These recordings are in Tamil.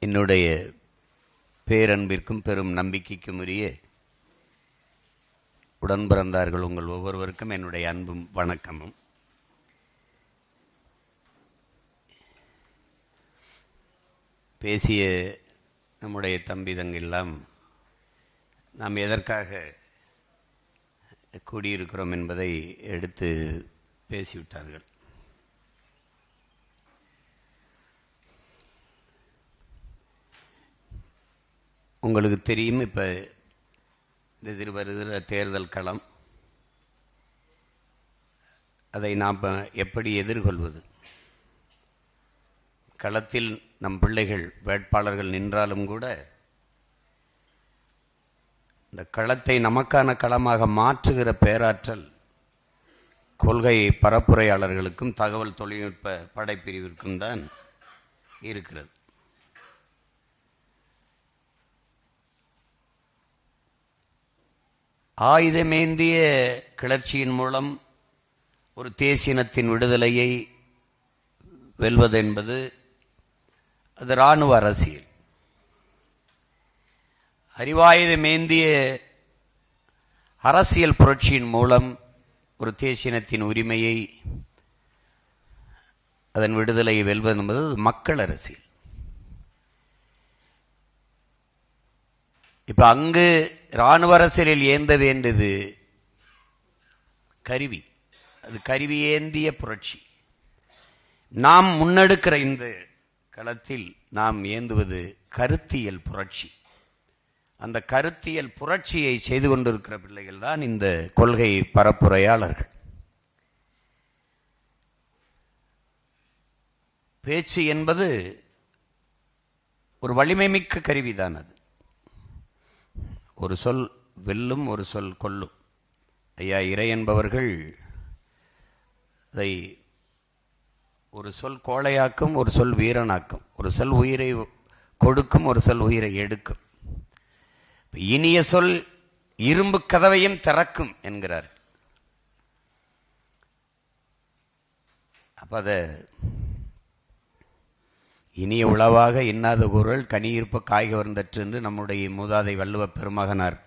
என்னுடைய பேரன்பிற்கும் பெரும் நம்பிக்கைக்கும் உரிய உடன் பிறந்தார்கள் உங்கள் ஒவ்வொருவருக்கும் என்னுடைய அன்பும் வணக்கமும். பேசிய நம்முடைய தம்பி தங்கெல்லாம் நாம் எதற்காக கூடியிருக்கிறோம் என்பதை எடுத்து பேசிவிட்டார்கள். உங்களுக்கு தெரியும், இப்போ இந்த வருகிற தேர்தல் களம், அதை நாம் எப்படி எதிர்கொள்வது? களத்தில் நம் பிள்ளைகள் வேட்பாளர்கள் நின்றாலும் கூட இந்த களத்தை நமக்கான களமாக மாற்றுகிற பேராற்றல் கொள்கை பரப்புரையாளர்களுக்கும் தகவல் தொழில்நுட்ப படைப்பிரிவிற்கும் தான் இருக்கிறது. ஆயுதமேந்திய கிளர்ச்சியின் மூலம் ஒரு தேசியனத்தின் விடுதலையை வெல்வது என்பது அது இராணுவ அரசியல். அறிவாயுதமேந்திய அரசியல் புரட்சியின் மூலம் ஒரு தேசியனத்தின் உரிமையை, அதன் விடுதலையை வெல்வது என்பது மக்கள் அரசியல். இப்ப அங்கு இராணுவ அரசியலில் ஏந்த வேண்டியது கருவி, அது கருவி ஏந்திய புரட்சி. நாம் முன்னெடுக்கிற இந்த களத்தில் நாம் ஏந்துவது கருத்தியல் புரட்சி. அந்த கருத்தியல் புரட்சியை செய்து கொண்டிருக்கிற பிள்ளைகள் தான் இந்த கொள்கை பரப்புரையாளர்கள். பேச்சு என்பது ஒரு வலிமை மிக்க கருவிதான். அது ஒரு சொல் வெல்லும், ஒரு சொல் கொல்லும். ஐயா இறை என்பவர்கள் அதை ஒரு சொல் கோழையாக்கும், ஒரு சொல் வீரனாக்கும், ஒரு சொல் உயிரை கொடுக்கும், ஒரு சொல் உயிரை எடுக்கும். இனிய சொல் இரும்பு கதவையும் திறக்கும் என்கிறார். அப்ப அத இனிய உளவாக இன்னாத குரல் கனியிருப்ப காய்க வருந்தற்று என்று நம்முடைய மூதாதை வள்ளுவ பெருமகனார்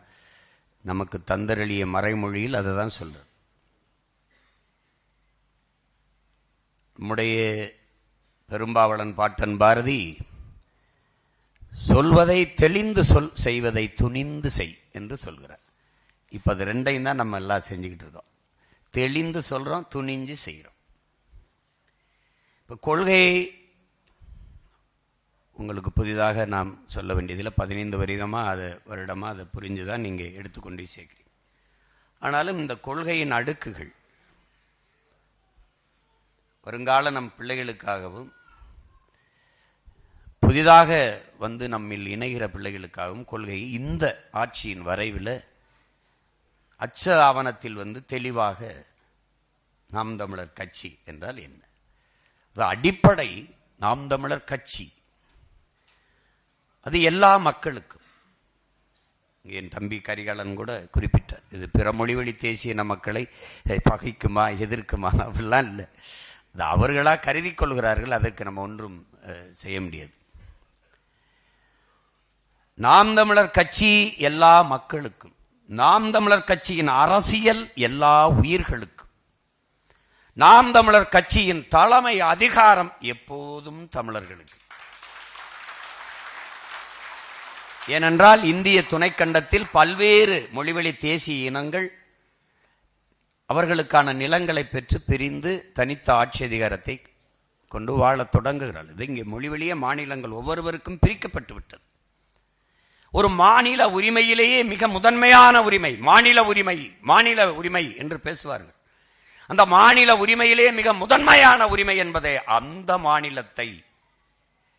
நமக்கு தந்தரளிய மறைமொழியில் அதை தான் சொல்றார். நம்முடைய பெரும்பாவளன் பாட்டன் பாரதி சொல்வதை தெளிந்து சொல், செய்வதை துணிந்து செய் என்று சொல்கிறார். இப்ப அது ரெண்டையும் தான் நம்ம எல்லாம் செஞ்சுக்கிட்டு இருக்கோம். தெளிந்து சொல்றோம், துணிஞ்சு செய்கிறோம். இப்ப கொள்கையை உங்களுக்கு புதிதாக நாம் சொல்ல வேண்டியதில் 15 வருடமா அதை புரிஞ்சுதான் நீங்க எடுத்துக்கொண்டு சேர்க்கிறீங்க. ஆனாலும் இந்த கொள்கையின் அடுக்குகள் வருங்கால நம் பிள்ளைகளுக்காகவும் புதிதாக வந்து நம்மில் இணைகிற பிள்ளைகளுக்காகவும் கொள்கை இந்த ஆட்சியின் வரைவில் அச்ச ஆவணத்தில் வந்து தெளிவாக நாம் தமிழர் கட்சி என்றால் என்ன, அது அடிப்படை. நாம் தமிழர் கட்சி அது எல்லா மக்களுக்கும். என் தம்பி கரிகாலன் கூட குறிப்பிட்டார், இது பிற மொழிவழி தேசிய மக்களை பகைக்குமா எதிர்க்குமா அப்படிலாம் இல்லை. அது அவர்களா கருதி கொள்கிறார்கள், அதற்கு நம்ம ஒன்றும் செய்ய முடியாது. நாம் தமிழர் கட்சி எல்லா மக்களுக்கும், நாம் தமிழர் கட்சியின் அரசியல் எல்லா உயிர்களுக்கும், நாம் தமிழர் கட்சியின் தலைமை அதிகாரம் எப்போதும் தமிழர்களுக்கு. ஏனென்றால் இந்திய துணைக்கண்டத்தில் பல்வேறு மொழிவழி தேசிய இனங்கள் அவர்களுக்கான நிலங்களை பெற்று பிரிந்து தனித்த ஆட்சி அதிகாரத்தை கொண்டு வாழத் தொடங்குகிறார்கள். இது இங்கே மொழிவழிய மாநிலங்கள் ஒவ்வொருவருக்கும் பிரிக்கப்பட்டு விட்டது. ஒரு மாநில உரிமையிலேயே மிக முதன்மையான உரிமை மாநில உரிமை, மாநில உரிமை என்று பேசுவார்கள். அந்த மாநில உரிமையிலே மிக முதன்மையான உரிமை என்பதை அந்த மாநிலத்தை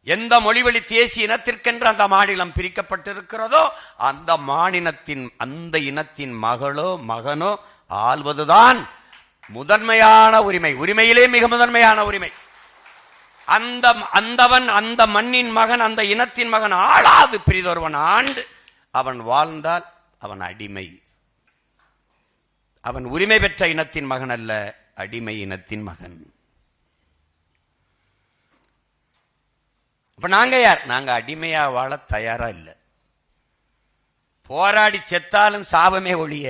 எந்த மொழிவழி தேசிய இனத்திற்கென்று அந்த மாநிலம் பிரிக்கப்பட்டிருக்கிறதோ அந்த மாநிலத்தின் அந்த இனத்தின் மகளோ மகனோ ஆள்வதுதான் முதன்மையான உரிமை. உரிமையிலே மிக முதன்மையான உரிமை. அந்தவன் அந்த மண்ணின் மகன், அந்த இனத்தின் மகன் ஆளாது பிரிதொருவன் ஆண்டு அவன் வாழ்ந்தால் அவன் அடிமை. அவன் உரிமை பெற்ற இனத்தின் மகன் அல்ல, அடிமை இனத்தின் மகன். அப்ப நாங்க யார்? நாங்க அடிமையா வாழ தயாரா இல்லை. போராடி செத்தாலும் சாபமே ஒழிய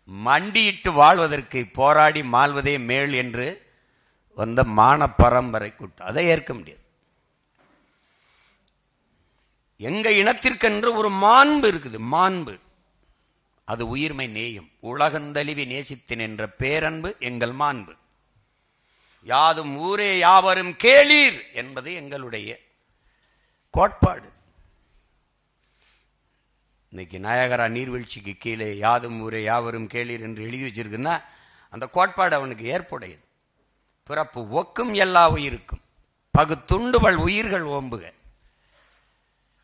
மண்டியிட்டு வாழ்வதற்கு போராடி மாழ்வதே மேல் என்று வந்த மான பரம்பரை கூட்டம் அதை ஏற்க முடியாது. எங்க இனத்திற்கென்று ஒரு மாண்பு இருக்குது. மாண்பு அது உயிர்மை நேயம். உலகந்தழிவி நேசித்தேன் என்ற பேரன்பு எங்கள் மாண்பு. யாதும் ஊரே யாவரும் கேளீர் என்பது எங்களுடைய கோட்பாடு. இன்னைக்கு நாயகரா நீர்வீழ்ச்சிக்கு கீழே யாதும் ஊரே யாவரும் கேளீர் என்று எழுதி வச்சிருக்குன்னா அந்த கோட்பாடு அவனுக்கு ஏற்புடையது. பிறப்பு ஒக்கும் எல்லா உயிருக்கும் பகுத்துண்டுவள் உயிர்கள் ஓம்புக.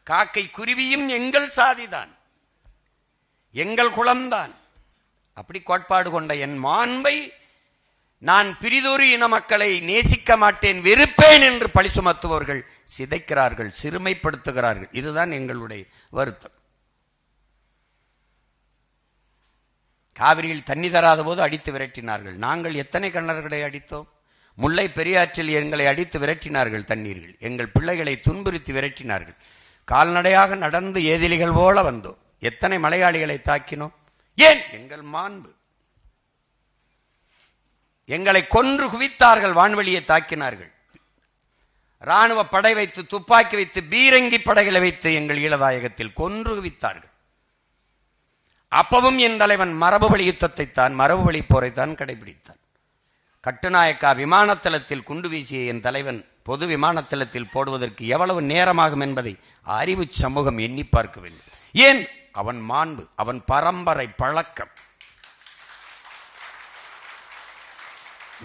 காக்கை குருவியும் எங்கள் சாதிதான், எங்கள் குலம்தான். அப்படி கோட்பாடு கொண்ட என் மாண்பை நான் பிரிதொரு இன மக்களை நேசிக்க மாட்டேன், வெறுப்பேன் என்று பழி சுமத்துபவர்கள் சிதைக்கிறார்கள், சிறுமைப்படுத்துகிறார்கள். இதுதான் எங்களுடைய வருத்தம். காவிரியில் தண்ணி தராத போது அடித்து விரட்டினார்கள். நாங்கள் எத்தனை கண்ணர்களை அடித்தோம்? முல்லை பெரியாற்றில் எங்களை அடித்து விரட்டினார்கள் தண்ணீர்கள். எங்கள் பிள்ளைகளை துன்புறுத்தி விரட்டினார்கள். கால்நடையாக நடந்து ஏதிலிகள் போல வந்தோம். எத்தனை மலையாளிகளை தாக்கினோம்? ஏன்? எங்கள் மாண்பு. எங்களை கொன்று குவித்தார்கள், வான்வெளியை தாக்கினார்கள். ராணுவ படை வைத்து, துப்பாக்கி வைத்து, பீரங்கி படைகளை வைத்து எங்கள் ஈழதாயகத்தில் கொன்று குவித்தார்கள். அப்பவும் என் தலைவன் மரபு வழி யுத்தத்தை தான், மரபு வழி போரைத்தான் கடைபிடித்தான். கட்டுநாயக்கா விமானத்தளத்தில் குண்டு வீசிய என் தலைவன் பொது விமானத்தளத்தில் போடுவதற்கு எவ்வளவு நேரமாகும் என்பதை அறிவு சமூகம் எண்ணி பார்க்க வேண்டும். ஏன்? அவன் மாண்பு, அவன் பரம்பரை பழக்கம்.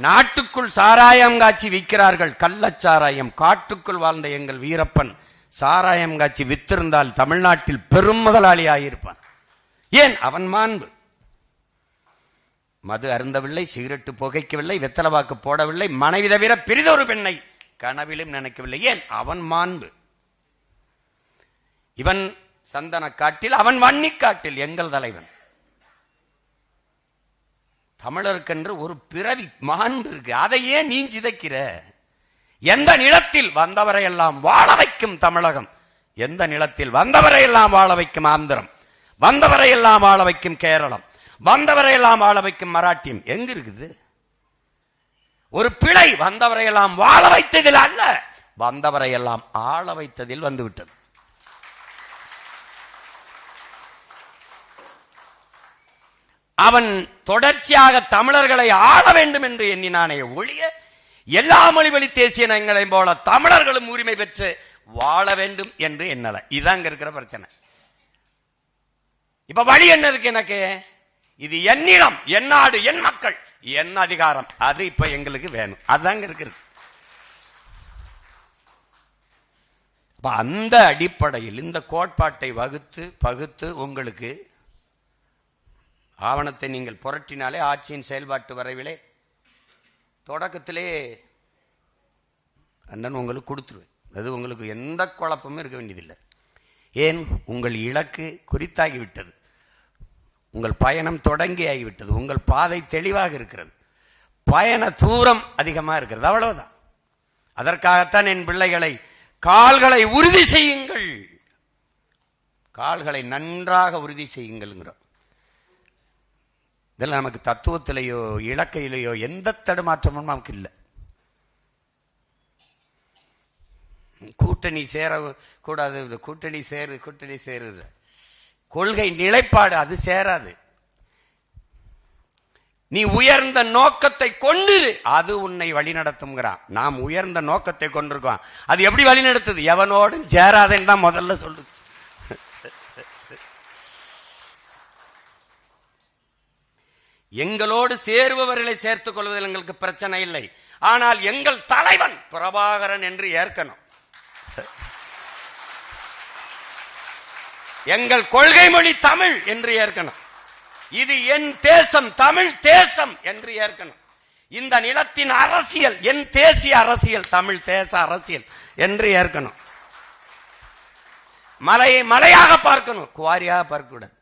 நாட்டுக்குள் சாராயம் காட்சி விற்கிறார்கள், கள்ளச்சாராயம். காட்டுக்குள் வாழ்ந்த எங்கள் வீரப்பன் சாராயம் காட்சி வித்திருந்தால் தமிழ்நாட்டில் பெரும் முதலாளி ஆகியிருப்பான். ஏன்? அவன் மாண்பு. மது அருந்தவில்லை, சிகரெட்டு புகைக்கவில்லை, வெத்தலவாக்கு போடவில்லை, மனைவி தவிர பிரிதொரு பெண்ணை கனவிலும் நினைக்கவில்லை. ஏன்? அவன் மாண்பு. இவன் சந்தன காட்டில், அவன் வன்னி காட்டில். எங்கள் தலைவன். தமிழருக்கென்று ஒரு பிறவி மாண்பு இருக்கு. அதை ஏன் நீ சிதைக்கிற? எந்த நிலத்தில் வந்தவரை எல்லாம் வாழ வைக்கும் தமிழகம், எந்த நிலத்தில் வந்தவரை எல்லாம் வாழ வைக்கும் ஆந்திரம், வந்தவரை எல்லாம் வாழ வைக்கும் கேரளம், வந்தவரை எல்லாம் வாழ வைக்கும் மராட்டியம் எங்க இருக்குது? ஒரு பிழை வந்தவரை எல்லாம் வாழ வைத்ததில் அல்ல, வந்தவரை எல்லாம் ஆள வைத்ததில் வந்துவிட்டது. அவன் தொடர்ச்சியாக தமிழர்களை ஆள வேண்டும் என்று எண்ணினானே ஒழிய, எல்லா மொழி வழி தேசிய இனங்களையும் போல தமிழர்களும் உரிமை பெற்று வாழ வேண்டும் என்று எண்ணல. இதாங்க இருக்கிற பிரச்சனை. இப்ப வழி என்ன இருக்கு எனக்கு? இது என் நிலம், என் நாடு, என் மக்கள், என் அதிகாரம். அது இப்ப எங்களுக்கு வேணும். அதாங்க இருக்கு. அந்த அடிப்படையில் இந்த கோட்பாட்டை பகுத்து உங்களுக்கு ஆவணத்தை நீங்கள் புரட்டினாலே ஆட்சியின் செயல்பாட்டு வரைவிலே தொடக்கத்திலே அண்ணன் உங்களுக்கு கொடுத்துருவேன். அது உங்களுக்கு எந்த குழப்பமும் இருக்க வேண்டியதில்லை. ஏன்? உங்கள் இலக்கு குறித்தாகிவிட்டது, உங்கள் பயணம் தொடங்கியாகிவிட்டது, உங்கள் பாதை தெளிவாக இருக்கிறது, பயண தூரம் அதிகமாக இருக்கிறது. அவ்வளவுதான். அதற்காகத்தான் என் பிள்ளைகளை கால்களை உறுதி செய்யுங்கள், கால்களை நன்றாக உறுதி செய்யுங்கள்ங்கிறோம். இதெல்லாம் நமக்கு தத்துவத்திலேயோ இலக்கையிலேயோ எந்த தடுமாற்றமும் நமக்கு இல்லை. கூட்டணி சேர கூடாது, கூட்டணி சேரு கொள்கை நிலைப்பாடு அது சேராது. நீ உயர்ந்த நோக்கத்தை கொண்டு அது உன்னை வழிநடத்துங்கிறான். நாம் உயர்ந்த நோக்கத்தை கொண்டிருக்கோம். அது எப்படி வழிநடத்துது? எவனோடும் சேராதேன்னு தான் முதல்ல சொல்லுது. எங்களோடு சேருபவர்களை சேர்த்துக் கொள்வதில் எங்களுக்கு பிரச்சனை இல்லை. ஆனால் எங்கள் தலைவன் பிரபாகரன் என்று ஏற்கணும். எங்கள் கொள்கை மொழி தமிழ் என்று ஏற்கணும். இது என் தேசம், தமிழ் தேசம் என்று ஏற்கணும். இந்த நிலத்தின் அரசியல் என் தேசிய அரசியல், தமிழ் தேச அரசியல் என்று ஏற்கணும். மலையை மலையாக பார்க்கணும், குவாரியாக பார்க்க கூடாது.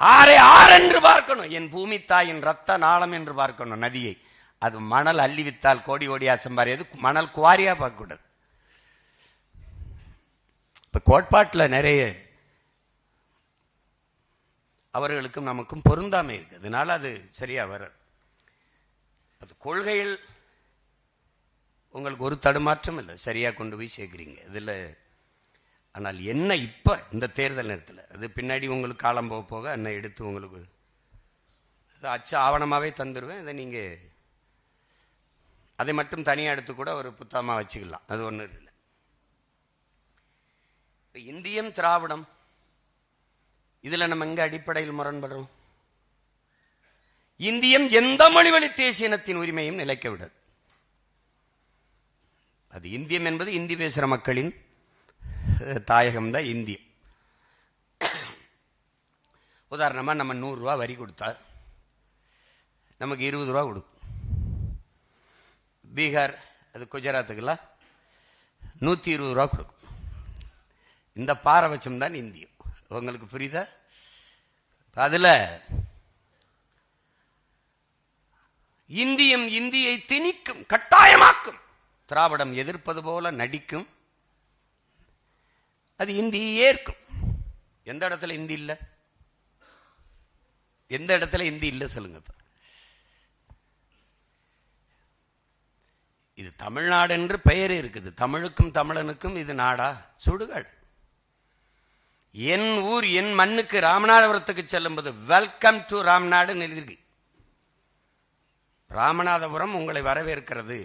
ஆரை ஆறென்று பார்க்கணும், என் பூமி தாயின் ரத்த நாளம் என்று பார்க்கணும். நதியை அது மணல் அள்ளி வித்தால் கோடி கோடியா சம்பாரியது, மணல் குவாரியா பார்க்க கூடாது. இப்ப கோட்பாட்டில் நிறைய அவர்களுக்கும் நமக்கும் பொருந்தாமை இருக்கு. அதனால அது சரியா வர அது கொள்கையில் உங்களுக்கு ஒரு தடுமாற்றம் இல்லை, சரியா கொண்டு போய் சேர்க்கிறீங்க இதுல. ஆனால் என்ன இப்ப இந்த தேர்தல் நேரத்தில் அது பின்னாடி உங்களுக்கு காலம் போக போக என்ன எடுத்து உங்களுக்கு அச்சு ஆவணமாவே தந்துடுவேன். இதை நீங்க அதை மட்டும் தனியாக எடுத்து கூட ஒரு புத்தகமாக வச்சுக்கலாம், அது ஒன்றும் இல்லை. இந்தியம் திராவிடம் இதுல நம்ம எங்க அடிப்படையில் முரண்படுறோம்? இந்தியம் எந்த மொழிவழி தேசிய இனத்தின் உரிமையும் நிலைக்க விடாது. அது இந்தியம் என்பது இந்தி பேசுற மக்களின் தாயகம் தான் இந்தியம். உதாரணமா நம்ம 100 ரூபா வரி கொடுத்தா நமக்கு 20 ரூபா கொடுக்கும். பீகார் அது குஜராத்துக்கெல்லாம் 120 ரூபா கொடுக்கும். இந்த பாரபட்சம் தான் இந்தியம். உங்களுக்கு புரியுதா? அதுல இந்தியம் இந்தியை திணிக்கும், கட்டாயமாக்கும். திராவிடம் எதிர்ப்பது போல நடிக்கும், அது இந்தியை ஏற்கும். எந்த இடத்துல இந்தி இல்ல? எந்த இடத்துல இந்தி இல்ல சொல்லுங்க. இது தமிழ்நாடு என்று பெயர் இருக்குது. தமிழுக்கும் தமிழனுக்கும் இது நாடா? சுடுகாடு. என் ஊர் என் மண்ணுக்கு ராமநாதபுரத்துக்கு செல்லும்போது வெல்கம் டு ராம்நாடு எழுதிருக்கு. ராமநாதபுரம் உங்களை வரவேற்கிறது,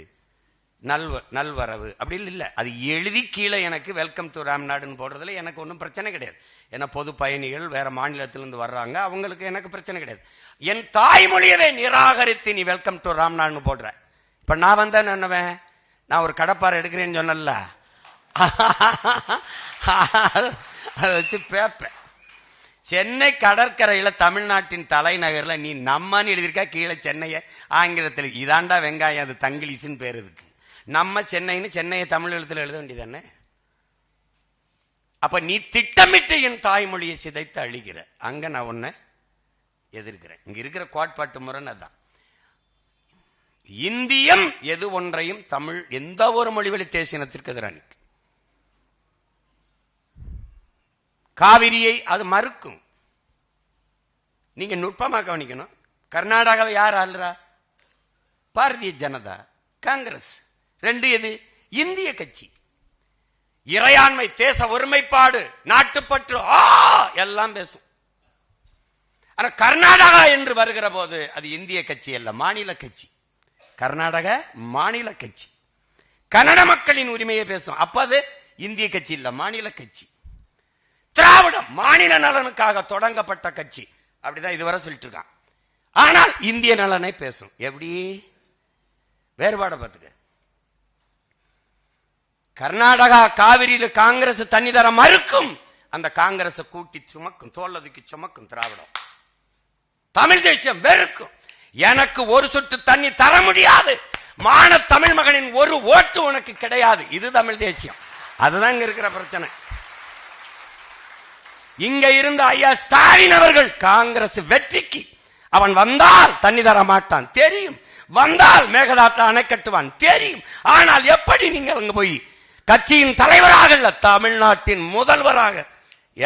நல்வரவு அப்படின்னு இல்லை. அது எழுதி கீழே எனக்கு வெல்கம் டு ராம்நாடுன்னு போடுறதுல எனக்கு ஒன்றும் பிரச்சனை கிடையாது. ஏன்னா பொது பயணிகள் வேற மாநிலத்திலிருந்து வர்றாங்க, அவங்களுக்கு எனக்கு பிரச்சனை கிடையாது. என் தாய்மொழியவே நிராகரித்து நீ வெல்கம் டு ராம்நாடுன்னு போடுற. இப்ப நான் வந்தா என்னவேன்? நான் ஒரு கடப்பாறை எடுக்கிறேன்னு சொன்னல, அதை வச்சு பேப்பேன். சென்னை கடற்கரையில தமிழ்நாட்டின் தலைநகர்ல நீ நம்மன்னு எழுதியிருக்கா, கீழே சென்னைய ஆங்கிலத்தில் இதாண்டா வெங்காயம், அது தங்கிலீஷ்னு பேர் இருக்கு. நம்ம சென்னைன்னு சென்னையை தமிழ் எழுத்துல எழுத வேண்டியதானே? அப்ப நீ திட்டமிட்டு என் தாய்மொழியை சிதைத்து அழிக்கிற. அங்க நான் உன்னை எதிர்க்கிறேன். இங்க இருக்கிற கோட்பாட்டு முரண் அதான். இந்தியம் எது ஒன்றையும் தமிழ் எந்த ஒரு மொழிவழி தேசியத்திற்கு எதிராக காவிரியை அது மறுக்கும். நீங்க நுட்பமா கவனிக்கணும். கர்நாடகாவை யார் ஆளுறா? பாரதிய ஜனதா, காங்கிரஸ். ரெண்டு எது? இந்திய கட்சி. இறையாண்மை, தேச ஒருமைப்பாடு, நாட்டுப்பற்று எல்லாம் பேசும். ஆனா கர்நாடகா என்று வருகிற போது அது இந்திய கட்சி அல்ல, மாநில கட்சி. கர்நாடக மாநில கட்சி. கன்னட மக்களின் உரிமையை பேசும், அப்ப அது இந்திய கட்சி இல்ல, மாநில கட்சி. திராவிடம் மாநில நலனுக்காக தொடங்கப்பட்ட கட்சி, அப்படிதான் இதுவரை சொல்லிட்டு இருக்கான். ஆனால் இந்திய நலனை பேசும். எப்படி வேறுபாட பார்த்துக்க. கர்நாடகா காவிரியில காங்கிரஸ் தண்ணி தர மறுக்கும், அந்த காங்கிரஸ் கூட்டி சுமக்கும், தோல்லதுக்கு சுமக்கும் திராவிடம். தமிழ் தேசியம் வெறுக்கும். எனக்கு ஒரு சொட்டு தண்ணி தர முடியாது, மான தமிழ் மகனின் ஒரு ஓட்டு உனக்கு கிடையாது. இது தமிழ் தேசியம். அதுதான் இங்க இருக்கிற பிரச்சனை. இங்க இருந்த ஐயா ஸ்டாலின் அவர்கள் காங்கிரஸ் வெற்றிக்கு அவன் வந்தால் தண்ணி தர மாட்டான் தெரியும், வந்தால் மேகதாட்டு அணை கட்டுவான் தெரியும். ஆனால் எப்படி நீங்க அங்க போய் கட்சியின் தலைவராக இல்ல, தமிழ்நாட்டின் முதல்வராக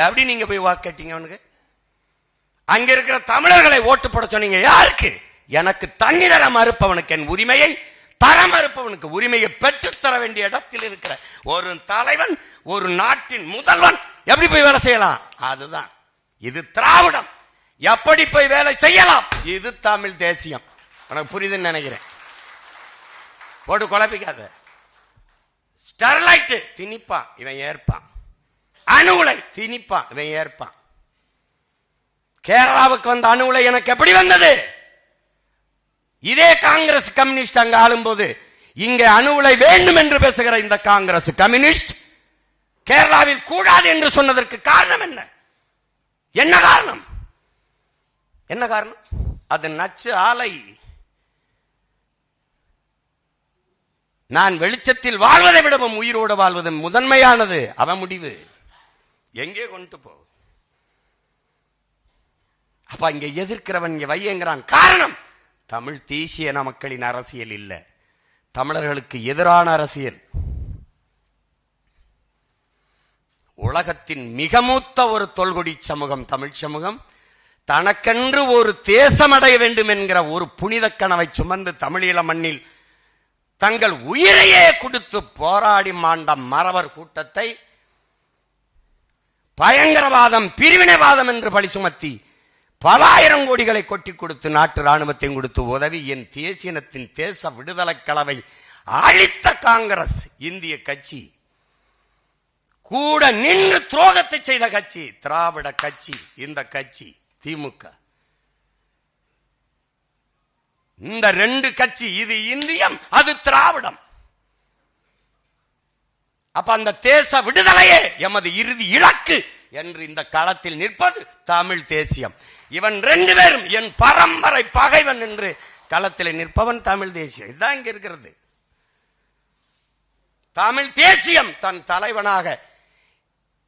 எப்படி நீங்க போய் வாக்கட்டீங்க? அவனுக்கு அங்க இருக்கிற தமிழர்களை ஓட்டு போட சொன்னீங்க. யாருக்கு? எனக்கு தண்ணி தர மறுப்பவனுக்கு, என் உரிமையை தர மறுப்பவனுக்கு. உரிமையை பெற்று தர வேண்டிய இடத்தில் இருக்கிற ஒரு தலைவன், ஒரு நாட்டின் முதல்வன் எப்படி போய் வேலை செய்யலாம்? அதுதான் இது திராவிடம். எப்படி போய் வேலை செய்யலாம்? இது தமிழ் தேசியம். உனக்கு புரியுதுன்னு நினைக்கிறேன். போட்டு குழப்பிக்காத. ஸ்டெர்லைட் திணிப்பான், இவன் ஏற்பான். அணு உலை திணிப்பான், இவன் ஏற்பான். கேரளாவுக்கு வந்த அணு உலை எனக்கு எப்படி வந்தது? இதே காங்கிரஸ் கம்யூனிஸ்ட் அங்க ஆளும்போது இங்க அணு உலை வேண்டும் என்று பேசுகிற இந்த காங்கிரஸ் கம்யூனிஸ்ட் கேரளாவில் கூடாது என்று சொன்னதற்கு காரணம் என்ன? என்ன காரணம்? என்ன காரணம்? அது நச்சு ஆலை. நான் வெளிச்சத்தில் வாழ்வதை விடவும் உயிரோடு வாழ்வது முதன்மையானது. அவன் முடிவு எங்கே கொண்டு போ. அப்ப இங்க எதிர்க்கிறவன் இங்க வையங்கிறான். காரணம் தமிழ் தேசிய மக்களின் அரசியல் இல்ல, தமிழர்களுக்கு எதிரான அரசியல். உலகத்தின் மிக மூத்த ஒரு தொல்குடி சமூகம் தமிழ் சமூகம் தனக்கென்று ஒரு தேசம் அடைய வேண்டும் என்கிற ஒரு புனித கனவை சுமந்து தமிழீழ மண்ணில் தங்கள் உயிரையே கொடுத்து போராடி மாண்ட மறவர் கூட்டத்தை பயங்கரவாதம் பிரிவினைவாதம் என்று பழி சுமத்தி பல ஆயிரம் கோடிகளை கொட்டி கொடுத்து நாட்டு ராணுவத்தையும் கொடுத்து உதவி என் தேசியனத்தின் தேச விடுதலை கலவை அழித்த காங்கிரஸ் இந்திய கட்சி கூட நின்று துரோகத்தை செய்த கட்சி திராவிட கட்சி. இந்த கட்சி திமுக, இந்த ரெண்டு கட்சி, இது இந்தியம், அது திராவிடம். அப்ப அந்த தேச விடுதலையே எமது இறுதி இலக்கு என்று இந்த களத்தில் நிற்பது தமிழ் தேசியம். இவன் ரெண்டு பேரும் என் பரம்பரை பகைவன் என்று களத்தில் நிற்பவன் தமிழ் தேசியம். இதுதான் இங்க இருக்கிறது. தமிழ் தேசியம் தன் தலைவனாக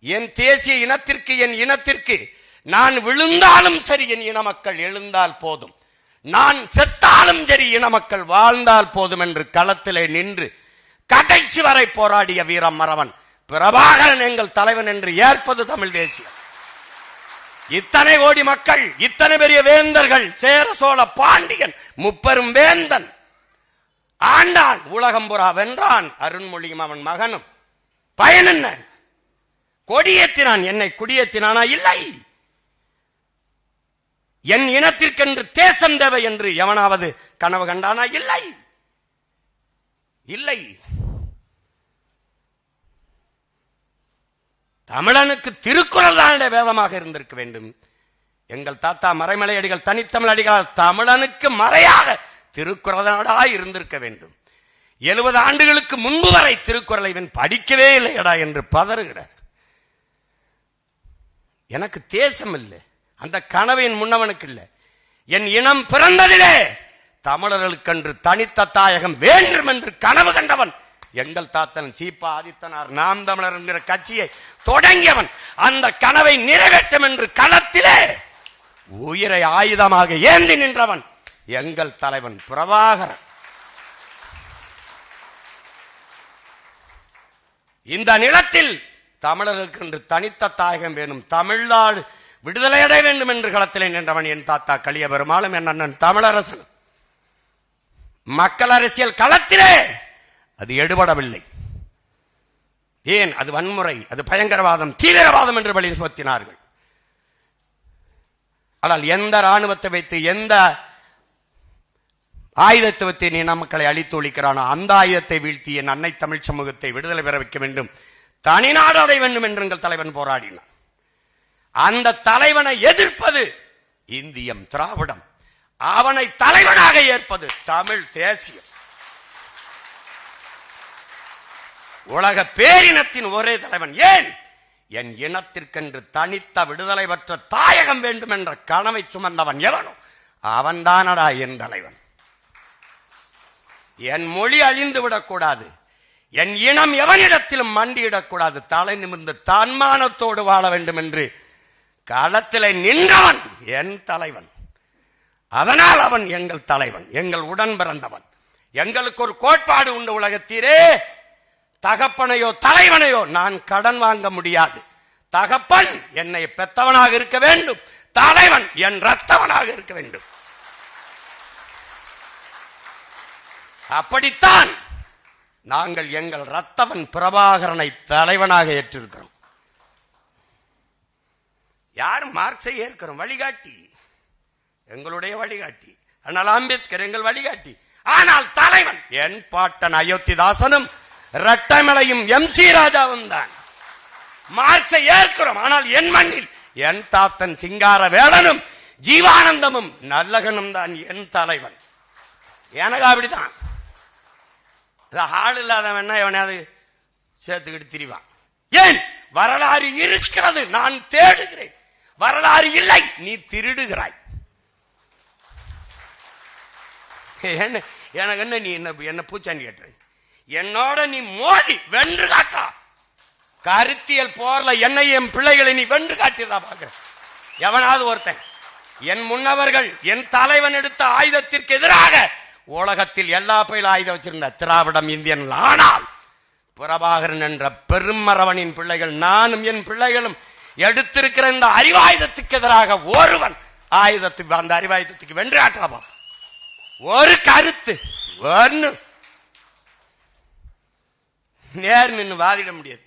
என் தேசிய இனத்திற்கு, என் இனத்திற்கு நான் விழுந்தாலும் சரி என் இன மக்கள் எழுந்தால் போதும், நான் செத்தாலும் சரி இன மக்கள் வாழ்ந்தால் போதும் என்று களத்திலே நின்று கடைசி வரை போராடிய வீரம் மறவன் பிரபாகரன் எங்கள் தலைவன் என்று ஏற்பது தமிழ் தேசியம். இத்தனை கோடி மக்கள், இத்தனை பெரிய வேந்தர்கள், சேர சோழ பாண்டியன் முப்பெரும் வேந்தன் ஆண்டான், உலகம்புறா வென்றான், அருண்மொழியும் அவன் மகனும். பயன் என்ன? கொடியேற்றினான், என்னை குடியேற்றினானா? இல்லை. என் இனத்திற்கென்று தேசம் தேவை என்று எவனாவது கனவு கண்டானா? இல்லை, இல்லை. தமிழனுக்கு திருக்குறள் தான் வேதமாக இருந்திருக்க வேண்டும். எங்கள் தாத்தா மறைமலை அடிகள், தனித்தமிழ் அடிகளால் தமிழனுக்கு மறையாக திருக்குறளா இருந்திருக்க வேண்டும். 70 ஆண்டுகளுக்கு முன்பு வரை திருக்குறளை இவன் படிக்கவே இல்லையடா என்று பதறுகிறார். எனக்கு தேசம் இல்லை, அந்த கனவின் முன்னவனுக்கு இல்லை. என் இனம் பிறந்ததிலே தமிழர்களுக்கென்று தனித்த தாயகம் வேண்டும் என்று கனவு கண்டவன் எங்கள் தாத்தன் சீபா ஆதித்தனார். நாம் தமிழர் என்கிற கட்சியை தொடங்கியவன். அந்த கனவை நிறைவேற்றும் என்று களத்திலே உயிரை ஆயுதமாக ஏந்தி நின்றவன் எங்கள் தலைவன் பிரபாகரன். இந்த நிலத்தில் தமிழர்களுக்கு என்று தனித்த தாயகம் வேணும், தமிழ்நாடு விடுதலை அடைய வேண்டும் என்று களத்திலே நின்றவன் என் தாத்தா கலிய பெருமாளும் என் அண்ணன் தமிழரசன். மக்கள் அரசியல் களத்திலே அது எடுபடவில்லை. ஏன்? அது வன்முறை, அது பயங்கரவாதம், தீவிரவாதம் என்று வழி சுமத்தினார்கள். ஆனால் எந்த ராணுவத்தை வைத்து, எந்த ஆயுதத்தை வைத்து நீ மக்களை அழித்து ஒழிக்கிறானோ அந்த ஆயுதத்தை வீழ்த்தி என் அன்னை தமிழ் சமூகத்தை விடுதலை பெற வைக்க வேண்டும், தனிநாடு அடைய வேண்டும் என்று எங்கள் தலைவன் போராடினான். அந்த தலைவனை எதிர்ப்பது இந்தியம், திராவிடம். அவனை தலைவனாக ஏற்பது தமிழ் தேசியம். உலக பேரினத்தின் ஒரே தலைவன். ஏன்? என் இனத்திற்கென்று தனித்த விடுதலை பெற்ற தாயகம் வேண்டும் என்ற கனவை சுமந்தவன் எவனோ அவன்தானடா என் தலைவன். என் மொழி அழிந்து விடக்கூடாது, என் இனம் எவனிடத்திலும் மண்டியிடக்கூடாது, தலை நிமிர்ந்து தன்மானத்தோடு வாழ வேண்டும் என்று களத்திலே நின்றவன் என் தலைவன். அதனால் அவன் எங்கள் தலைவன், எங்கள் உடன் பிறந்தவன். எங்களுக்கு ஒரு கோட்பாடு உண்டு உலகத்தீரே, தகப்பனையோ தலைவனையோ நான் கடன் வாங்க முடியாது. தகப்பன் என்னை பெத்தவனாக இருக்க வேண்டும், தலைவன் என் ரத்தவனாக இருக்க வேண்டும். அப்படித்தான் நாங்கள் எங்கள் ரத்தவன் பிரபாகரனை தலைவனாக ஏற்றிருக்கிறோம். யாரும் மார்க்ஸை ஏற்கிறோம், வழிகாட்டி, எங்களுடைய வழிகாட்டி. ஆனால் அம்பேத்கர் எங்கள் வழிகாட்டி. ஆனால் தலைவன் என் பாட்டன் அயோத்திதாசனும் இரட்டைமலையும் MC ராஜாவும் தான். மார்க்ஸை ஏற்கிறோம், ஆனால் என் மண்ணில் என் தாத்தன் சிங்கார வேலனும் ஜீவானந்தமும் நல்லகனும் தான் என் தலைவன். எனக்கு அப்படிதான். ஆள் இல்லாதவன் எவனையாவது சேர்த்துக்கிட்டு திரிவான். ஏன்? வரலாறு இருக்கிறது, நான் தேடுகிறேன். வரலாறு இல்லை, நீ திருடுகிறாய். எனக்கு என்ன, நீ என்ன பூச்சாண்டி கேட்ட? என்னோட நீ மோதி வென்று காட்டா. கருத்தியல் போர்ல என்னை என் பிள்ளைகளை நீ வென்று காட்டிடா பாக்குற. எவனாவது ஒருத்தன் என் முன்னவர்கள் என் தலைவன் எடுத்த ஆயுதத்திற்கு எதிராக உலகத்தில் எல்லா பயிலும் ஆயுதம் வச்சிருந்த திராவிடம் இந்தியன். ஆனால் பிரபாகரன் என்ற பெருமரவனின் பிள்ளைகள், நானும் என் பிள்ளைகளும் எடுத்திருக்கிற இந்த அறிவாயுதத்துக்கு எதிராக ஒருவன் அந்த அறிவாயுதத்துக்கு வென்று ஆற்றா ஒரு கருத்து ஒன்னு நேர் நின்று வாதிட முடியாது.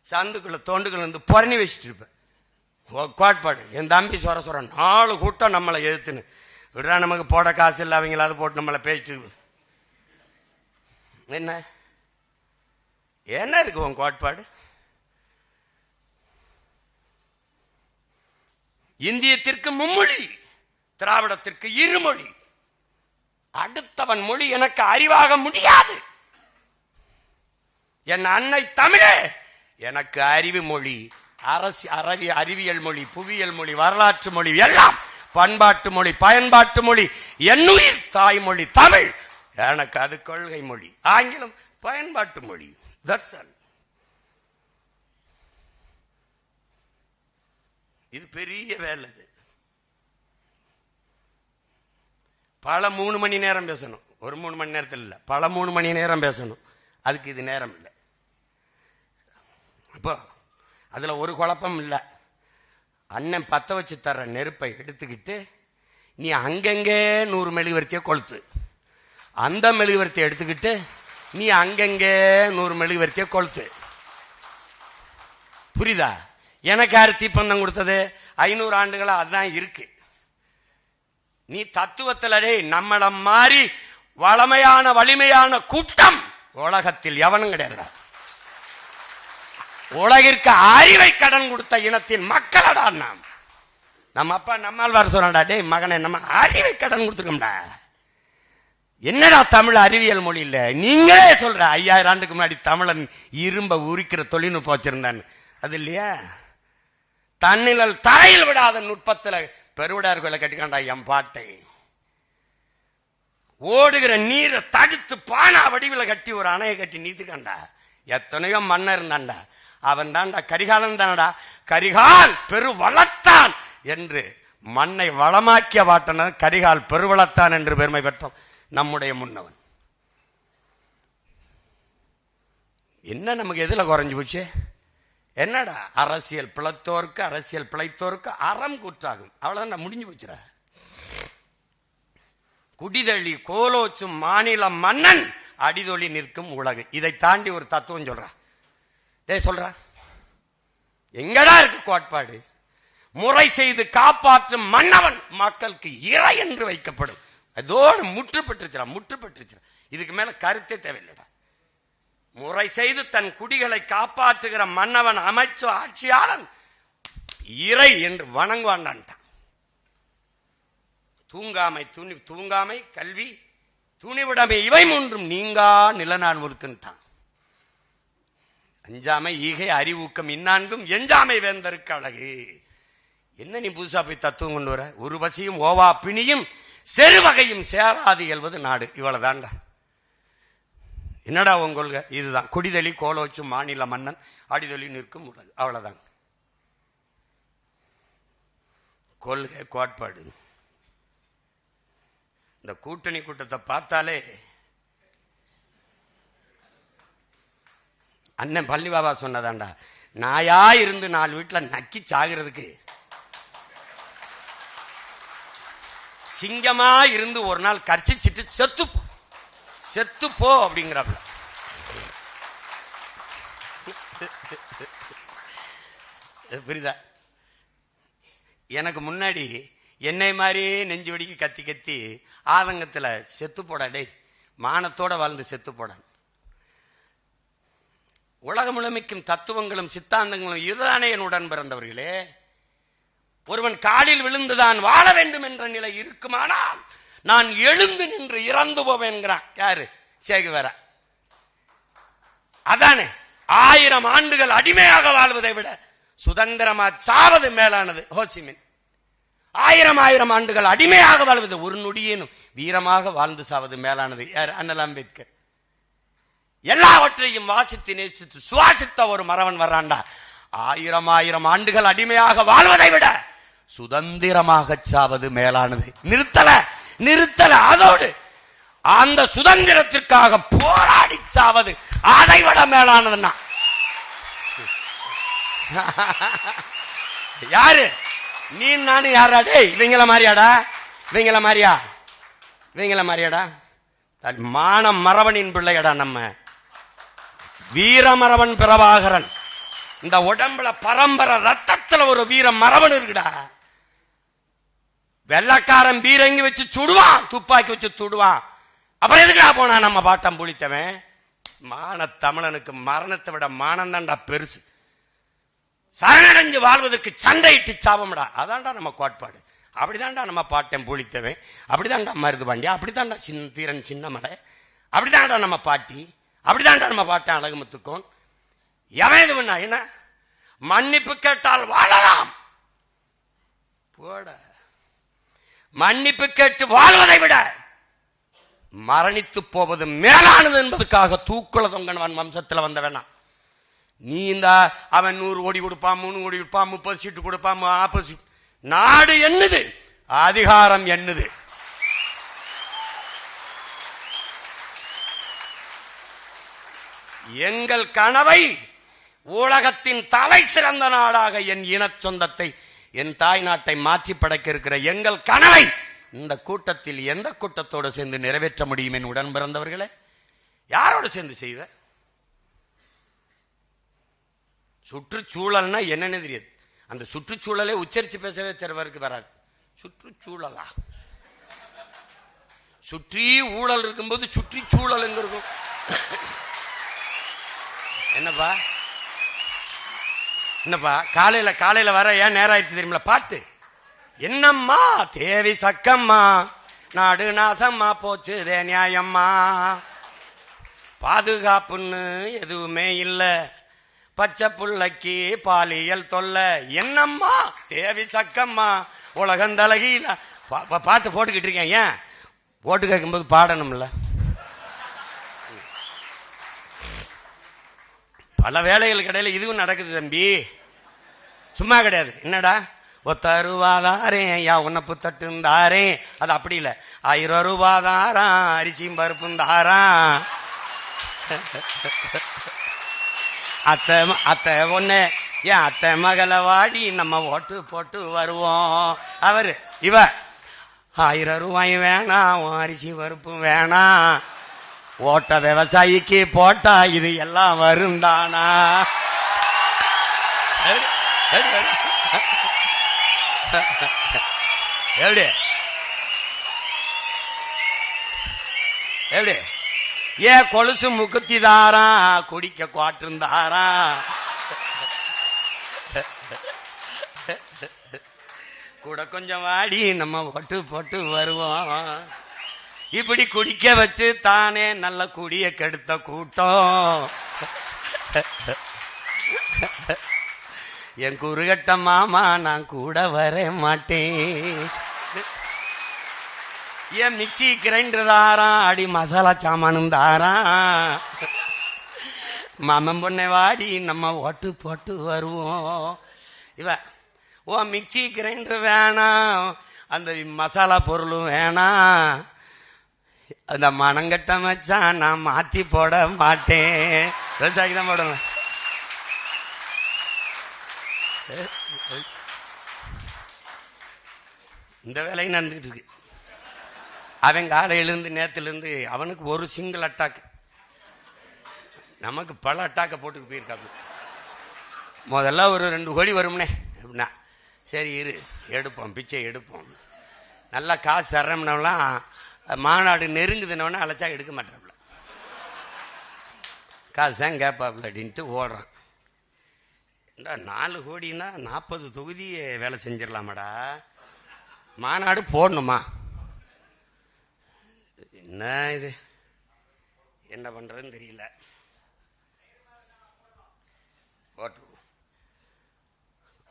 சந்துக்குள்ள தோண்டுக்குள்ள வந்து புறணி வச்சுட்டு இருப்பேன். கோட்பாடு என் தம்பி சொர 4 கூட்டம் நம்மளை எதிர்த்துன்னு விடுறா, நமக்கு போட காசு இல்லை, அவங்களாவது போட்டு நம்மளை பேசிட்டு என்ன இருக்கு உன் கோட்பாடு? இந்தியத்திற்கு மும்மொழி, திராவிடத்திற்கு இருமொழி. அடுத்தவன் மொழி எனக்கு அறிவாக முடியாது. என் அன்னை தமிழே எனக்கு அறிவு மொழி, அறிவியல் மொழி, புவியியல் மொழி, வரலாற்று மொழி, எல்லாம் பண்பாட்டு மொழி, பயன்பாட்டு மொழி. என்னுயிர் தாய்மொழி தமிழ், எனக்கு அது கொள்கை மொழி. ஆங்கிலம் பயன்பாட்டு மொழி. That's all. இது பெரிய வேலை. பல 3 மணி நேரம் பேசணும். ஒரு 3 மணி நேரத்தில் இல்லை, பல 3 மணி நேரம் பேசணும். அதுக்கு இது நேரம் இல்லை. அப்போ அதுல ஒரு குழப்பம் இல்லை. அண்ணன் பத்த வச்சு தர்ற நெருப்பை எடுத்துக்கிட்டு நீ அங்கங்கே 100 மெழுகுவர்த்தியை கொளுத்து, அந்த மெழுகுவர்த்தியை எடுத்துக்கிட்டு நீ அங்கங்கே 100 மெழுகுவர்த்தியை கொளுத்து. புரியுதா? எனக்கு யாரு தீப்பந்தம் கொடுத்தது? 500 ஆண்டுகளா அதுதான் இருக்கு. நீ தத்துவத்திலே நம்மள மாதிரி வளமையான வலிமையான கூட்டம் உலகத்தில் எவனும் கிடையாது. உலகிற்கு அறிவை கடன் கொடுத்த இனத்தின் மக்களடா நாம். நம்ம அப்பா நம்மால் சொன்னாடா, டேய் மகனை, நம்ம அறிவை கடன் கொடுத்துருக்கோம்டா. என்னடா தமிழ் அறிவியல் மொழி இல்ல? நீங்களே சொல்ற 5000 ஆண்டுக்கு முன்னாடி தமிழன் இரும்ப உரிக்கிற தொழில்நுட்பம் வச்சிருந்தான். அது இல்லையா? தன்னிழல் தரையில் விடாத நுட்பத்துல பெருவிடார்களை கட்டிக்காண்டா என் பாட்டை. ஓடுகிற நீரை தடுத்து பானா வடிவில் கட்டி ஒரு அணையை கட்டி நீத்துக்காண்டா. எத்தனையோ மன்னர் இருந்தாண்டா. அவன் தான்டா கரிகாலன் தானடா. கரிகால் பெரு வளத்தான் என்று மண்ணை வளமாக்கிய வாட்டன கரிகால் பெருவளத்தான் என்று பெருமை பெற்றோம் நம்முடைய முன்னவன். என்ன நமக்கு எதுல குறைஞ்சு போச்சு? என்னடா அரசியல் பிழைத்தோருக்கு அரசியல் பிழைத்தோருக்கு அறம் கூற்றாகும். அவ்வளவுதான், முடிஞ்சு போச்சுடா. குடிதழி கோலோச்சும் மாநில மன்னன் அடிதொழி நிற்கும் உலகு. இதை தாண்டி ஒரு தத்துவம் சொல்ற சொல்ற எங்கடா இருக்கு கோட்பாடு? முறை செய்து காப்பாற்றும் மன்னவன் மக்களுக்கு இறை என்று வைக்கப்படும். அதோடு முற்றுப்பட்டுருச்சு. இதுக்கு மேல கருத்தே தேவையில்லடா. முறை செய்து தன் குடிகளை காப்பாற்றுகிற மன்னவன், அமைச்சு, ஆட்சியாளன் இறை என்று வணங்குவான்டான். தூங்காமை கல்வி துணிவிடமை இவை மூன்றும் நீங்கா நிலநான் ஒருக்கின்றான். அஞ்சாமை ஈகை அறிவூக்கம் இந்நான்கும் எஞ்சாமை வேந்தருக்கு அழகு. என்ன நீ புதுசா போய் தத்துவம் கொண்டு வர? ஒரு பசியும் ஓவா பிணியும் செருவகையும் சேராது இயல்வது நாடு. இவ்வளவுதான்டா. என்னடா உங்க கொள்கை? இதுதான். குடிதலி கோலோச்சும் மாநில மன்னன் அடிதொலி நிற்கும் உலகு. அவ்வளவுதான் கொள்கை, கோட்பாடு. இந்த கூட்டணி கூட்டத்தை பார்த்தாலே அண்ணன் பள்ளி பாபா சொன்னதாண்டா, நாயா இருந்து 4 வீட்டுல நக்கி சாகிறதுக்கு சிங்கமா இருந்து ஒரு நாள் கர்ச்சிச்சிட்டு செத்து போ அப்படிங்கிறாப்ல. புரியுதா? எனக்கு முன்னாடி என்னை மாதிரியே நெஞ்சு வெடிக்கு கத்தி கத்தி ஆதங்கத்துல செத்து போடா, டே மானத்தோட வாழ்ந்து செத்து போட. உலகம் முழுமைக்கும் தத்துவங்களும் சித்தாந்தங்களும் இதுதானே என் உடன் பிறந்தவர்களே. ஒருவன் காலில் விழுந்துதான் வாழ வேண்டும் என்ற நிலை இருக்குமானால் நான் எழுந்து நின்று இறந்து போவேன்கிறான். யாரு? சேகுவேரா. அதானே 1000 ஆண்டுகள் அடிமையாக வாழ்வதை விட சுதந்திரமா சாவது மேலானது. ஹோசிமின் 1000 ஆண்டுகள் அடிமையாக வாழ்வது, ஒரு நொடியேனும் வீரமாக வாழ்ந்து சாவது மேலானது. யார்? அண்ணல் அம்பேத்கர். எல்லாவற்றையும் வாசித்து நேசித்து சுவாசித்த ஒரு மறவன் வர்றான்டா. 1000 ஆண்டுகள் அடிமையாக வாழ்வதை விட சுதந்திரமாக சாவது மேலானது. நிறுத்தல. அதோடு அந்த சுதந்திரத்திற்காக போராடி சாவது அதை விட மேலானதுன்னா யாரு? நீ நானும் யாரா? டேய் இவங்கள மாதிரியாடா, இவங்கள மாதிரியா, இவங்கள மாதிரியாடா? மான மரவனின் பிள்ளையடா நம்ம வீரமரவன் பிரபாகரன். இந்த உடம்புல பரம்பரை ரத்தத்துல ஒரு வீர மரவன் இருக்குடா. வெள்ளக்காரன் பீரங்கி வச்சு சுடுவான், துப்பாக்கி வச்சு சுடுவான். அப்புறம் எதுக்குடா போனா நம்ம பாட்டம் புளித்தவன்? மான தமிழனுக்கு மரணத்தை விட மானம் தான்டா பெருசு. சரணடைஞ்சு வாழ்வதற்கு சண்டையிட்டு சாபம்டா. அதான்டா நம்ம கோட்பாடு. அப்படிதான்டா நம்ம பாட்டம் புளித்தவன், அப்படிதான்டா மருது பாண்டியா, அப்படிதான்டா தீரன் சின்னமலை, அப்படிதான்டா நம்ம பாட்டி, அப்படிதான்டா நம்ம பாட்டன் அழகுமுத்துக்கோன். எவன் இது பண்ணா என்ன? மன்னிப்பு கேட்டால் வாழலாம். போட மன்னிப்பு கேட்டு வாழ்வதை விட மரணித்து போவது மேலானது என்பதற்காக தூக்குல தொங்கன் வம்சத்தில் வந்த வேணாம். நீ இந்த அவன் 100 கோடி கொடுப்பான், 3 கோடி கொடுப்பான், 30 சீட்டு கொடுப்பான், 40 சீட்டு. நாடு என்னது? அதிகாரம் என்னது? எங்கள் கனவை உலகத்தின் தலை சிறந்த நாடாக என் இன சொந்தத்தை, என் தாய் நாட்டை மாற்றி படைக்க இருக்கிற எங்கள் கனவை இந்த கூட்டத்தில் எந்த கூட்டத்தோடு சேர்ந்து நிறைவேற்ற முடியும்? என் உடன் பிறந்தவர்களே, யாரோடு சேர்ந்து செய்வ? சுற்றுச்சூழல்னா என்னன்னு தெரியாது. அந்த சுற்றுச்சூழலை உச்சரித்து பேசவே சிலவருக்கு வராது. சுற்றுச்சூழலா? சுற்றி ஊழல் இருக்கும்போது சுற்றுச்சூழல் எங்க இருக்கும்? என்னப்பா என்னப்பா காலையில வர ஏன் நேரம் ஆயிடுச்சு தெரியுமில? பாட்டு என்னம்மா தேவி சக்கம்மா, நாடு நாசம்மா போச்சு தே நியாயம்மா, பாதுகாப்புன்னு எதுவுமே இல்ல, பச்சை புள்ளைக்கு பாலியல் தொல்ல, என்னம்மா தேவி சக்கம்மா உலகந்தலகில. பாட்டு போட்டுக்கிட்டு இருக்கேன். ஏன் போட்டு கேட்கும்போது பாடணும்ல? பல வேலைகளுக்கு இடையில இதுவும் நடக்குது தம்பி, சும்மா கிடையாது. என்னடா ஒத்தருவாதாரே யா உன்னப்பு தட்டுந்தாரே, அது அப்படி இல்லை. 1000 ரூபாதாராம் அரிசியும் பருப்பும் தாராம், அத்தை ஒண்ணு ஏன் அத்தை மகளை வாடி நம்ம ஓட்டு போட்டு வருவோம். அவரு இவ 1000 ரூபாயும் வேணாம், அரிசி பருப்பும் வேணாம், ஓட்ட விவசாயிக்கு போட்டா இது எல்லாம் வருந்தானா? எப்படி எப்படி ஏன் கொலுசு முக்குத்தி தாரா, குடிக்க குவாட்டிருந்தாரா, கூட கொஞ்சம் வாடி நம்ம போட்டு போட்டு வருவோம். இப்படி குடிக்க வச்சு தானே நல்ல குடிய கெடுத்த கூட்டம். என் குறுகட்ட மாமா நான் கூட வர மாட்டேன். என் மிக்சி கிரைண்டர் தாரான், அடி மசாலா சாமானும் தாரான், மாமன் பொண்ணை வாடி நம்ம ஓட்டு போட்டு வருவோம். இவ ஓ மிக்சி கிரைண்டர் வேணாம், அந்த மசாலா பொருளும் வேணாம், அந்த மனங்கட்ட மச்சான் நான் மாத்தி போட மாட்டேன். விவசாயிக்கு தான் போடுவேன். இந்த வேலையும் நடந்துட்டு இருக்கு. அவன் காலையிலிருந்து நேரத்திலிருந்து அவனுக்கு ஒரு சிங்கிள் அட்டாக், நமக்கு பல அட்டாக்க போட்டுட்டு போயிருக்காங்க. முதல்ல ஒரு 2 கோடி வரும்னே அப்படின்னா சரி இரு எடுப்போம், பிச்சை எடுப்போம், நல்லா காசு தர்றோம்னாலாம் மாநாடு நெருங்குதுனவனா அழைச்சா எடுக்க மாட்டாப்ல, காசு தான் கேட்பாப்ல அப்படின்ட்டு ஓடுறான். 4 கோடின்னா 40 தொகுதி வேலை செஞ்சிடலாமாடா, மாநாடு போடணுமா? என்ன இது, என்ன பண்றதுன்னு தெரியல.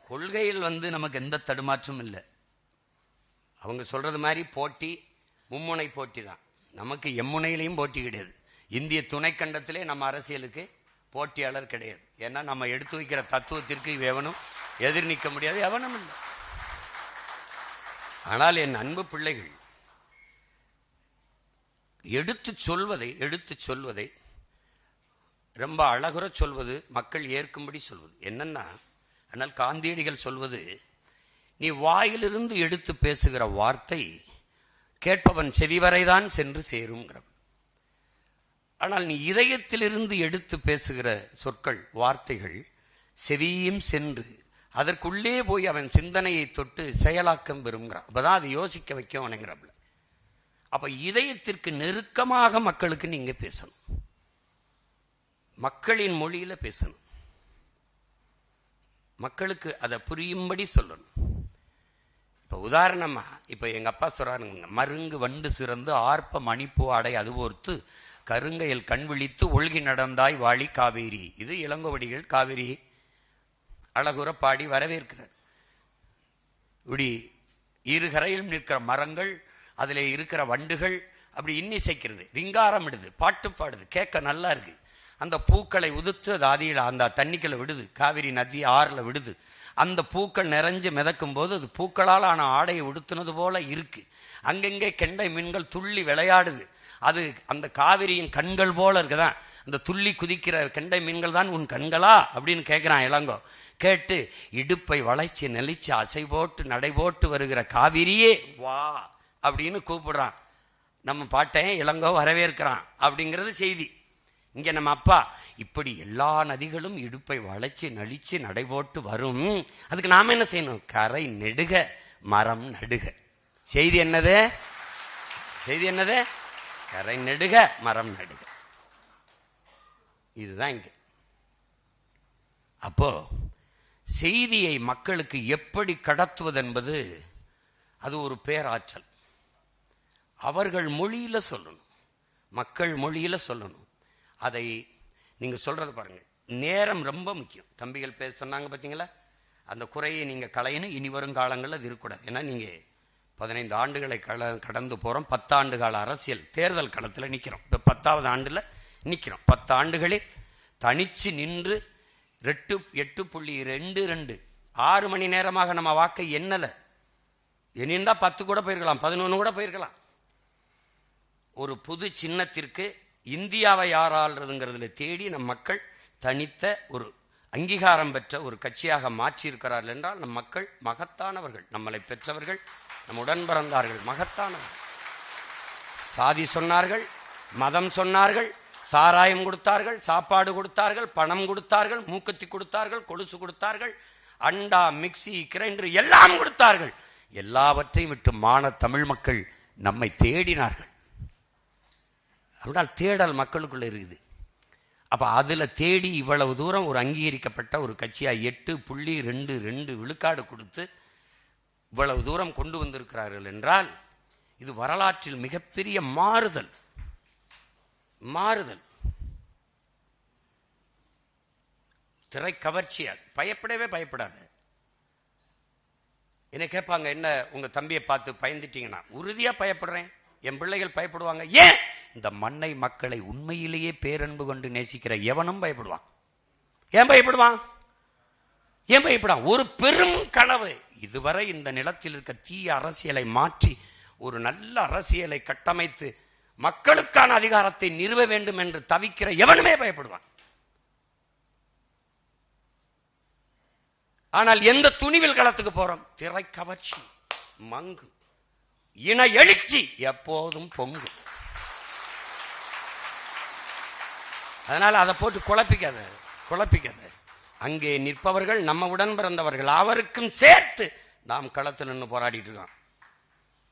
கொள்கையில் நமக்கு எந்த தடுமாற்றமும் இல்லை. அவங்க சொல்றது மாதிரி போட்டி மும்முனை போட்டி தான். நமக்கு எம்முனையிலையும் போட்டி கிடையாது. இந்திய துணைக்கண்டத்திலே நம்ம அரசியலுக்கு போட்டியாளர் கிடையாது. ஏன்னா நம்ம எடுத்து வைக்கிற தத்துவத்திற்கு எவனும் எதிர் நிற்க முடியாது, எவனும் இல்லை. ஆனால் என் அன்பு பிள்ளைகள் எடுத்து சொல்வதை ரொம்ப அழகுற சொல்வது, மக்கள் ஏற்கும்படி சொல்வது என்னன்னா, ஆனால் காந்தியடிகள் சொல்வது, நீ வாயிலிருந்து எடுத்து பேசுகிற வார்த்தை கேட்பவன் செவிவரைதான் சென்று சேருங்கிற. ஆனால் நீ இதயத்திலிருந்து எடுத்து பேசுகிற சொற்கள், வார்த்தைகள் செவியும் சென்று அதற்குள்ளே போய் அவன் சிந்தனையை தொட்டு செயலாக்கம் பெறுங்கிறான். அப்பதான் அதை யோசிக்க வைக்கும் அவனுங்கிறப்ப. அப்ப இதயத்திற்கு நெருக்கமாக மக்களுக்கு நீங்க பேசணும், மக்களின் மொழியில பேசணும், மக்களுக்கு அதை புரியும்படி சொல்லணும். இப்ப உதாரணமா, இப்ப எங்க அப்பா சொல்றாருங்க, மருங்கு வண்டு சிறந்து ஆர்ப்ப மணிப்பூ அடை அதுபோர்த்து கருங்கையில் கண் விழித்து ஒழுகி நடந்தாய் வாழி காவேரி. இது இளங்கோவடிகள் காவேரி அழகுற பாடி வரவேற்கிறார். இப்படி இருகரையிலும் நிற்கிற மரங்கள், அதில் இருக்கிற வண்டுகள் அப்படி இன்னிசைக்கிறது, ரிங்காரம் இடுது, பாட்டு பாடுது, கேட்க நல்லா இருக்கு. அந்த பூக்களை உதுத்து அது ஆதியில் அந்த தண்ணிக்குள்ள விடுது, காவிரி நதி ஆறுல விடுது. அந்த பூக்கள் நிறைஞ்சு மிதக்கும் போது அது பூக்களால் ஆன ஆடையை உடுத்துனது போல இருக்கு. அங்கங்கே கெண்டை மீன்கள் துள்ளி விளையாடுது. அது அந்த காவிரியின் கண்கள் போல இருக்குதான். அந்த துள்ளி குதிக்கிற கெண்டை மீன்கள் தான் உன் கண்களா அப்படின்னு கேட்கிறான் இளங்கோ. கேட்டு இடுப்பை வளைச்சு நெளிச்சு அசை போட்டு நடை போட்டு வருகிற காவிரியே வா அப்படின்னு கூப்பிடுறான். நம்ம பாட்டையும் இளங்கோ வரவேற்கிறான் அப்படிங்கிறது செய்தி. இங்க நம்ம அப்பா இப்படி எல்லா நதிகளும் இடுப்பை வளைச்சு நளிச்சு நடைபோட்டு வரும், அதுக்கு நாம என்ன செய்யணும்? கரை நெடுக மரம் நடுக. செய்தி என்னது? செய்தி என்னது? கரை நெடுக மரம் நடுக. இதுதான் இங்க. அப்போ செய்தியை மக்களுக்கு எப்படி கடத்துவது என்பது அது ஒரு பேராற்றல். அவர்கள் மொழியில சொல்லணும், மக்கள் மொழியில சொல்லணும். அதை நீங்க சொல்றது பாருங்க, நேரம் ரொம்ப முக்கியம். தம்பிகள் பேச சொன்னாங்க பார்த்தீங்களா, அந்த குறையை நீங்க களையணும். இனி வரும் காலங்களில் அது இருக்கக்கூடாது. ஏன்னா நீங்க 15 ஆண்டுகளை கடந்து போறோம். 10 ஆண்டு கால அரசியல் தேர்தல் களத்தில் நிற்கிறோம். இப்போ 10வது ஆண்டுல நிற்கிறோம். 10 ஆண்டுகளில் தனிச்சு நின்று 8.22 6 மணி நேரமாக நம்ம வாக்கை எண்ணல. எண்ணிருந்தா 10 கூட போயிருக்கலாம், 11 கூட போயிருக்கலாம். ஒரு புது சின்னத்திற்கு இந்தியாவை யாராள்றதுங்கிறதுல தேடி நம் மக்கள் தனித்த ஒரு அங்கீகாரம் பெற்ற ஒரு கட்சியாக மாற்றி இருக்கிறார்கள் என்றால் நம் மக்கள் மகத்தானவர்கள், நம்மளை பெற்றவர்கள், நம் உடன் பிறந்தார்கள், மகத்தானவர்கள். சாதி சொன்னார்கள், மதம் சொன்னார்கள், சாராயம் கொடுத்தார்கள், சாப்பாடு கொடுத்தார்கள், பணம் கொடுத்தார்கள், மூக்கத்தி கொடுத்தார்கள், கொலுசு கொடுத்தார்கள், அண்டா மிக்சி கிரைண்டர் எல்லாம் கொடுத்தார்கள். எல்லாவற்றையும் விட்டு மான தமிழ் மக்கள் நம்மை தேடினார்கள். அப்படினால் தேடல் மக்களுக்குள்ள இருக்குது. அப்ப அதுல தேடி இவ்வளவு தூரம் ஒரு அங்கீகரிக்கப்பட்ட ஒரு கட்சியா 8.22 விழுக்காடு கொடுத்து இவ்வளவு தூரம் கொண்டு வந்திருக்கிறார்கள் என்றால் இது வரலாற்றில் மிகப்பெரிய மாறுதல். மாறுதல் திரை கவர்ச்சியா. பயப்படவே பயப்படாத. என்ன கேட்பாங்க, என்ன உங்க தம்பியை பார்த்து பயந்துட்டீங்கன்னா? உறுதியா பயப்படுறேன். என் பிள்ளைகள் பயப்படுவாங்க. ஏன்? இந்த மண்ணை மக்களை உண்மையிலேயே பேரன்பு கொண்டு நேசிக்கிற எவனும் பயப்படுவான். ஏன் பயப்படுவான்? ஏன் பயப்படான்? ஒரு பெரும் கனவு. இதுவரை இந்த நிலத்தில் இருக்க தீய அரசியலை மாற்றி ஒரு நல்ல அரசியலை கட்டமைத்து மக்களுக்கான அதிகாரத்தை நிறுவ வேண்டும் என்று தவிக்கிற எவனுமே பயப்படுவான். ஆனால் எந்த துணிவில் களத்துக்கு போறோம்? திரை கவர்ச்சி, மங்கு, இன எழுச்சி எப்போதும் பொங்கு. அதனால அதை போட்டு குழப்பிக்காத. அங்கே நிற்பவர்கள் நம்ம உடன் பிறந்தவர்கள், அவருக்கும் சேர்த்து நாம் களத்தில் நின்று போராடிட்டு இருக்கோம்.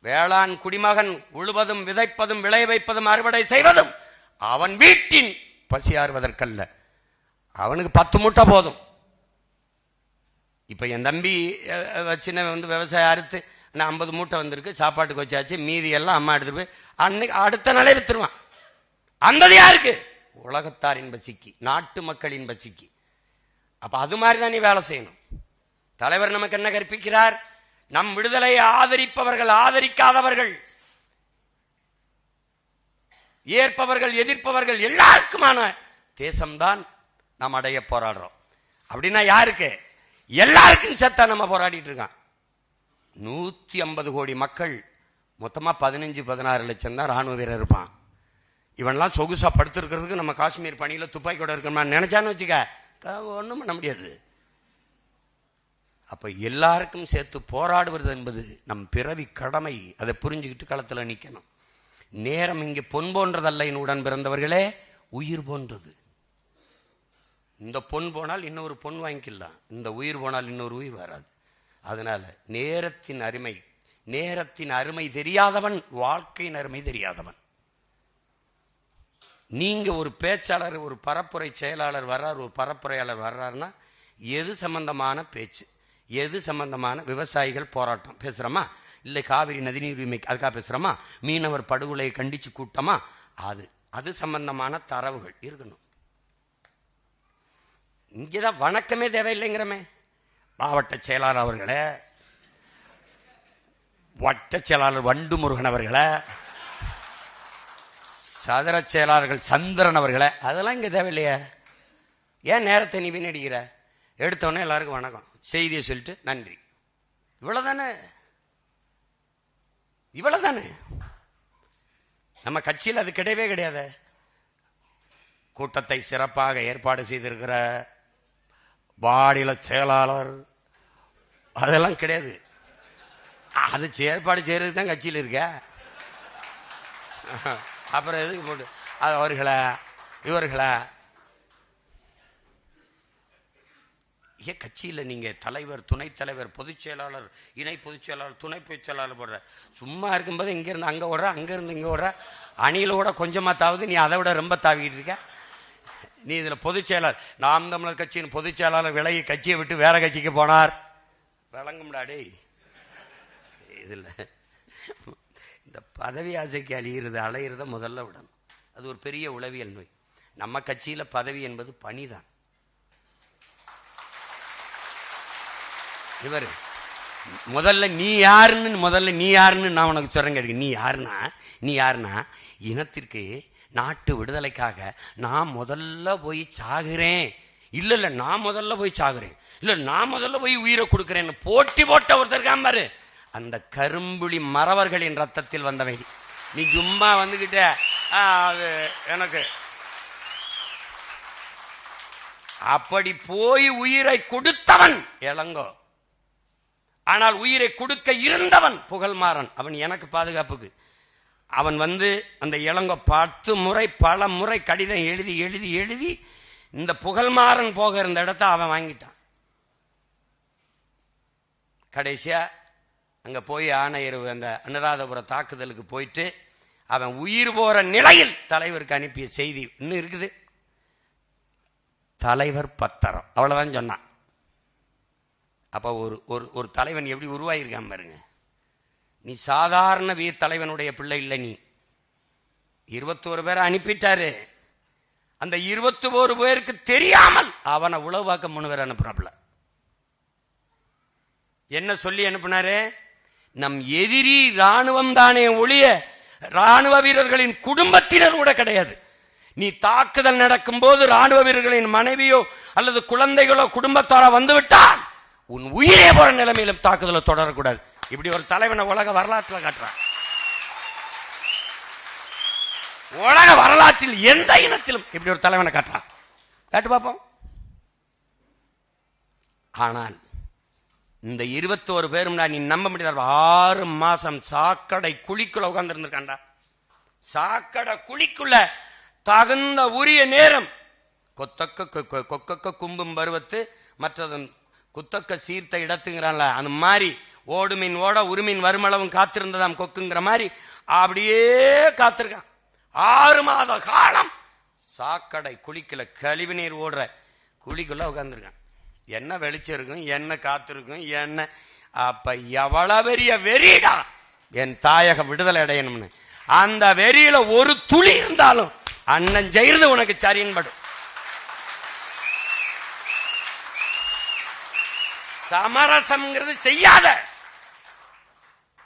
வேளாண் குடிமகன் உழுவதும் விதைப்பதும் விளைய வைப்பதும் அறுவடை செய்வதும் அவன் வீட்டின் பசியாறுவதற்கல்ல. அவனுக்கு 10 மூட்டை போதும். இப்ப என் தம்பி சின்ன விவசாயம் அறுத்து 50 மூட்டை வந்திருக்கு, சாப்பாட்டுக்கு வச்சாச்சு, மீதி எல்லாம் அம்மா எடுத்துட்டு போய் அன்னைக்கு அடுத்த நாளே வித்துருவான். அந்த யாருக்கு? உலகத்தாரின் பசிக்கு, நாட்டு மக்களின் பசிக்கு. அப்ப அது மாதிரிதான் நீ வேலை செய்யணும். தலைவர் நமக்கு என்ன கற்பிக்கிறார்? நம் விடுதலையை ஆதரிப்பவர்கள், ஆதரிக்காதவர்கள், ஏற்பவர்கள், எதிர்ப்பவர்கள் எல்லாருக்குமான தேசம்தான் நாம் அடைய போராடுறோம். அப்படின்னா யாருக்கு? எல்லாருக்கும் சேர்த்தா நம்ம போராடிட்டு இருக்கான். 150 கோடி மக்கள், மொத்தமா 15-16 லட்சம் தான் ராணுவ வீரர் இருப்பான். இவன்லாம் சொகுசா படுத்திருக்கிறதுக்கு நம்ம காஷ்மீர் பணியில துப்பாக்கியோட இருக்கணுமா நினைச்சான்னு வச்சுக்க, ஒன்றும் பண்ண முடியாது. அப்ப எல்லாருக்கும் சேர்த்து போராடுவது என்பது நம் பிறவி கடமை. அதை புரிஞ்சுக்கிட்டு களத்துல நிக்கணும். நேரம் இங்கே பொன் போன்றதல்ல என் உடன் பிறந்தவர்களே, உயிர் போன்றது. இந்த பொன் போனால் இன்னொரு பொன் வாங்கிக்கலாம், இந்த உயிர் போனால் இன்னொரு உயிர் வராது. அதனால நேரத்தின் அருமை தெரியாதவன் வாழ்க்கையின் அருமை தெரியாதவன். நீங்க ஒரு பேச்சாளர், ஒரு பரப்புரை செயலாளர் வர்றார், ஒரு பரப்புரையாளர் வர்றாருன்னா எது சம்பந்தமான பேச்சு, எது சம்பந்தமான விவசாயிகள் போராட்டம் பேசுறோமா, இல்லை காவிரி நதிநீர் உரிமை அதுக்காக பேசுறோமா, மீனவர் படுகொலையை கண்டிச்சு கூட்டமா, அது சம்பந்தமான தரவுகள் இருக்கணும். இங்கேதான் வணக்கமே தேவையில்லைங்கிறமே. மாவட்ட செயலாளர் அவர்களே, வட்ட செயலாளர் வண்டு முருகன் அவர்களை, சதுர செயலாளர்கள் சந்திரன் அவர்களை, அதெல்லாம் இங்க தேவையில்லையே. ஏன் நேரத்தை நீ வீணடிக்கிற? எடுத்தோடனே எல்லாருக்கும் வணக்கம், செய்தியை சொல்லிட்டு நன்றி, இவ்வளவுதானே. நம்ம கட்சியில் அது கிடையவே கிடையாது. கூட்டத்தை சிறப்பாக ஏற்பாடு செய்திருக்கிற மாநில செயலாளர் அதெல்லாம் கிடையாது. அது ஏற்பாடு செய்யறது தான் கட்சியில் இருக்க. அப்புறம் எதுக்கு போட்டு அவர்களை இவர்களை ஏன் கட்சியில் நீங்க தலைவர், துணைத் தலைவர், பொதுச் செயலாளர், இணை பொதுச் செயலாளர், துணை பொதுச் செயலாளர் போடுற? சும்மா இருக்கும்போது இங்க இருந்து அங்க ஓடுற, அங்க இருந்து இங்க ஓடுற. அணியிலோட கொஞ்சமா தாவது, நீ அதை விட ரொம்ப தாவிக்கிட்டு இருக்க. நீ இதுல பொதுச் செயலாளர், நாம் தமிழர் கட்சியின் பொதுச் செயலாளர் விலகி கட்சியை விட்டு வேற கட்சிக்கு போனார். விளங்கும்டாடே. இதுல இந்த பதவி ஆசைக்கு அலையிறத முதல்ல விடணும். அது ஒரு பெரிய உளவியல் நோய். நம்ம கட்சியில பதவி என்பது பணிதான். இவர் முதல்ல நீ யாருன்னு நான் உனக்கு சொல்றேன் கேட்க. நீ யாருன்னா இனத்திற்கு, நாட்டு விடுதலைக்காக நான் முதல்ல போய் சாகுறேன், இல்ல நான் முதல்ல போய் சாகுறேன், இல்ல நான் முதல்ல போய் உயிரை கொடுக்கிறேன்னு போட்டி போட்ட ஒருத்தர் பாரு. அந்த கரும்புலி மறவர்களின் ரத்தத்தில் வந்தவன். நீ சும்மா வந்துகிட்ட அது எனக்கு அப்படி போய் உயிரை கொடுத்தவன் இளங்கோ. ஆனால் உயிரை கொடுக்க இருந்தவன் புகழ்மாறன். அவன் எனக்கு பாதுகாப்புக்கு அவன் அந்த இளங்கோ பல முறை கடிதம் எழுதி எழுதி எழுதி இந்த புகழ்மாறன் போக இருந்த இடத்த அவன் வாங்கிட்டான். கடைசியா அங்க போய் ஆணையர் அந்த அனுராதபுர தாக்குதலுக்கு போயிட்டு அவன் உயிர் போற நிலையில் தலைவருக்கு அனுப்பிய செய்தி இன்னும் இருக்குது. தலைவர் பத்திரம், அவ்வளவுதான் சொன்னான். அப்ப ஒரு தலைவன் எப்படி உருவாயிருக்கான் பாருங்க. நீ சாதாரண வீர் தலைவனுடைய பிள்ளை இல்லை. நீ 21 பேரை அனுப்பிட்டாரு. அந்த 21 பேருக்கு தெரியாமல் அவனை உளவாக்க 3 பேர் அனுப்புறாப்புல. என்ன சொல்லி அனுப்பினாரு? நம் எதிரி ராணுவம் தானே ஒழிய ராணுவ வீரர்களின் குடும்பத்தினர் கூட கிடையாது. நீ தாக்குதல் நடக்கும் போது ராணுவ வீரர்களின் மனைவியோ அல்லது குழந்தைகளோ குடும்பத்தாரோ வந்துவிட்டால் உன் உயிரே போற நிலைமையிலும் தாக்குதலை தொடரக்கூடாது. இப்படி ஒரு தலைவனை உலக வரலாற்றில் காட்டுறான். உலக வரலாற்றில் எந்த இனத்திலும் இப்படி ஒரு தலைவனை காட்டுறான். காட்டு பார்ப்போம். ஆனால் இந்த 21 பேரும் நீ நம்ப முடியாது. 6 மாசம் சாக்கடை குழிக்குள்ள உட்கார்ந்து இருந்திருக்காண்டா. சாக்கடை குழிக்குள்ள தகுந்த உரிய நேரம் கொக்கக்க கும்பும் பருவத்து மற்றது குத்தக்க சீர்த்த இடத்துங்கிறான்ல, அந்த மாதிரி ஓடுமீன் ஓட உருமீன் வருமளவும் காத்திருந்ததாம் கொக்குங்கிற மாதிரி அப்படியே காத்திருக்கான். 6 மாத காலம் சாக்கடை குழிக்குள்ள கழிவு நீர் ஓடுற குழிக்குள்ள உட்கார்ந்துருக்கான். என்ன வெளிச்சம் இருக்கும், என்ன காத்திருக்கும், என்ன அப்ப எவ்வளவு பெரிய வெறிடா என் தாயகம் விடுதலை அடையணும்னு. அந்த வெறியில ஒரு துளி இருந்தாலும் அண்ணன் செய்யறது உனக்கு சரின்படும். சமரசம்ங்கிறது செய்யாத.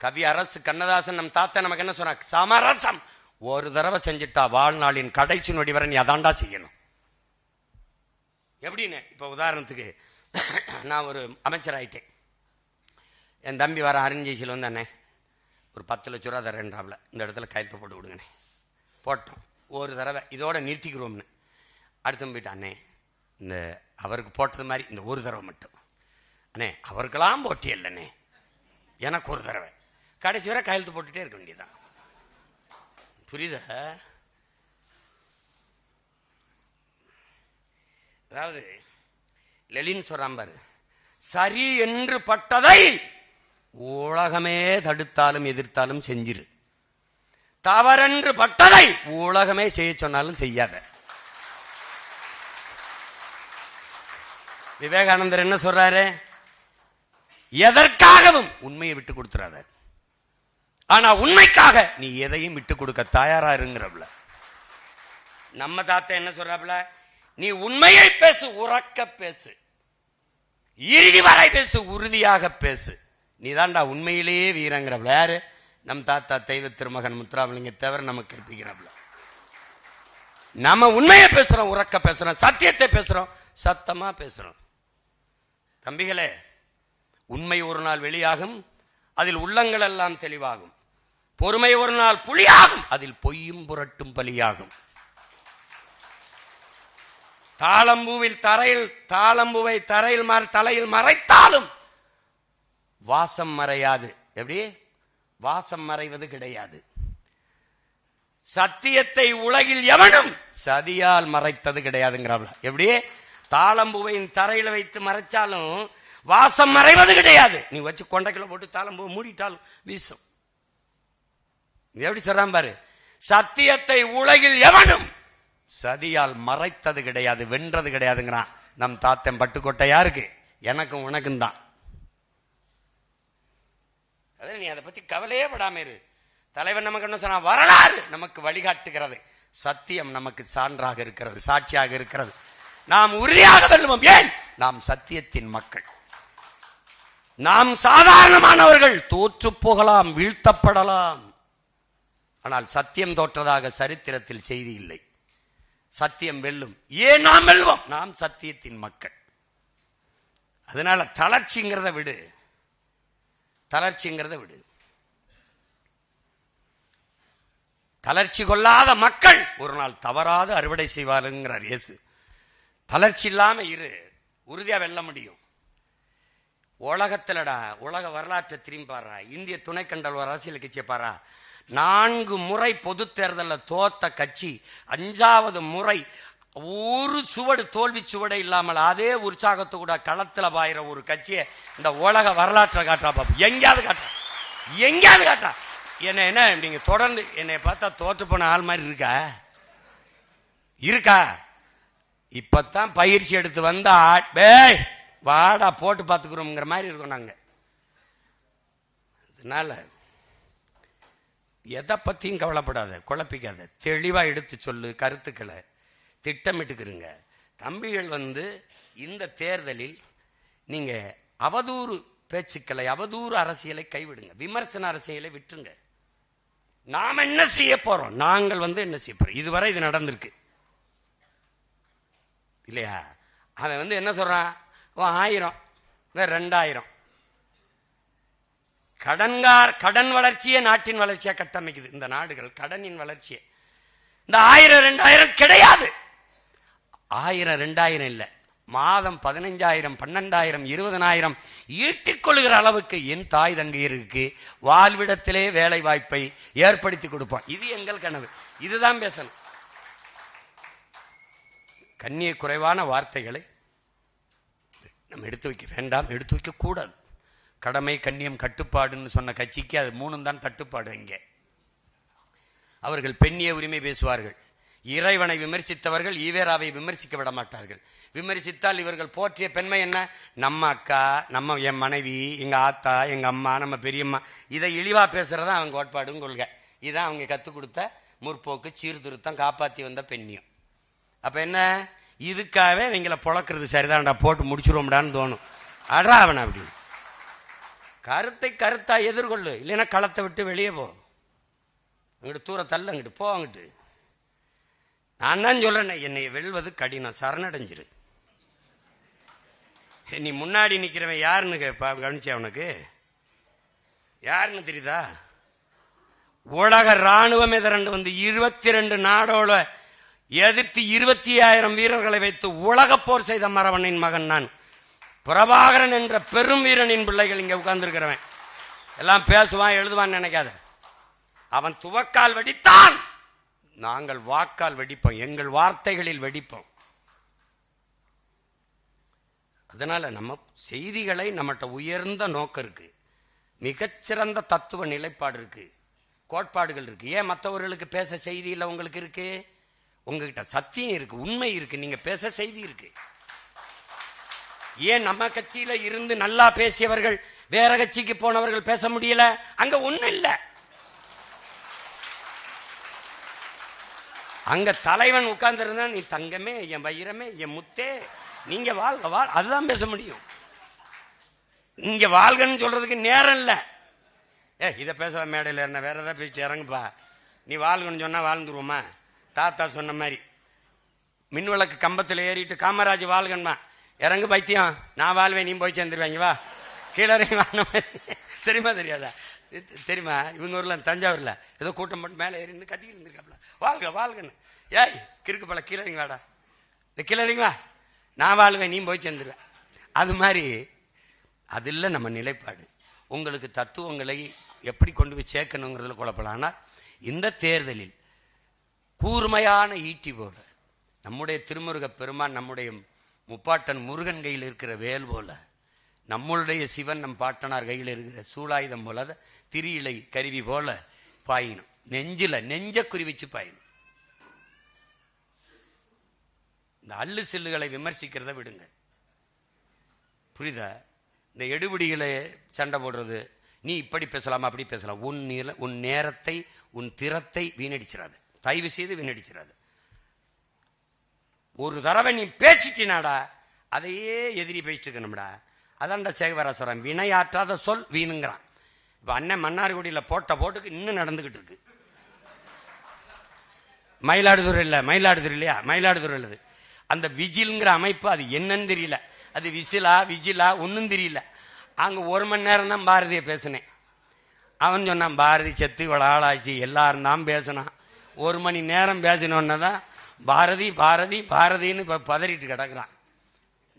கவி அரசு கண்ணதாசன் நம் தாத்தா நமக்கு என்ன சொன்ன? சமரசம் ஒரு தடவை செஞ்சுட்டா வாழ்நாளின் கடைசி நொடி வரை நீ அதாண்டா செய்யணும். எப்படின்னு இப்ப உதாரணத்துக்கு நான் ஒரு அமைச்சர் ஆயிட்டேன். என் தம்பி வர அருஞ்செய்சியில் வந்தானே ஒரு 10 லட்ச ரூபா தரேன்றாப்ல, இந்த இடத்துல கையெழுத்து போட்டு விடுங்கண்ணே. போட்டோம். ஒரு தடவை இதோட நிறுத்திக்கிறோம்னு. அடுத்து போயிட்டானே இந்த அவருக்கு போட்டது மாதிரி இந்த ஒரு தடவை மட்டும் அண்ணே, அவருக்கெல்லாம் போட்டி இல்லைண்ணே, எனக்கு ஒரு தடவை. கடைசி வரை கையெழுத்து போட்டுட்டே இருக்க வேண்டியதான். புரியுதா? அதாவது லெலின் சொல்றான் பாரு, சரி என்று பட்டதை உலகமே தடுத்தாலும் எதிர்த்தாலும் செஞ்சிரு, தவறென்று பட்டதை உலகமே செய்ய சொன்னாலும் செய்யாத. விவேகானந்தர் என்ன சொல்றாரு? எதற்காகவும் உண்மையை விட்டு கொடுத்துறாத, ஆனா உண்மைக்காக நீ எதையும் விட்டு கொடுக்க தயாரா இருங்கிறப்ல. நம்ம தாத்தா என்ன சொல்றாப்ல? நீ உண்மையை பேசு, உறக்க பேசு, இறுதி வரை பேசு, உறுதியாக பேசு, நீதான்டா உண்மையிலேயே வீரங்கிறப்ல. யாரு? நம் தாத்தா தெய்வ திருமகன் முத்துராமலிங்க தவிர நமக்கு கற்பிக்கிறாப்ல. நம்ம உண்மையை பேசுறோம், உறக்க பேசுறோம், சத்தியத்தை பேசுறோம், சத்தமா பேசுறோம். தம்பிகளே, உண்மை ஒரு நாள் வெளியாகும், அதில் உள்ளங்கள் எல்லாம் தெளிவாகும். பொறுமை ஒரு நாள் புலியாகும், அதில் பொய்யும் புரட்டும் பலியாகும். தாளம்பூவை தரையில் தலையில் மறைத்தாலும் வாசம் மறையாது. எப்படி? வாசம் மறைவது கிடையாது. சத்தியத்தை உலகில் எவனும் சதியால் மறைத்தது கிடையாதுங்கிறாப்ல. எப்படி? தாளம்பூவையின் தரையில வைத்து மறைச்சாலும் வாசம் மறைவது கிடையாது. நீ வச்சு கொண்டைக்குள்ள போட்டு தாளம்பூவை மூடிட்டாலும் வீசும். எப்படி சொல்றான் பாரு, சத்தியத்தை உலகில் எவனும் சதியால் மறைத்தது கிடையாது, வென்றது கிடையாதுங்கிறான். நம் தாத்தன் பட்டுக்கோட்டை யாருக்கு? எனக்கும் உனக்கும் தான். நீ அதை பத்தி கவலையே படாம இரு. தலைவன் நமக்கு என்ன சொன்னா? வரலாறு நமக்கு வழிகாட்டுகிறது, சத்தியம் நமக்கு சான்றாக இருக்கிறது, சாட்சியாக இருக்கிறது. நாம் உறுதியாக வெல்லுவோம். ஏன்? நாம் சத்தியத்தின் மக்கள். நாம் சாதாரணமானவர்கள், தோற்று போகலாம், வீழ்த்தப்படலாம். ஆனால் சத்தியம் தோற்றதாக சரித்திரத்தில் செய்தி இல்லை. சத்தியம் வெல்லும். ஏன் நாம் வெல்வோம்? நாம் சத்தியத்தின் மக்கள். அதனால தளர்ச்சிங்கிறத விடு, தளர்ச்சிங்கிறத விடு. தளர்ச்சி கொள்ளாத மக்கள் ஒரு நாள் தவறாத அறுவடை செய்வாருங்கிறார் இயேசு. தளர்ச்சி இல்லாம இரு, உறுதியா வெல்ல முடியும். உலகத்திலடா, உலக வரலாற்றை திரும்பி பாரா, இந்திய துணைக்கண்டல் அரசியல் கட்சியை பாரா, 4 முறை பொது தேர்தலில் தோத்த கட்சி 5வது முறை ஒரு சுவடு, தோல்வி சுவடை இல்லாமல் அதே உற்சாகத்து கூட களத்துல பாயிற ஒரு கட்சியை இந்த உலக வரலாற்றை காட்டா பாப்பா. எங்கேயாவது காட்டா, எங்கேயாவது காட்டா. என்ன நீங்க தொடர்ந்து என்னை பார்த்தா தோற்று போன ஆள் மாதிரி இருக்கா? இப்பதான் பயிற்சி எடுத்து வந்தா வாடா போட்டு பார்த்துக்கிறோம்ங்கிற மாதிரி இருக்கோம் நாங்க. அதனால எதை பத்தியும் கவலைப்படாத, குழப்பிக்காத, தெளிவா எடுத்து சொல்லு, கருத்துக்களை திட்டமிட்டுக்கிறீங்க. தம்பிகள் இந்த தேர்தலில் நீங்க அவதூறு பேச்சுக்களை, அவதூறு அரசியலை கைவிடுங்க, விமர்சன அரசியலை விட்டுங்க. நாம என்ன செய்ய போறோம்? நாங்கள் என்ன செய்ய போறோம்? இதுவரை இது நடந்திருக்கு இல்லையா? அவன் என்ன சொல்றான்? 1000 2000 கடன் வளர்ச்சியே நாட்டின் வளர்ச்சியா கட்டமைக்குது. இந்த நாடுகள் கடனின் வளர்ச்சியை. இந்த 1000 2000 கிடையாது. 1000 2000 இல்ல, மாதம் 15,000 12,000 20,000 ஈட்டிக் கொள்ளுகிற அளவுக்கு என் தாய் தங்கையருக்கு வாழ்விடத்திலே வேலை வாய்ப்பை ஏற்படுத்தி கொடுப்போம். இது எங்கள் கனவு. இதுதான் பேசணும். கண்ணிய குறைவான வார்த்தைகளை நம்ம எடுத்து வைக்க வேண்டாம், எடுத்து வைக்க கூடாது. கடமை, கண்ணியம், கட்டுப்பாடுன்னு சொன்ன கட்சிக்கு அது 3 தான் தட்டுப்பாடு. இங்கே அவர்கள் பெண்ணிய உரிமை பேசுவார்கள். இறைவனை விமர்சித்தவர்கள் ஈவேராவை விமர்சிக்க விட மாட்டார்கள். விமர்சித்தால் இவர்கள் போற்றிய பெண்மை என்ன? நம்ம அக்கா, நம்ம என் மனைவி, எங்க ஆத்தா, எங்க அம்மா, நம்ம பெரியம்மா, இதை இழிவா பேசுறதா அவங்க கோட்பாடும் கொள்கை. இதான் அவங்க கத்துக் கொடுத்த முற்போக்கு, சீர்திருத்தம், காப்பாத்தி வந்த பெண்ணியம். அப்ப என்ன? இதுக்காகவே இவங்களை பொழக்கிறது சரிதான்டா, போட்டு முடிச்சிருவோம்டான்னு தோணும். அடா அவன் அப்படி கருத்தை கருத்தா எதிர்கொள்ளு, இல்லைன்னா களத்தை விட்டு வெளியே போ, அங்கிட்டு தூர தள்ள, அங்கிட்டு போ. அங்கிட்டு நான் தான் சொல்றேன், என்னை வெல்வது கடினம், சரணடைஞ்சிரு. நீ முன்னாடி நிக்கிறவன் யாருன்னு கவனிச்ச? அவனுக்கு யாருன்னு தெரியுதா? உலக ராணுவமே திரண்டு வந்து 22 நாடோட எதிர்த்து 20,000 வீரர்களை வைத்து உலக போர் செய்த மறவனின் மகன் நான். பிரபாகரன் என்ற பெரும் வீரனின் பிள்ளைகள் இங்க உட்கார்ந்துருக்கிறவன். எல்லாம் பேசுவான் எழுதுவான்னு நினைக்காத. அவன் துவக்கால் வெடித்தான், நாங்கள் வாக்கால் வெடிப்போம், எங்கள் வார்த்தைகளில் வெடிப்போம். அதனால நம்ம செய்திகளை நம்மகிட்ட உயர்ந்த நோக்கம் இருக்கு, மிகச்சிறந்த தத்துவ நிலைப்பாடு இருக்கு, கோட்பாடுகள் இருக்கு. ஏன் மற்றவர்களுக்கு பேச செய்தி இல்லை? உங்களுக்கு இருக்கு, உங்ககிட்ட சத்தியம் இருக்கு, உண்மை இருக்கு, நீங்க பேச செய்தி இருக்கு. ஏன் நம்ம கட்சியில இருந்து நல்லா பேசியவர்கள் வேற கட்சிக்கு போனவர்கள் பேச முடியல? அங்க ஒண்ணு இல்ல, அங்க தலைவன் உட்கார்ந்து இருந்தா நீ தங்கமே, என் வைரமே, என் முத்தே, நீங்க வாழ்க வாழ், அதுதான் பேச முடியும். இங்க வாழ்கன்னு சொல்றதுக்கு நேரம் இல்ல. இதை பேச மேடையில் என்ன வேற ஏதாவது பேச்சு இறங்குப்பா, நீ வாழ்கன்னு சொன்னா வாழ்ந்துருவோமா? தாத்தா சொன்ன மாதிரி மின்விளக்கு கம்பத்தில் ஏறிட்டு காமராஜ் வாழ்கன்மா, இறங்கு பைத்தியம், நான் வாழ்வேன், நீ போய் சேர்ந்துருவாங்க, வா கீழே வாங்க. தெரியுமா தெரியாதா? தெரியுமா? இவங்க ஊர்ல தஞ்சாவூர்ல ஏதோ கூட்டம் போட்டு மேலே ஏறின்னு கத்திக்கிட்டு இருந்திருக்காப்ல, வாழ்க வாழ்கன்னு. ஏய் கிறுக்கு பல கீழே வாடா, இந்த கீழே வா, நான் வாழ்வேன், நீ போய் சேர்ந்துருவேன். அது மாதிரி அது இல்லை நம்ம நிலைப்பாடு. உங்களுக்கு தத்துவங்களை எப்படி கொண்டு போய் சேர்க்கணுங்கிறதுல குழப்பலாம். ஆனால் இந்த தேர்தலில் கூர்மையான ஈட்டி போல நம்முடைய திருமுருக பெருமான், நம்முடைய முப்பாட்டன் முருகன் கையில் இருக்கிற வேல் போல, நம்மளுடைய சிவன் நம் பாட்டனார் கையில் இருக்கிற சூலாயுதம் போல, திரியிலை கருவி போல பாயினும், நெஞ்ச குறிவிச்சு பாயினும். இந்த அள்ளு சில்லுகளை விமர்சிக்கிறத விடுங்க, புரியுதா? இந்த எடுபடிகளை சண்டை போடுறது, நீ இப்படி பேசலாமா அப்படி பேசலாம், உன் நேரத்தை உன் திறத்தை வீணடிச்சிடாது, தயவு செய்து வீணடிச்சிடாது. ஒரு தடவை நீ பேசிட்டினாடா அதையே எதிரி பேசிட்டு இருக்கணும்டா. அதான்டா சேகவரா சொல்றான், வினையாற்றாத சொல் வீணுங்கிறான். இப்ப அண்ணன் மன்னார்குடியில போட்ட போட்டுக்கு இன்னும் நடந்துகிட்டு இருக்கு. மயிலாடுதுறை இல்ல, மயிலாடுதுறை இல்லையா, மயிலாடுதுறை இல்லது. அந்த விஜில்ங்கிற அமைப்பு அது என்னன்னு தெரியல, அது விஜிலா ஒன்னும் தெரியல. அங்க 1 மணி நேரம் தான் பாரதிய பேசினேன். அவன் சொன்னான் பாரதி செத்து இவ்வளவு ஆளாச்சு, எல்லாரும் தான் பேசினான். 1 மணி நேரம் பேசினோன்னதான் பாரதி பாரதி பாரதின்னு இப்ப பதறிட்டு கிடக்குறான்.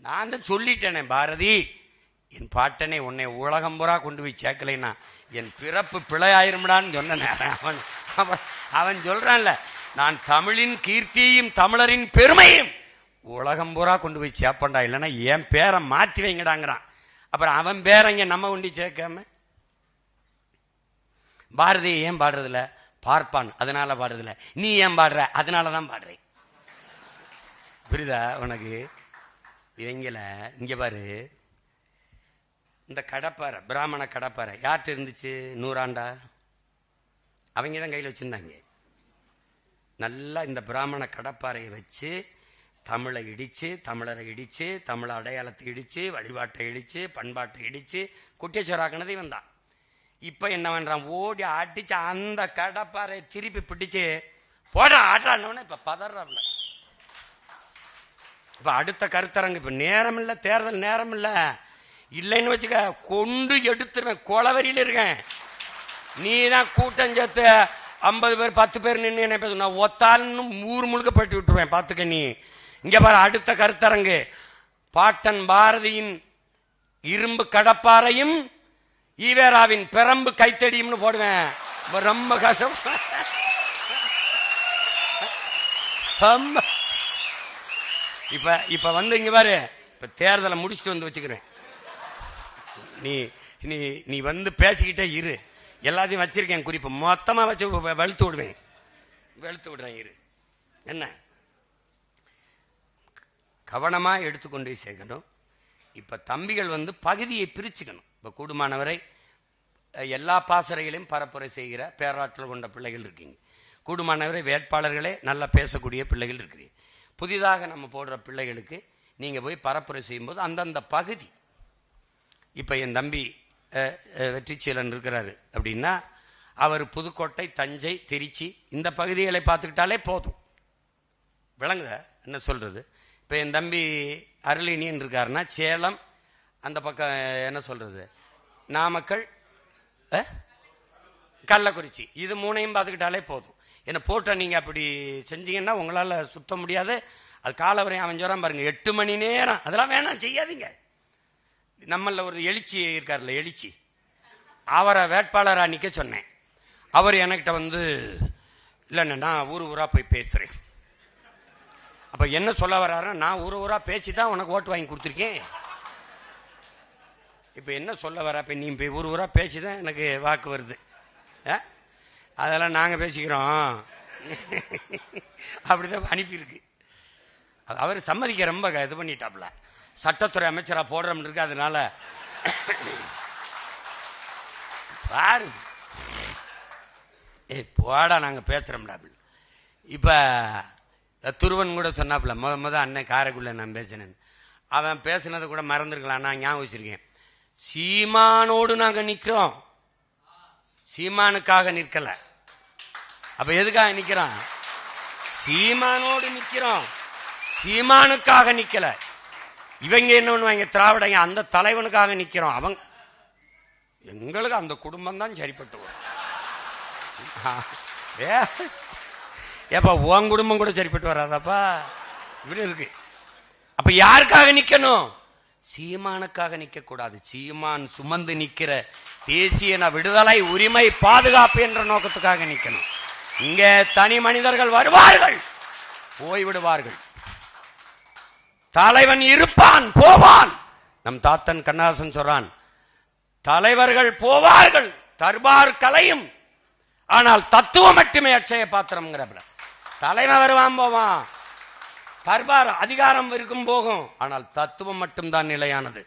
நான் தான் சொல்லிட்டேனே, பாரதி என் பாட்டனை உன்னை உலகம் பூரா கொண்டு போய் சேர்க்கலைன்னா என் பிறப்பு பிழையாயிரும்டான்னு சொன்னேன். அவன் சொல்றான்ல, நான் தமிழின் கீர்த்தியும் தமிழரின் பெருமையும் உலகம் பூரா கொண்டு போய் சேர்ப்பண்டா, இல்லைன்னா என் பேரை மாற்றி வைங்கடாங்கிறான். அப்புறம் அவன் பேரங்க நம்ம கொண்டு சேர்க்காம பாரதியை ஏன் பாடுறதில்ல? பார்ப்பான் அதனால பாடுறதில்ல. நீ ஏன் பாடுற? அதனாலதான் பாடுறேன். புரியுதா உனக்கு? இவங்கள இங்க பாரு, இந்த கடப்பாறை, பிராமண கடப்பாறை யார்கிட்ட இருந்துச்சு? 100 ஆண்டா அவங்க தான் கையில் வச்சிருந்தாங்க. நல்லா இந்த பிராமண கடப்பாறையை வச்சு தமிழை இடிச்சு, தமிழரை இடிச்சு, தமிழ் அடையாளத்தை இடிச்சு, வழிபாட்டை இடிச்சு, பண்பாட்டை இடிச்சு குட்டியச்சோராக்கினதை வந்தான். இப்ப என்ன பண்றான்? ஓடி அடிச்சு அந்த கடப்பாறை திருப்பி பிடிச்சு போட ஆட்டானவன இப்ப பதறாப்ல. இப்ப அடுத்த கருத்தரங்கு, இப்ப நேரம் இல்ல, தேர்தல் நேரம் இல்ல, இல்லைன்னு வச்சுக்க கொண்டு எடுத்துருவேன், கொலவரியில இருக்கேன். நீ தான் கூட்டம் சேர்த்து 50 பேர் 10 பேர் நின்று என்ன பேச, நான் ஒத்தாலும் ஊர் முழுக்க போயிட்டு விட்டுருவேன், பாத்துக்க. நீ இங்க பாரு, அடுத்த கருத்தரங்கு பாட்டன் பாரதியின் இரும்பு கடப்பாறையும் ஈவேராவின் பெரம்பு கைத்தடியும்னு போடுவேன். ரொம்ப கஷ்டம். இப்ப வந்து இங்க பாரு, இப்ப தேர்தலை முடிச்சுட்டு வந்து வச்சுக்கிறேன். நீ நீ நீ வந்து பேசிக்கிட்டே இரு, எல்லாத்தையும் வச்சிருக்கேன் குறிப்பு, மொத்தமா வச்சு வெளுத்து விடுறேன் இரு. என்ன கவனமா எடுத்துக்கொண்டு சேர்க்கணும். இப்ப தம்பிகள் வந்து பகுதியை பிரிச்சுக்கணும். இப்ப கூடுமானவரை எல்லா பாசறைகளையும் பரப்புரை செய்கிற பேராற்றல் கொண்ட பிள்ளைகள் இருக்கீங்க. கூடுமானவரை வேட்பாளர்களே நல்லா பேசக்கூடிய பிள்ளைகள் இருக்கிறீங்க. புதிதாக நம்ம போடுற பிள்ளைகளுக்கு நீங்க போய் பரப்புரை செய்யும்போது அந்தந்த பகுதி, இப்ப என் தம்பி வெற்றிச்சீலன் இருக்கிறாரு அப்படின்னா அவர் புதுக்கோட்டை, தஞ்சை, திருச்சி இந்த பகுதிகளை பார்த்துக்கிட்டாலே போதும். விளங்குத என்ன சொல்றது? இப்ப என் தம்பி அருளினியன் இருக்காருன்னா சேலம், அந்த பக்கம் என்ன சொல்றது, நாமக்கல், கள்ளக்குறிச்சி. இது மூணையும் பார்த்துக்கிட்டாலே போதும். என்ன போட்ட நீங்க அப்படி செஞ்சீங்கன்னா உங்களால சுத்த முடியாது. அது காலவரையும் அவன் சொல்றான் பாருங்க, 8 மணி நேரம். அதெல்லாம் வேணாம், செய்யாதீங்க. நம்மள ஒரு எழுச்சி இருக்காருல்ல, எழுச்சி, அவரை வேட்பாளரா நிக்க சொன்னேன். அவர் என்கிட்ட வந்து, இல்லைண்ணா நான் ஊரா போய் பேசுறேன். அப்ப என்ன சொல்ல வர்றாரு, நான் ஊரா பேசிதான் உனக்கு ஓட்டு வாங்கி கொடுத்துருக்கேன். இப்ப என்ன சொல்ல வர, இப்ப நீ ஊரா பேசிதான் எனக்கு வாக்கு வருது. அதெல்லாம் நாங்க பேசிக்கிறோம் அப்படிதான் அனுப்பியிருக்கு. அவர் சம்மதிக்க ரொம்ப இது பண்ணிட்டாப்ல. சட்டத்துறை அமைச்சரா போடுறோம் இருக்கு. அதனால பாரு போடா நாங்க பேசுறோம்டா. இப்ப துருவன் கூட சொன்னாப்புல, முத அண்ணன் காரைக்குள்ள நான் பேசினேன். அவன் பேசினதை கூட மறந்துருக்கலாம், நான் ஞாபகம் வச்சிருக்கேன். சீமானோடு நாங்க நிக்கிறோம், சீமானுக்காக நிற்கல. அப்ப எதுக்காக நிக்கிறோம்? சீமானோடு நிக்கிறோம், சீமானுக்காக நிக்கல. இவங்க என்ன பண்ணுவாங்க, திராவிடங்க அந்த தலைவனுக்காக நிக்கிறோம். அவங்க எங்களுக்கு அந்த குடும்பம் தான் சரிப்பட்டு வரும். ஏப்பா உன் குடும்பம் கூட சரிப்பட்டு வராதாப்பா, இப்படி இருக்கு. அப்ப யாருக்காக நிக்கணும்? சீமானுக்காக நிக்க கூடாது. சீமான் சுமந்து நிக்கிற தேசிய விடுதலை, உரிமை, பாதுகாப்பு என்ற நோக்கத்துக்காக நிக்கணும். இங்க தனி மனிதர்கள் வருவார்கள், போய்விடுவார்கள். தலைவன் இருப்பான், போவான். நம் தாத்தன் கண்ணதாசன் சொல்றான், தலைவர்கள் போவார்கள், தர்பார் கலையும், ஆனால் தத்துவம் மட்டுமே அட்சய பாத்திரம். தலைவன் வருவான் போவான், தர்பார் அதிகாரம் இருக்கும் போகும், ஆனால் தத்துவம் மட்டும்தான் நிலையானது.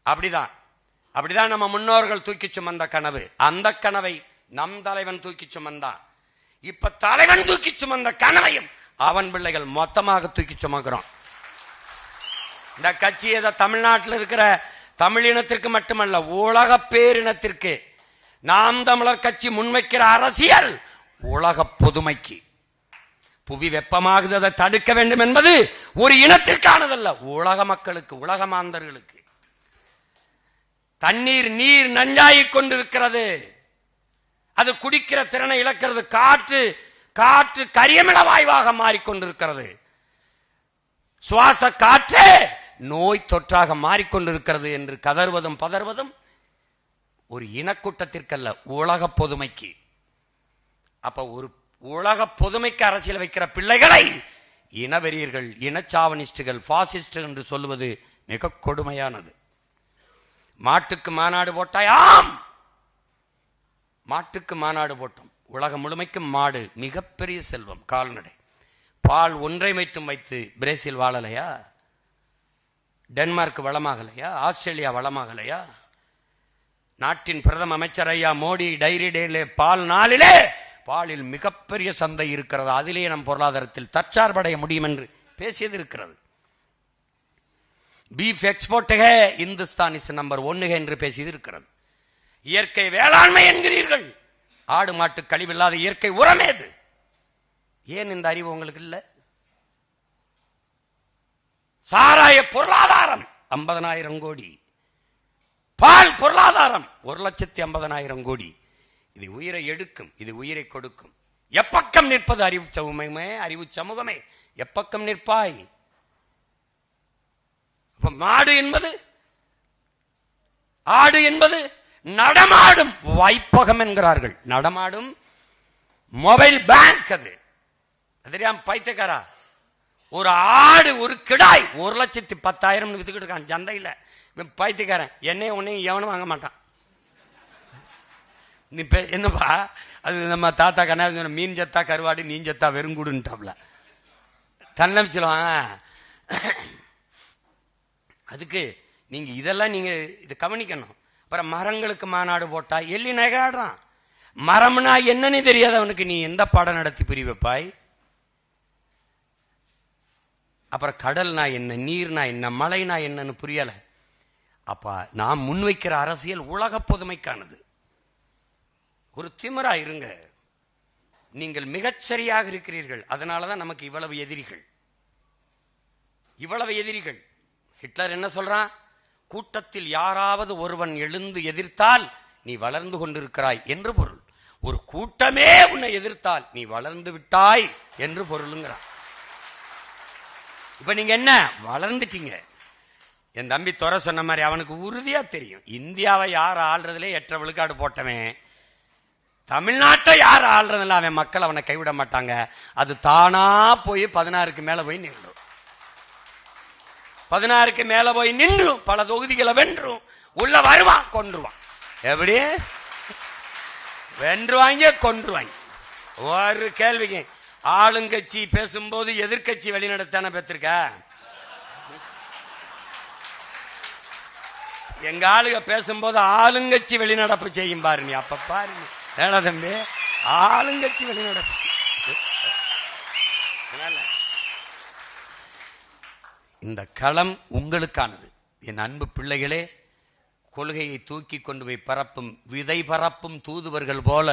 அப்படிதான் நம்ம முன்னோர்கள் தூக்கி சுமந்த கனவு. அந்த கனவை நம் தலைவன் தூக்கி சுமந்தான். இப்ப தலைவன் தூக்கி சுமந்த கனவையும் அவன் பிள்ளைகள் மொத்தமாக தூக்கி சுமக்கிறோம். இந்த கட்சி ஏதோ தமிழ்நாட்டில் இருக்கிற தமிழினத்திற்கு மட்டுமல்ல, உலக பேரினத்திற்கு. நாம் தமிழர் கட்சி முன்வைக்கிற அரசியல் உலக பொதுமைக்கு. புவி வெப்பமாகுது, அதை தடுக்க வேண்டும் என்பது ஒரு இனத்திற்கானதல்ல, உலக மக்களுக்கு, உலக மாந்தர்களுக்கு. தண்ணீர் நீர் நஞ்சாயிக் கொண்டிருக்கிறது, அது குடிக்கிற திறனை இழக்கிறது. காற்று கரியமில வாயுவாக மாறிக்கொண்டிருக்கிறது. சுவாச காற்றே நோய் தொற்றாக மாறிக்கொண்டிருக்கிறது என்று கதறுவதும் பதறுவதும் ஒரு இனக்கூட்டத்திற்கல்ல, உலக பொதுமைக்கு. அப்ப ஒரு உலக பொதுமைக்கு அரசியல் வைக்கிற பிள்ளைகளை இனவெறியர்கள், இனச்சாவனிஸ்டுகள், பாசிஸ்டுகள் என்று சொல்லுவது மிக கொடுமையானது. மாட்டுக்கு மாநாடு போட்டாயாம், மாட்டுக்கு மாநாடு போட்டோம். உலகம் முழுமைக்கும் மாடு மிகப்பெரிய செல்வம், கால்நடை. பால் ஒன்றை மட்டும் வைத்து பிரேசில் வாழலையா? டென்மார்க் வளமாகலையா? ஆஸ்திரேலியா வளமாகலையா? நாட்டின் பிரதம அமைச்சர் ஐயா மோடி டைரி டேலே பால் நாளிலே பாலில் மிகப்பெரிய சந்தை இருக்கிறது, அதிலே நம் பொருளாதாரத்தில் தற்சார்படைய முடியும் என்று பேசியது இருக்கிறது. Beef export Hindustan is number 1 என்று பேசியது இருக்கிறது. இயற்கை வேளாண்மை என்கிறீர்கள், ஆடு மாட்டு கழிவில்லாத இயற்கை உரமேது. ஏன் இந்த அறிவு உங்களுக்கு இல்ல? சாராய பொருளாதாரம் 50,000 கோடி, பால் பொருளாதாரம் 1,50,000 கோடி. இது உயிரை எடுக்கும், இது உயிரை கொடுக்கும். எப்பக்கம் நிற்பது அறிவு சமூகமே, அறிவு சமூகமே எப்பக்கம் நிற்பாய்? மாடு என்பது, ஆடு என்பது நடமாடும் வைப்பகம் என்கிறார்கள். நடமாடும் மொபைல் பேங்க். அது தெரியாம பைத்தியக்காரா, ஒரு ஆடு ஒரு கிடாய் 1,10,000 வித்துக்கிட்டு இருக்கான் சந்தையில. பைத்தியக்காரன், என்னையும் உன்னையும் எவனும் வாங்க மாட்டான். நீ என்னப்பா அது, நம்ம தாத்தா கண்ணா மீன் ஜத்தா கருவாடு, நீன் ஜத்தா வெறுங்குடுன்ட்டாப்ல தன்னமிச்சிடுவான். அதுக்கு நீங்க இதெல்லாம் நீங்க இதை கவனிக்கணும். அப்புறம் மரங்களுக்கு மாநாடு போட்டா எள்ளி நகையாடுறான். மரம்னா என்னன்னு தெரியாது அவனுக்கு, நீ எந்த பாடம் நடத்தி புரிய வைப்பாய்? அப்புறம் கடல்னா என்ன, நீர்னா என்ன, மழைனா என்னன்னு புரியல. அப்ப நாம் முன்வைக்கிற அரசியல் உலக பொதுமைக்கானது. ஒரு திமிரா இருங்க. நீங்கள் மிகச்சரியாக இருக்கிறீர்கள், அதனாலதான் நமக்கு இவ்வளவு எதிரிகள், இவ்வளவு எதிரிகள். ஹிட்லர் என்ன சொல்றான்? கூட்டத்தில் யாராவது ஒருவன் எழுந்து எதிர்த்தால் நீ வளர்ந்து கொண்டிருக்கிறாய் என்று பொருள். ஒரு கூட்டமே உன்னை எதிர்த்தால் நீ வளர்ந்து விட்டாய் என்று பொருளுங்கிறான். இப்ப நீங்க என்ன வளர்ந்துட்டீங்க. என் தம்பி துறை சொன்ன மாதிரி அவனுக்கு உறுதியா தெரியும், இந்தியாவை யார் ஆள்றதுல 8 விழுக்காடு போட்டவன் தமிழ்நாட்டை யார் ஆள்றதில்ல, அவன் மக்கள் அவனை கைவிட மாட்டாங்க. அது தானா போய் 16க்கு மேல போய் நின்றும், 16க்கு மேல போய் நின்றும் பல தொகுதிகளை வென்றும் உள்ள வருவான், கொன்றுவான். எப்படி வென்றுவாங்க கொன்றுவாங்க. ஒரு கேள்விக்கு ஆளுங்கட்சி பேசும்போது எதிர்கட்சி வெளிநடத்தான பெற்றிருக்க. எங்க ஆளுங்க பேசும்போது ஆளுங்கட்சி வெளிநடப்பு செய்யும் பாரு. நீ அப்ப பாரு ஏடா தம்பி, ஆளுங்கட்சி வெளிநடப்பு. இந்த களம் உங்களுக்கானது என் அன்பு பிள்ளைகளே. கொள்கையை தூக்கி கொண்டு போய் பரப்பும் விதை பரப்பும் தூதுவர்கள் போல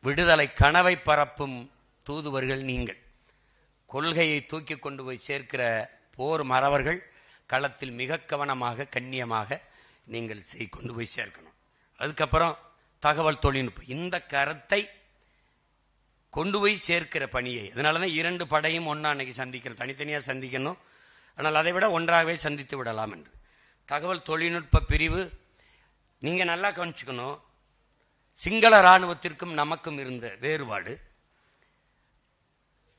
விடுதலை கனவை பரப்பும் தூதுவர்கள் நீங்கள். கொள்கையை தூக்கி கொண்டு போய் சேர்க்கிற போர் மறவர்கள் களத்தில் மிக கவனமாக கண்ணியமாக நீங்கள் கொண்டு போய் சேர்க்கணும். அதுக்கப்புறம் தகவல் தொழில்நுட்பம், இந்த கருத்தை கொண்டு போய் சேர்க்கிற பணியை, அதனாலதான் 2 படையும் ஒன்னா அன்னைக்கு சந்திக்கணும், தனித்தனியா சந்திக்கணும். ஆனால் அதை விட ஒன்றாகவே சந்தித்து விடலாம் என்று. தகவல் தொழில்நுட்ப பிரிவு நீங்க நல்லா கவனிச்சுக்கணும். சிங்கள ராணுவத்திற்கும் நமக்கும் இருந்த வேறுபாடு,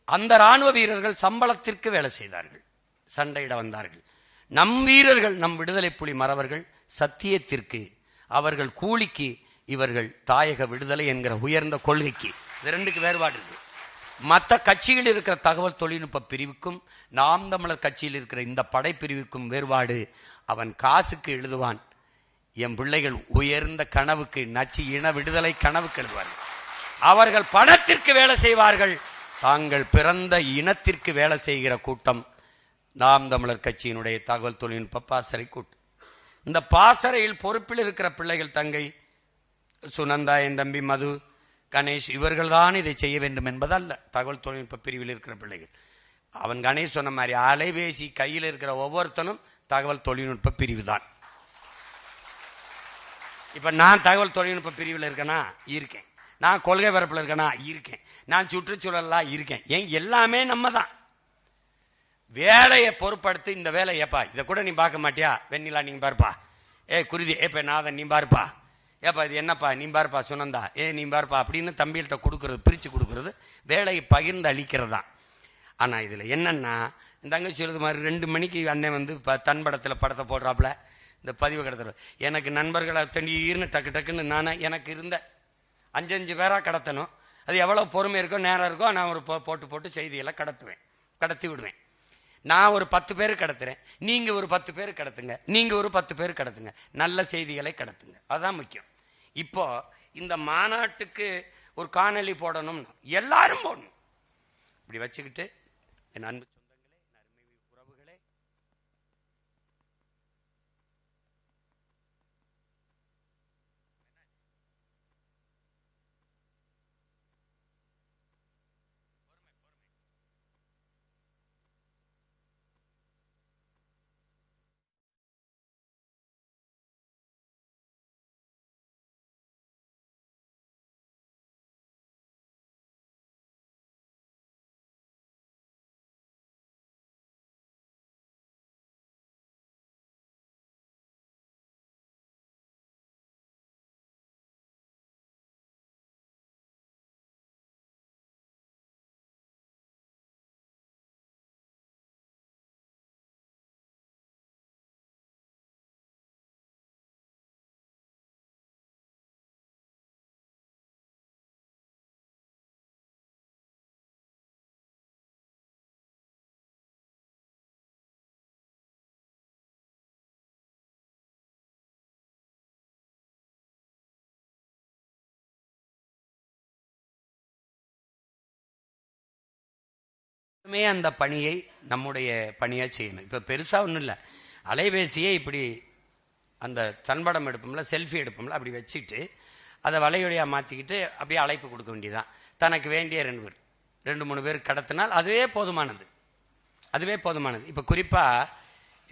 அந்த ராணுவ வீரர்கள் சம்பளத்திற்கு வேலை செய்தார்கள், சண்டையிட வந்தார்கள். நம் வீரர்கள், நம் விடுதலை புலி மறவர்கள் சத்தியத்திற்கு, அவர்கள் கூலிக்கு, இவர்கள் தாயக விடுதலை என்கிற உயர்ந்த கொள்கைக்கு. இது 2க்கு வேறுபாடு இருக்கு. மற்ற கட்சியில் இருக்கிற தகவல் தொழில்நுட்ப பிரிவுக்கும் நாம் தமிழர் கட்சியில் இருக்கிற இந்த படைப்பிரிவுக்கும் வேறுபாடு. அவன் காசுக்கு எழுதுவான், என் பிள்ளைகள் உயர்ந்த கனவுக்கு, நச்சு இன விடுதலை கனவுக்கு எழுதுவார்கள். அவர்கள் பணத்திற்கு வேலை செய்வார்கள், தாங்கள் பிறந்த இனத்திற்கு வேலை செய்கிற கூட்டம் நாம் தமிழர் கட்சியினுடைய தகவல் தொழில்நுட்ப பாசறை கூட்டம். இந்த பாசறையில் பொறுப்பில் இருக்கிற பிள்ளைகள், தங்கை சுனந்தா, என் தம்பி மது, கணேஷ், இவர்கள் தான் இதை செய்ய வேண்டும் என்பதல்ல. தகவல் தொழில்நுட்ப பிரிவில் இருக்கிற பிள்ளைகள், அவன் கணேஷ் சொன்ன மாதிரி அலைபேசி கையில் இருக்கிற ஒவ்வொருத்தனும் தகவல் தொழில்நுட்ப பிரிவு தான். இப்ப நான் தகவல் தொழில்நுட்ப பிரிவில் இருக்கேனா இருக்கேன், நான் கொள்கை பரப்பில் இருக்கேனா இருக்கேன், நான் சுற்றுச்சூழலாம் இருக்கேன். ஏன் எல்லாமே நம்ம தான். வேலையை பொறுப்படுத்தி இந்த வேலை, ஏப்பா இதை கூட நீ பார்க்க மாட்டியா, வெண்ணிலா நீங்க பாருப்பா, குருதி ஏப்ப நாதன் நீ பாருப்பா, ஏப்பா இது என்னப்பா நீ பாருப்பா, சுனந்தா நீ பாருப்பா அப்படின்னு தம்பிகிட்ட கொடுக்கறது, பிரிச்சு கொடுக்கறது, வேலையை பகிர்ந்து அளிக்கிறது தான். ஆனா இதுல என்னன்னா, இந்த தங்கச்சி சொல்றது மாதிரி 2 மணிக்கு அண்ணன் வந்து தன்படத்துல படத்தை போடுறாப்புல, இந்த பதிவு கடத்துற எனக்கு நண்பர்களை தண்ணீர்னு டக்கு டக்குன்னு நானே எனக்கு இருந்த 5 பேரா கடத்தணும். அது எவ்வளவு பொறுமை இருக்கோ நேரம் இருக்கோ நான் ஒரு போட்டு செய்திகளை கடத்தி விடுவேன். நான் ஒரு 10 பேர் கடத்துறேன், நீங்க ஒரு 10 பேர் கடத்துங்க, நீங்க ஒரு 10 பேர் கடத்துங்க, நல்ல செய்திகளை கடத்துங்க, அதுதான் முக்கியம். இப்போ இந்த மாநாட்டுக்கு ஒரு காணொலி போடணும், எல்லாரும் போடணும். இப்படி வச்சுக்கிட்டு என் அன்பு சொந்தங்களே, நன்மை உறவுகளே, அந்த பணியை நம்முடைய பணியா செய்யணும். இப்ப பெருசா ஒண்ணும் இல்ல, அலைபேசியை இப்படி அந்த தன்படம் எடுப்போம்ல, செல்ஃபி எடுப்போம்ல, அப்படி வச்சுட்டு அதை வலையொலியா மாத்திக்கிட்டு அப்படியே அழைப்பு கொடுக்க வேண்டியதான். தனக்கு வேண்டிய 2-3 பேர் கடத்தினால் அதுவே போதுமானது. இப்ப குறிப்பா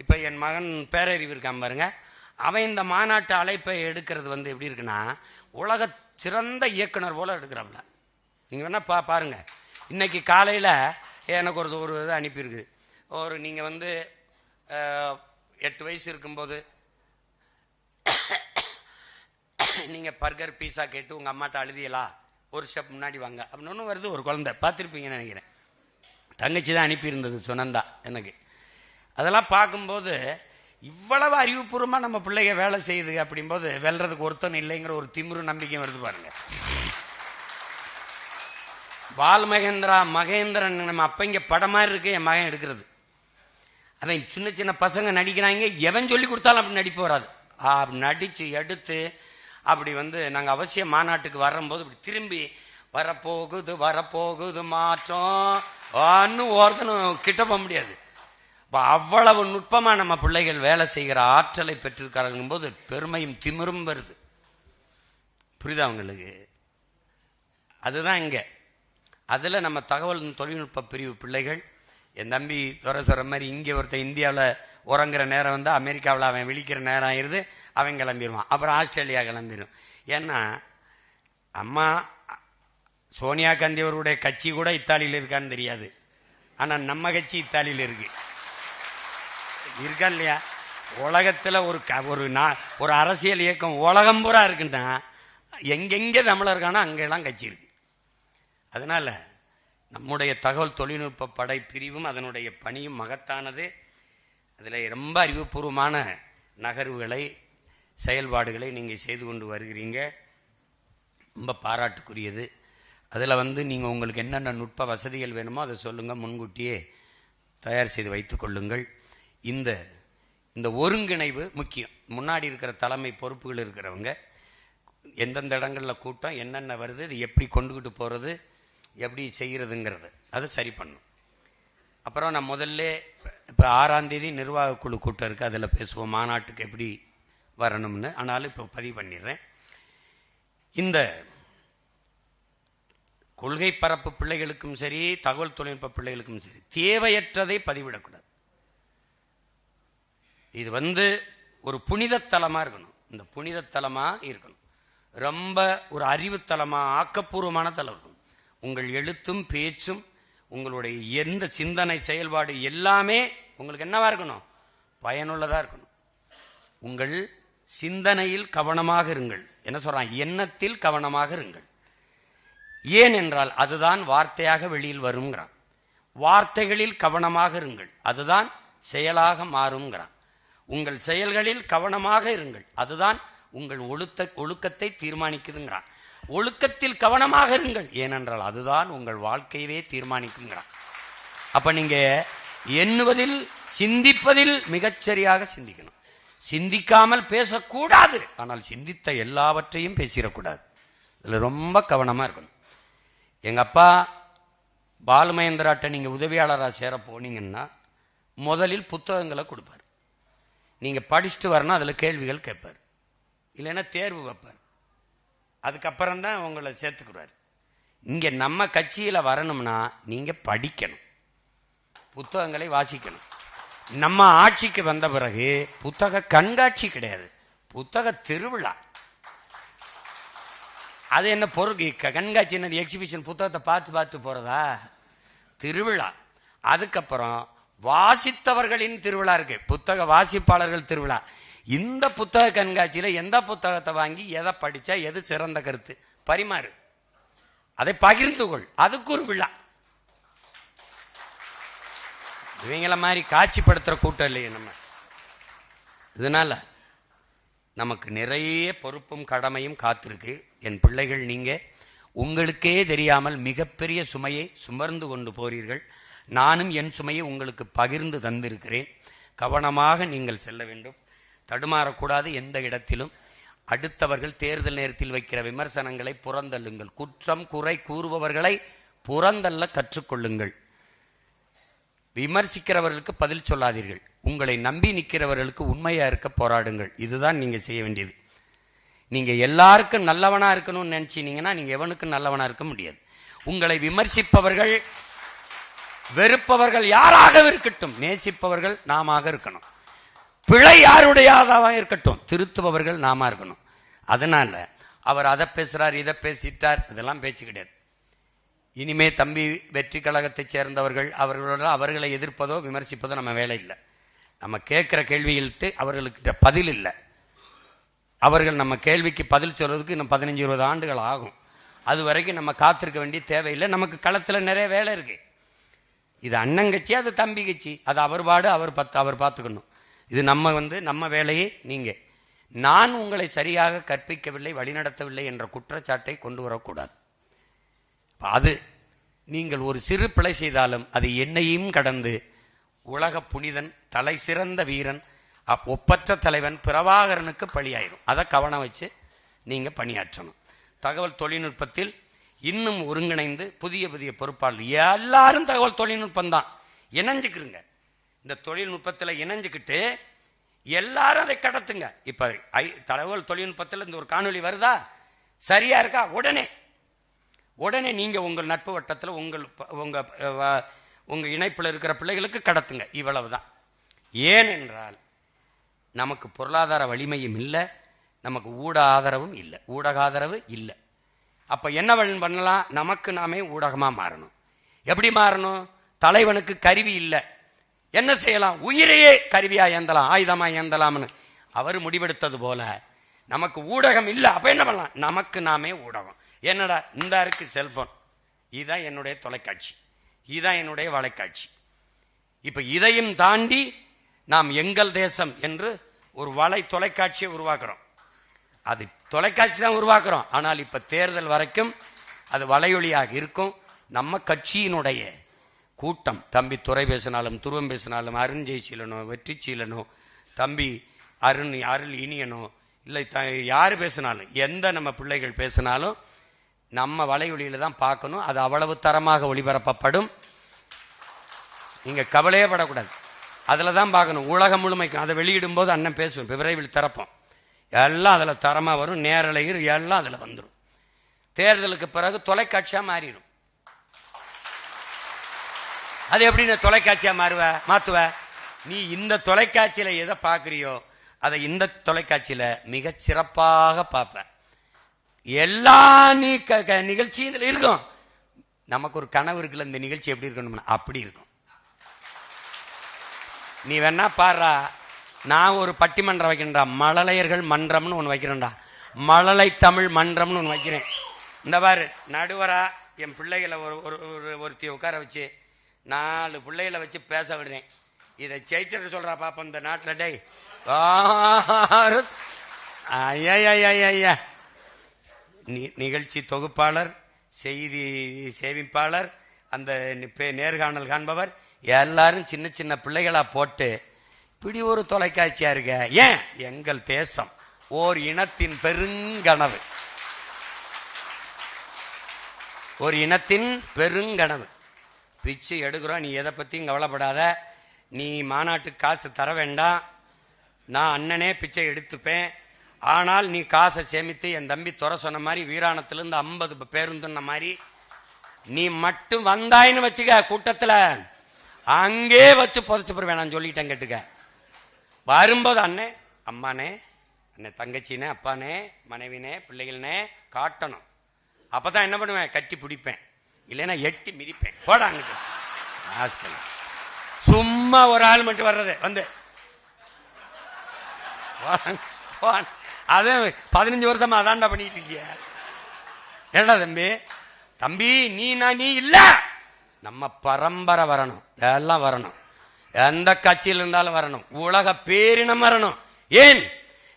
இப்ப என் மகன் பேரறிவு இருக்கான் பாருங்க, அவன் இந்த மாநாட்டு அழைப்பை எடுக்கிறது எப்படி இருக்குன்னா, உலக சிறந்த இயக்குனர் போல எடுக்கிறாப்ல. நீங்க வேணா பாருங்க. இன்னைக்கு காலையில எனக்கு ஒரு இது அனுப்பியிருக்கு. நீங்க 8 வயசு இருக்கும்போது நீங்க பர்கர் பீஸா கேட்டு உங்க அம்மாட்ட அழுதியலா, ஒரு ஸ்டெப் முன்னாடி வாங்க அப்படின்னு வருது. ஒரு குழந்தை பார்த்துருப்பீங்கன்னு நினைக்கிறேன். தங்கச்சி தான் அனுப்பியிருந்தது சுனந்தா எனக்கு. அதெல்லாம் பார்க்கும்போது இவ்வளவு அறிவுபூர்வமா நம்ம பிள்ளைங்க வேலை செய்யுது அப்படிம்போது வெல்றதுக்கு ஒருத்தன் இல்லைங்கிற ஒரு திமிரு நம்பிக்கை வருது பாருங்க. பால் மகேந்திரன் நம்ம அப்பங்க படம் மாதிரி இருக்கு என் மகன் எடுக்கிறது. அவன் சின்ன சின்ன பசங்க நடிக்கிறாங்க, எவன் சொல்லி கொடுத்தாலும் அப்படி நடிப்பு வராது. நடிச்சு எடுத்து அப்படி நாங்க அவசியம் மாநாட்டுக்கு வரும்போது இப்படி திரும்பி வரப்போகுது மாற்றம் ஒருத்தனும் கிட்ட போக முடியாது. அவ்வளவு நுட்பமா நம்ம பிள்ளைகள் வேலை செய்கிற ஆற்றலை பெற்றிருக்கார்கள் போது பெருமையும் திமிரும் வருது. புரியுதா உங்களுக்கு? அதுதான் இங்க. அதுல நம்ம தகவல் தொழில்நுட்ப பிரிவு பிள்ளைகள், என் தம்பி துறை சொல்ற மாதிரி இங்கே ஒருத்தர் இந்தியாவில் உறங்குற நேரம் வந்து அமெரிக்காவில் அவன் விழிக்கிற நேரம் ஆயிடுது, அவன் கிளம்பிடுவான். அப்புறம் ஆஸ்திரேலியா கிளம்பிடும். ஏன்னா அம்மா சோனியா காந்தி அவருடைய கட்சி கூட இத்தாலியில் இருக்கான்னு தெரியாது, ஆனா நம்ம கட்சி இத்தாலியில் இருக்கா இல்லையா? உலகத்துல ஒரு அரசியல் இயக்கம் உலகம் பூரா இருக்குன்னா எங்கெங்க தமிழர் இருக்கானோ அங்கெல்லாம் கட்சி இருக்கு. அதனால நம்முடைய தகவல் தொழில்நுட்ப படை பிரிவும் அதனுடைய பணியும் மகத்தானது. அதில் ரொம்ப அறிவுபூர்வமான நகர்வுகளை செயல்பாடுகளை நீங்கள் செய்து கொண்டு வருகிறீங்க, ரொம்ப பாராட்டுக்குரியது. அதில் நீங்கள் உங்களுக்கு என்னென்ன நுட்ப வசதிகள் வேணுமோ அதை சொல்லுங்கள், முன்கூட்டியே தயார் செய்து வைத்துக் கொள்ளுங்கள். இந்த ஒருங்கிணைவு முக்கியம். முன்னாடி இருக்கிற தலைமை பொறுப்புகள் இருக்கிறவங்க எந்தெந்த இடங்களில் கூட்டம் என்னென்ன வருது, இது எப்படி கொண்டுகிட்டு போகிறது, எப்படி செய்கிறதுங்கிறது அதை சரி பண்ணும். அப்புறம் நான் முதல்ல இப்போ 6ஆம் தேதி நிர்வாக குழு கூட்டம் இருக்குது, அதில் பேசுவோம் மாநாட்டுக்கு எப்படி வரணும்னு. ஆனாலும் இப்போ பதிவு பண்ணிடுறேன். இந்த கொள்கை பரப்பு பிள்ளைகளுக்கும் சரி, தகவல் தொழில்நுட்ப பிள்ளைகளுக்கும் சரி, தேவையற்றதை பதிவிடக்கூடாது. இது ஒரு புனிதத்தலமாக இருக்கணும். இந்த புனிதத்தலமாக இருக்கணும், ரொம்ப ஒரு அறிவுத்தலமாக ஆக்கப்பூர்வமான தலம் இருக்கணும். உங்கள் எழுத்தும் பேச்சும் உங்களுடைய எந்த சிந்தனை செயல்பாடு எல்லாமே உங்களுக்கு என்னவா இருக்கணும்? பயனுள்ளதா இருக்கணும். உங்கள் சிந்தனையில் கவனமாக இருங்கள். என்ன சொல்றான்? எண்ணத்தில் கவனமாக இருங்கள். ஏன் என்றால் அதுதான் வார்த்தையாக வெளியில் வருங்கிறான். வார்த்தைகளில் கவனமாக இருங்கள், அதுதான் செயலாக மாறுங்கிறான். உங்கள் செயல்களில் கவனமாக இருங்கள், அதுதான் உங்கள் ஒழுக்கத்தை தீர்மானிக்குதுங்கிறான். ஒழுக்கத்தில் கவனமாக இருங்கள், ஏனென்றால் அதுதான் உங்கள் வாழ்க்கையவே தீர்மானிக்குங்கிறான். அப்ப நீங்க எண்ணுவதில் சிந்திப்பதில் மிகச்சரியாக சிந்திக்கணும். சிந்திக்காமல் பேசக்கூடாது, ஆனால் சிந்தித்த எல்லாவற்றையும் பேசிடக்கூடாது. இதுல ரொம்ப கவனமா இருக்கணும். எங்க அப்பா பாலுமகேந்திராட்ட நீங்க உதவியாளராக சேர போனீங்கன்னா முதலில் புத்தகங்களை கொடுப்பார். நீங்க படிச்சுட்டு வரணும், அதுல கேள்விகள் கேட்பார், இல்லைன்னா தேர்வு வைப்பார். அதுக்கப்புறம் தான் உங்களை சேர்த்துக்கிறார். இங்க நம்ம கட்சியில வரணும்னா நீங்க படிக்கணும், புத்தகங்களை வாசிக்கணும். நம்ம ஆட்சிக்கு வந்த பிறகு புத்தக கண்காட்சி கிடையாது, புத்தக திருவிழா. அது என்ன பொருள் கண்காட்சி? என்ன எக்ஸிபிஷன்? புத்தகத்தை பார்த்து போறதா? திருவிழா. அதுக்கப்புறம் வாசித்தவர்களின் திருவிழா இருக்கு, புத்தக வாசிப்பாளர்கள் திருவிழா. இந்த புத்தக கண்காட்சியில எந்த புத்தகத்தை வாங்கி எதை படிச்சா எது சிறந்த கருத்து பரிமாறு, அதை பகிர்ந்து கொள், அதுக்கு ஒரு விழா. இவங்கள மாதிரி காட்சிப்படுத்துற கூட்டம் இல்லையே நம்ம. இதனால நமக்கு நிறைய பொறுப்பும் கடமையும் காத்திருக்கு. என் பிள்ளைகள், நீங்க உங்களுக்கே தெரியாமல் மிகப்பெரிய சுமையை சுமர்ந்து கொண்டு போறீர்கள். நானும் என் சுமையை உங்களுக்கு பகிர்ந்து தந்திருக்கிறேன். கவனமாக நீங்கள் செல்ல வேண்டும், தடுமாறக்கூடாது எந்த இடத்திலும். அடுத்தவர்கள் தேர்தல் நேரத்தில் வைக்கிற விமர்சனங்களை புறந்தள்ளுங்கள். குற்றம் குறை கூறுபவர்களை புறந்தள்ள கற்றுக்கொள்ளுங்கள். விமர்சிக்கிறவர்களுக்கு பதில் சொல்லாதீர்கள். உங்களை நம்பி நிற்கிறவர்களுக்கு உண்மையா இருக்க போராடுங்கள். இதுதான் நீங்க செய்ய வேண்டியது. நீங்க எல்லாருக்கும் நல்லவனா இருக்கணும்னு நினைச்சீங்கன்னா நீங்க எவனுக்கும் நல்லவனா இருக்க முடியாது. உங்களை விமர்சிப்பவர்கள், வெறுப்பவர்கள் யாராக இருக்கட்டும், நேசிப்பவர்கள் நாம இருக்கணும். பிழை யாருடையதாக இருக்கட்டும், திருத்துபவர்கள் நாம இருக்கணும். அதனால அவர் அதை பேசுறார், இதை பேசிட்டார், இதெல்லாம் பேச்சு கிடையாது. இனிமே தம்பி வெற்றி கழகத்தைச் சேர்ந்தவர்கள் அவர்களோட அவர்களை எதிர்ப்பதோ விமர்சிப்பதோ நம்ம வேலை இல்லை. நம்ம கேட்கிற கேள்விகள்ட்டு அவர்களுக்கிட்ட பதில் இல்லை. அவர்கள் நம்ம கேள்விக்கு பதில் சொல்றதுக்கு இன்னும் 15-20 ஆண்டுகள் ஆகும். அது வரைக்கும் நம்ம காத்திருக்க வேண்டிய தேவையில்லை. நமக்கு களத்தில் நிறைய வேலை இருக்கு. இது அண்ணங்கட்சி, அது தம்பி கட்சி, அது அவர் பாடு, அவர் பார்த்துக்கணும். இது நம்ம வேலையே. நீங்க நான் உங்களை சரியாக கற்பிக்கவில்லை, வழிநடத்தவில்லை என்ற குற்றச்சாட்டை கொண்டு வரக்கூடாது. அது நீங்கள் ஒரு சிறு பிழை செய்தாலும் அது என்னையும் கடந்து உலக புனிதன், தலை சிறந்த வீரன், ஒப்பற்ற தலைவன் பிரபாகரனுக்கு பழியாயிரும். அதை கவனம் வச்சு நீங்க பணியாற்றணும். தகவல் தொழில்நுட்பத்தில் இன்னும் ஒருங்கிணைந்து புதிய புதிய பொறுப்பாளர் எல்லாரும் தகவல் தொழில்நுட்பம் தான் இணைஞ்சுக்கிறங்க. இந்த தொழில்நுட்பத்தில் இணைஞ்சுக்கிட்டு எல்லாரும் அதை கடத்துங்க. இப்ப தகவல் தொழில்நுட்பத்தில் இந்த ஒரு காணொலி வருதா, சரியா இருக்கா, உடனே நீங்க உங்கள் நட்பு வட்டத்தில் உங்க இணைப்பில் இருக்கிற பிள்ளைகளுக்கு கடத்துங்க. இவ்வளவுதான். ஏனென்றால் நமக்கு பொருளாதார வலிமையும் இல்லை, நமக்கு ஊடக ஆதரவும் இல்லை, ஊடக ஆதரவு இல்லை. அப்ப என்ன பண்ணலாம்? நமக்கு நாமே ஊடகமா மாறணும். எப்படி மாறணும்? தலைவனுக்கு கருவி இல்லை, என்ன செய்யலாம்? உயிரையே கருவியா ஏந்தலாம், ஆயுதமா ஏந்தலாம்னு அவர் முடிவெடுத்தது போல நமக்கு ஊடகம் இல்லை. அப்ப என்ன பண்ணலாம்? நமக்கு நாமே ஊடகம். என்னடா இந்த இருக்கு செல்போன், இதுதான் என்னுடைய தொலைக்காட்சி, இதுதான் என்னுடைய வலைக்காட்சி. இப்ப இதையும் தாண்டி நாம் எங்கள் தேசம் என்று ஒரு வலை தொலைக்காட்சியை உருவாக்குறோம். அது தொலைக்காட்சி தான் உருவாக்குறோம். ஆனால் இப்ப தேர்தல் வரைக்கும் அது வலையொலியாக இருக்கும். நம்ம கட்சியினுடைய கூட்டம், தம்பி துரை பேசினாலும், துருவம் பேசினாலும், அருண் ஜெயசீலனோ, வெற்றி சீலனோ, தம்பி அருள் இனியனோ, இல்லை யாரு பேசினாலும், எந்த நம்ம பிள்ளைகள் பேசினாலும் நம்ம வலையொலியில தான் பார்க்கணும். அது அவ்வளவு தரமாக ஒளிபரப்பப்படும். நீங்க கவலையே படக்கூடாது, அதுல தான் பார்க்கணும். உலகம் முழுமைக்கும் அதை வெளியிடும் போது அண்ணன் பேசுவோம், விரைவில் திறப்போம். எல்லாம் அதுல தரமா வரும், நேரலையில் எல்லாம் அதுல வந்துடும். தேர்தலுக்கு பிறகு தொலைக்காட்சியா மாறிடும். அது எப்படி தொலைக்காட்சியா மாத்துவ? நீ இந்த தொலைக்காட்சியில எதை பாக்குறியோ அதை இந்த தொலைக்காட்சியில மிக சிறப்பாக பார்ப்ப. எல்லா நிகழ்ச்சி இதுல இருக்கும். நமக்கு ஒரு கனவு இருக்குல்ல, இந்த நிகழ்ச்சி எப்படி இருக்கணும், அப்படி இருக்கும். நீ வேணா பாடுறா, நான் ஒரு பட்டிமன்றம் வைக்கிறேன்டா, மழலையர்கள் மன்றம்னு ஒன்று வைக்கிறேன்டா, மழலை தமிழ் மன்றம்னு ஒன்று வைக்கிறேன். இந்த பாரு, நடுவரா என் பிள்ளைகளை ஒருத்தி உட்கார வச்சு 4 பிள்ளைகளை வச்சு பேச விடுறேன். இதை ஜெயிச்சிட்டு சொல்றா பாப்பா இந்த நாட்டில். டே ஐயா, நிகழ்ச்சி தொகுப்பாளர், செய்தி சேமிப்பாளர், அந்த நேர்காணல் காண்பவர் எல்லாரும் சின்ன சின்ன பிள்ளைகளா போட்டு இப்படி ஒரு தொலைக்காட்சியா இருக்க. ஏன்? எங்கள் தேசம் ஓர் இனத்தின் பெருங்கனவு, ஒரு இனத்தின் பெருங்கனவு. பிச்சு எடுக்கிறோம், நீ எதை பத்தியும் கவலைப்படாத, நீ மாநாட்டுக்கு காசு தர வேண்டாம், நான் அண்ணனே பிச்சை எடுத்துப்பேன். ஆனால் நீ காசை சேமித்து என் தம்பி துறை சொன்ன மாதிரி வீராணத்திலிருந்து 50 பேருந்துன்ன மாதிரி நீ மட்டும் வந்தாயின்னு வச்சுக்க, கூட்டத்துல அங்கே வச்சு புதைச்சு போற வேணாம் சொல்லிட்டேன். கேட்டுக்க, வரும்போது அண்ணே அம்மானே, அண்ணே தங்கச்சினே, அப்பானே, மனைவினே, பிள்ளைகளே காட்டணும். அப்பதான் என்ன பண்ணுவேன்? கட்டி பிடிப்பேன், இல்லைன்னா எட்டி மிதிப்பேன். போடாங்க. சும்மா ஒரு ஆள் மட்டும் வர்றது வந்து அது 15 வருஷமா அதான்டா பண்ணிட்டு இருக்கிய. ஏண்டா தம்பி நீ இல்ல, நம்ம பரம்பரை வரணும், எல்லாம் வரணும், எந்த கட்சியில் இருந்தாலும் வரணும், உலக பேரினம் வரணும். ஏன்?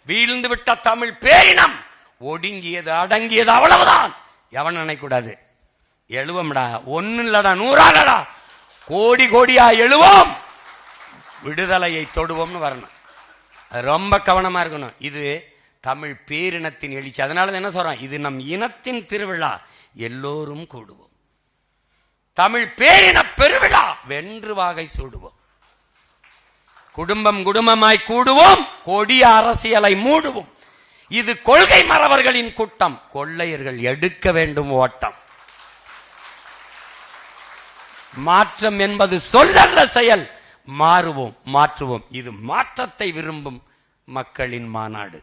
வீழ்ந்து விட்ட தமிழ் பேரினம் ஒடுங்கியது, அடங்கியது, அவ்வளவுதான். எவன் நினைக்கூடாது. எழுவோம்டா, ஒன்னு இல்லடா, 100 கோடி கோடியா எழுவோம், விடுதலையை தொடுவோம்னு வரணும். ரொம்ப கவனமா இருக்கணும். இது தமிழ் பேரினத்தின் எழுச்சி. அதனால என்ன சொல்றோம்? இது நம் இனத்தின் திருவிழா, எல்லோரும் கூடுவோம். தமிழ் பேரின பெருவிழா, வென்று வாகை சூடுவோம். குடும்பம் குடும்பமாய் கூடுவோம், கொடிய அரசியலை மூடுவோம். இது கொள்கை மறவர்களின் கூட்டம், கொள்ளையர்கள் எடுக்க வேண்டும் ஓட்டம். மாற்றம் என்பது சொல்லல்ல, செயல். மாறுவோம், மாற்றுவோம். இது மாற்றத்தை விரும்பும் மக்களின் மாநாடு.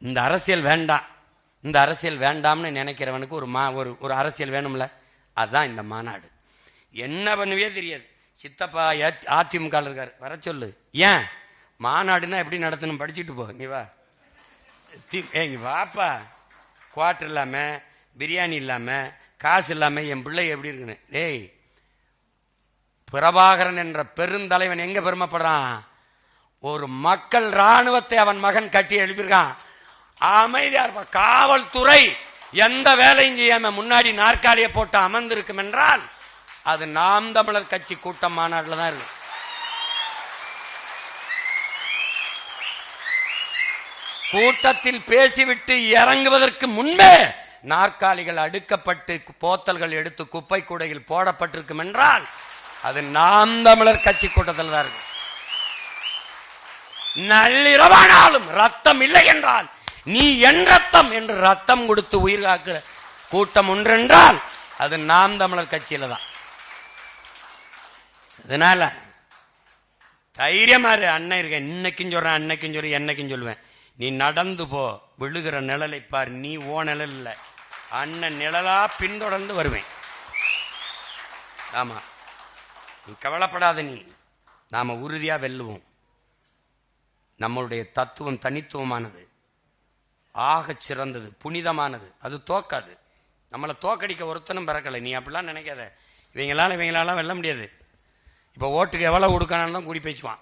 இந்த அரசியல் வேண்டாம், இந்த அரசியல் வேண்டாம்னு நினைக்கிறவனுக்கு ஒரு அரசியல் வேணும்ல, அதுதான் இந்த மாநாடு. என்ன பண்ணுவே தெரியாது. சித்தப்பா அதிமுக இருக்காரு, வர சொல்லு. ஏன் மாநாடுன்னா எப்படி நடத்தணும் படிச்சுட்டு போ. நீ வா, வாப்பா. குவார்டர் இல்லாம, பிரியாணி இல்லாம, காசு இல்லாம என் பிள்ளை எப்படி இருக்குன்னு. டேய், பிரபாகரன் என்ற பெருந்தலைவன் எங்க பெருமைப்படுறான்? ஒரு மக்கள் ராணுவத்தை அவன் மகன் கட்டி எழுப்பியிருக்கான். அமைதியா இருப்பா. காவல்துறை எந்த வேலையும் செய்யாம முன்னாடி நாற்காலியை போட்டு அமர்ந்திருக்கும் என்றால் அது நாம் தமிழர் கட்சி கூட்டம் மாநாட்டில் தான் இருக்கு. கூட்டத்தில் பேசிவிட்டு இறங்குவதற்கு முன்பே நாற்காலிகள் அடுக்கப்பட்டு போத்தல்கள் எடுத்து குப்பை கூடையில் போடப்பட்டிருக்கும் என்றால் அது நாம் தமிழர் கட்சி கூட்டத்தில் தான் இருக்கு. நள்ளிரவானாலும் ரத்தம் இல்லை என்றால் நீ என் ரத்தம் என்று ரத்தம் கொடுத்து உயிர் காக்கிற கூட்டம் ஒன்றென்றால் அது நாம் தமிழர் கட்சியில தான். அதனால தைரியமா இரு. அண்ணன் இருக்கேன், இன்னைக்கும் சொல்றேன், அன்னைக்கும் சொல்றேன், என்னைக்கும் சொல்லுவேன். நீ நடந்து போ, விழுகிற நிழலை பார். நீ ஓ நிழல் இல்ல, அண்ணன் நிழலா பின்தொடர்ந்து வருவேன். ஆமா, நீ கவலைப்படாத. நீ நாம உறுதியா வெல்லுவோம். நம்மளுடைய தத்துவம் தனித்துவமானது, ஆக சிறந்தது, புனிதமானது. அது தோக்காது. நம்மளை தோக்கடிக்க ஒருத்தனும் பிறக்கலை. நீ அப்படிலாம் நினைக்காத. இவங்களால வெல்ல முடியாது. இப்ப ஓட்டுக்கு எவ்வளவு கொடுக்கணும் தான் கூடி பேசுவான்.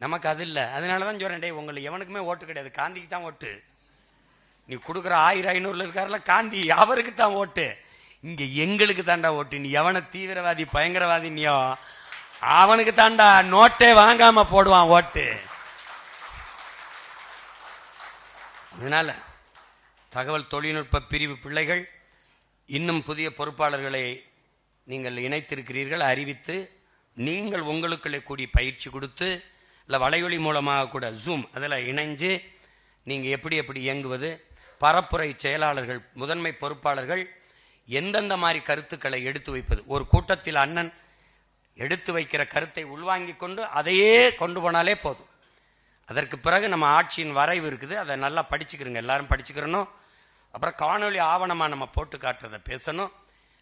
நமக்கு அது இல்லை. அதனாலதான் சொல்றேன், டே உங்களுக்கு எவனுக்குமே ஓட்டு கிடையாது, காந்திக்கு தான் ஓட்டு. நீ கொடுக்குற 1000-500 இருக்காருல காந்தி, அவருக்கு தான் ஓட்டு. இங்க எங்களுக்கு தாண்டா ஓட்டு. நீ எவனை தீவிரவாதி பயங்கரவாதி நீயோ அவனுக்கு தாண்டா நோட்டே வாங்காம போடுவான் ஓட்டு. அதனால தகவல் தொழில்நுட்ப பிரிவு பிள்ளைகள் இன்னும் புதிய பொறுப்பாளர்களை நீங்கள் இணைத்திருக்கிறீர்கள். அறிவித்து நீங்கள் உங்களுக்குள்ளே கூடி பயிற்சி கொடுத்து, இல்லை வலையொலி மூலமாக கூட ஜூம் அதில் இணைஞ்சு நீங்கள் எப்படி இயங்குவது, பரப்புரை செயலாளர்கள் முதன்மை பொறுப்பாளர்கள் எந்தெந்த மாதிரி கருத்துக்களை எடுத்து வைப்பது. ஒரு கூட்டத்தில் அண்ணன் எடுத்து வைக்கிற கருத்தை உள்வாங்கி கொண்டு அதையே கொண்டு போனாலே போதும். அதற்கு பிறகு நம்ம ஆட்சியின் வரைவு இருக்குது, அதை நல்லா படிச்சுக்கிறோங்க, எல்லாரும் படிச்சுக்கிறணும். அப்புறம் காணொலி ஆவணமாக நம்ம போட்டு காட்டுறதை பேசணும்.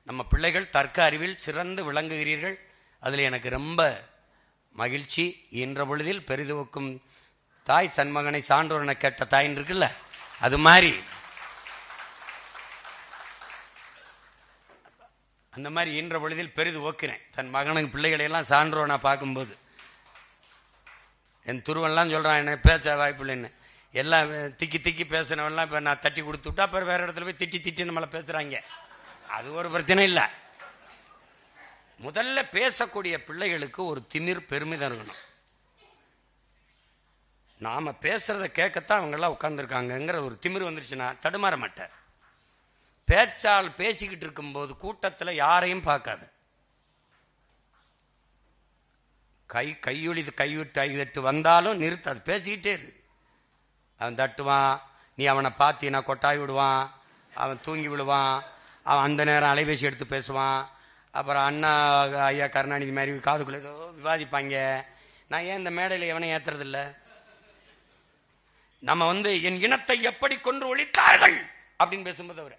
நம்ம பிள்ளைகள் தர்க்க அறிவில் சிறந்து விளங்குகிறீர்கள். அதில் எனக்கு ரொம்ப மகிழ்ச்சி. என்ற பொழுதில் பெரிதுவக்கும் தாய் தன் மகனை சான்றோரனை கேட்ட தாயின் இருக்குல்ல, அது மாதிரி அந்த மாதிரி ஈன்ற பொழுதில் பெரிது ஓக்கிறேன். தன் மகனுக்கு பிள்ளைகளை எல்லாம் சான்றோனா பார்க்கும்போது என் துருவெல்லாம் சொல்றான், என்ன பேச வாய்ப்பு இல்லைன்னு. எல்லாம் திக்கி பேசினவெல்லாம் இப்போ நான் தட்டி கொடுத்து விட்டா அப்புறம் வேற இடத்துல போய் திட்டி நம்மளை பேசுறாங்க. அது ஒரு பிரச்சனை இல்லை. முதல்ல பேசக்கூடிய பிள்ளைகளுக்கு ஒரு திமிர் பெருமிதம் இருக்கணும். நாம பேசுறத கேட்கத்தான் அவங்க எல்லாம் உட்கார்ந்துருக்காங்கிற ஒரு திமிர் வந்துருச்சுன்னா தடுமாற மாட்டார். பேச்சால் பேசிக்கிட்டு இருக்கும் போது கூட்டத்தில் யாரையும் பார்க்காது. கைவிட்டு வந்தாலும் நிறுத்தாது, பேசிக்கிட்டே இரு. அவன் தட்டுவான், நீ அவனை பார்த்தீன்னா கொட்டாய் விடுவான், அவன் தூங்கி விடுவான், அவன் அந்த நேரம் அலைபேசி எடுத்து பேசுவான். அப்புறம் அண்ணா ஐயா கருணாநிதி மாதிரி காதுக்குள்ள ஏதோ விவாதிப்பாங்க. நான் ஏன் இந்த மேடையில் எவனை ஏத்துறதில்ல? நம்ம என் இனத்தை எப்படி கொன்று ஒழித்தார்கள் அப்படின்னு பேசும்போது அவரை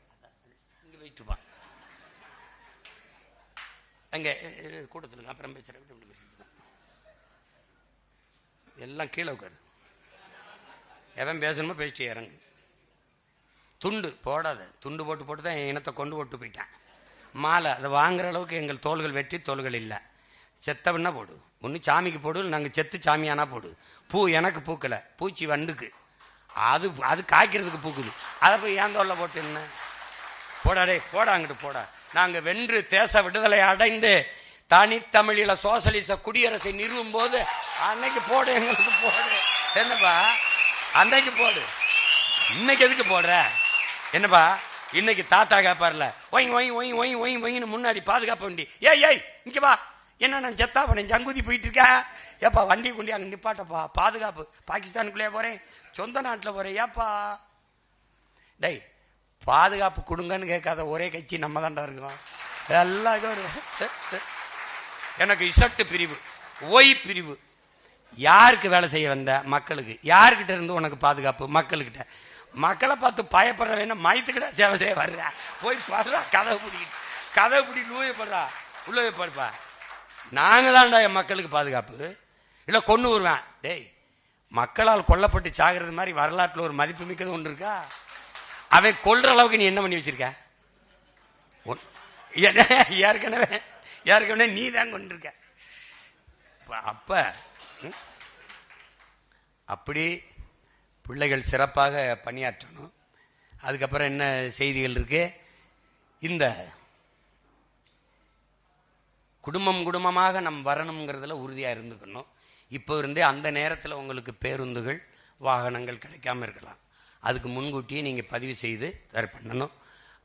இங்க வைத்துப்பான், அங்க கூட்டத்தில் அப்புறம் பேசுறேன், எல்லாம் கீழே உட்காரு, எவன் பேசணுமோ பேசிட்டு இறங்கு. துண்டு போடாத, துண்டு போட்டு தான் என் இனத்தை கொண்டு போட்டு போயிட்டான். மாலை அதை வாங்குற அளவுக்கு எங்கள் தோள்கள் வெட்டி தோள்கள் இல்லை. செத்தவன்னா போடு, ஒன்று சாமிக்கு போடு, நாங்கள் செத்து சாமியானா போடு. பூ எனக்கு பூக்கலை, பூச்சி வண்டுக்கு, அது காய்க்கிறதுக்கு பூக்குது, அதை போய் ஏன் தோல்ல போட்டு என்ன போடாடே, போடா அங்கிட்டு போடா. நாங்கள் வென்று தேச விடுதலை அடைந்து தனித்தமிழில சோசலிச குடியரசை நிறுவும் போது அன்னைக்கு போடு, எங்களுக்கு போடு. என்னப்பா அன்னைக்கு போடு, இன்னைக்கு எதுக்கு போடுற? என்னப்பா இன்னைக்கு தாத்தா கேப்பார்ல, ஒயின்னு முன்னாடி பாதுகாப்பு வண்டி, ஏய் இங்க வா, என்ன நான் செத்தா போனேன் ஜங்குதி போயிட்டு இருக்கா, ஏப்பா வண்டி கொண்டி அங்க நிப்பாட்டப்பா, பாதுகாப்பு, பாகிஸ்தானுக்குள்ளே போறேன், சொந்த நாட்டில் போறேன், ஏப்பா டேய் பாதுகாப்பு கொடுங்கன்னு கேட்காத ஒரே கட்சி நம்ம தாண்டா இருக்கோம். எல்லாம் எனக்கு இசட்டு பிரிவு, ஒய் பிரிவு, யாருக்கு வேலை செய்ய வந்த? மக்களுக்கு. யாருக்கிட்ட இருந்து உனக்கு பாதுகாப்பு? மக்கள்கிட்ட. மக்களை பார்த்து பயப்படுற வேணும், மயத்துக்கிட்ட சேவை செய்ய வர்ற, போய் படுறா, கதவை பிடி லூய படுறா, உள்ள படுப்பா. நாங்க தான்டா என் மக்களுக்கு பாதுகாப்பு. இல்ல கொண்டு வருவேன். டேய், மக்களால் கொல்லப்பட்டு சாகிறது மாதிரி வரலாற்றுல ஒரு மதிப்பு மிக்கது ஒன்று இருக்கா? அவை கொல்ற அளவுக்கு நீ என்ன பண்ணி வச்சிருக்க? ஏற்கனவே நீ தான் கொண்டிருக்க. அப்ப அப்படி பிள்ளைகள் சிறப்பாக பணியாற்றணும். அதுக்கப்புறம் என்ன செய்திகள் இருக்கு? இந்த குடும்பமாக நம் வரணுங்கிறதுல உறுதியா இருந்துக்கணும். இப்போ இருந்தே அந்த நேரத்தில் உங்களுக்கு பேருந்துகள் வாகனங்கள் கிடைக்காம இருக்கலாம். அதுக்கு முன்கூட்டியே நீங்க பதிவு செய்து தயார் பண்ணணும்.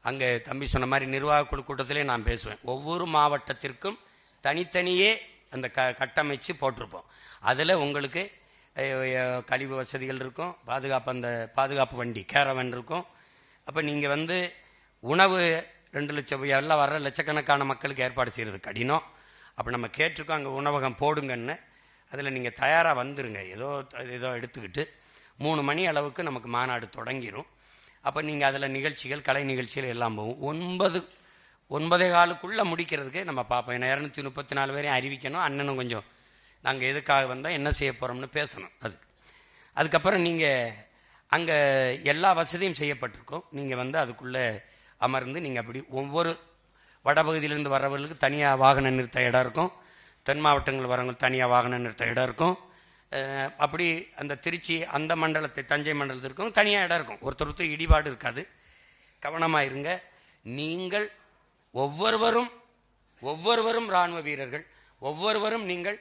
அங்கே தம்பி சொன்ன மாதிரி நிர்வாக குழு கூட்டத்திலே நான் பேசுவேன். ஒவ்வொரு மாவட்டத்திற்கும் தனித்தனியே அந்த கட்டமைச்சு போட்டிருப்போம். அதில் உங்களுக்கு கழிவு வசதிகள் இருக்கும், அந்த பாதுகாப்பு வண்டி கேரவன் இருக்கும். அப்போ நீங்கள் உணவு 2 லட்சம் எல்லாம் வர்ற லட்சக்கணக்கான மக்களுக்கு ஏற்பாடு செய்கிறது கடினம். அப்போ நம்ம கேட்டிருக்கோம் அங்கே உணவகம் போடுங்கன்னு. அதில் நீங்கள் தயாராக வந்துருங்க. ஏதோ எடுத்துக்கிட்டு 3 மணி அளவுக்கு நமக்கு மாநாடு தொடங்கிடும். அப்போ நீங்கள் அதில் நிகழ்ச்சிகள், கலை நிகழ்ச்சிகள் எல்லாம் போகும். 9:15 முடிக்கிறதுக்கு நம்ம பார்ப்போம். ஏன்னா 234 பேரையும் அறிவிக்கணும். அண்ணனும் கொஞ்சம் நாங்கள் எதுக்காக வந்தோம், என்ன செய்ய போகிறோம்னு பேசணும். அதுக்கப்புறம் நீங்கள் அங்கே எல்லா வசதியும் செய்யப்பட்டிருக்கும். நீங்கள் அதுக்குள்ளே அமர்ந்து நீங்கள் அப்படி ஒவ்வொரு வடபகுதியிலிருந்து வர்றவர்களுக்கு தனியாக வாகன நிறுத்த இடம் இருக்கும். தென் மாவட்டங்கள் வரவங்க தனியாக வாகன நிறுத்த இடம் இருக்கும். அப்படி அந்த திருச்சி அந்த மண்டலத்தை, தஞ்சை மண்டலத்திற்கும் தனியாக இடம் இருக்கும். ஒருத்தருக்கு இடிபாடு இருக்காது. கவனமாக இருங்க. நீங்கள் ஒவ்வொருவரும் இராணுவ வீரர்கள், ஒவ்வொருவரும் நீங்கள்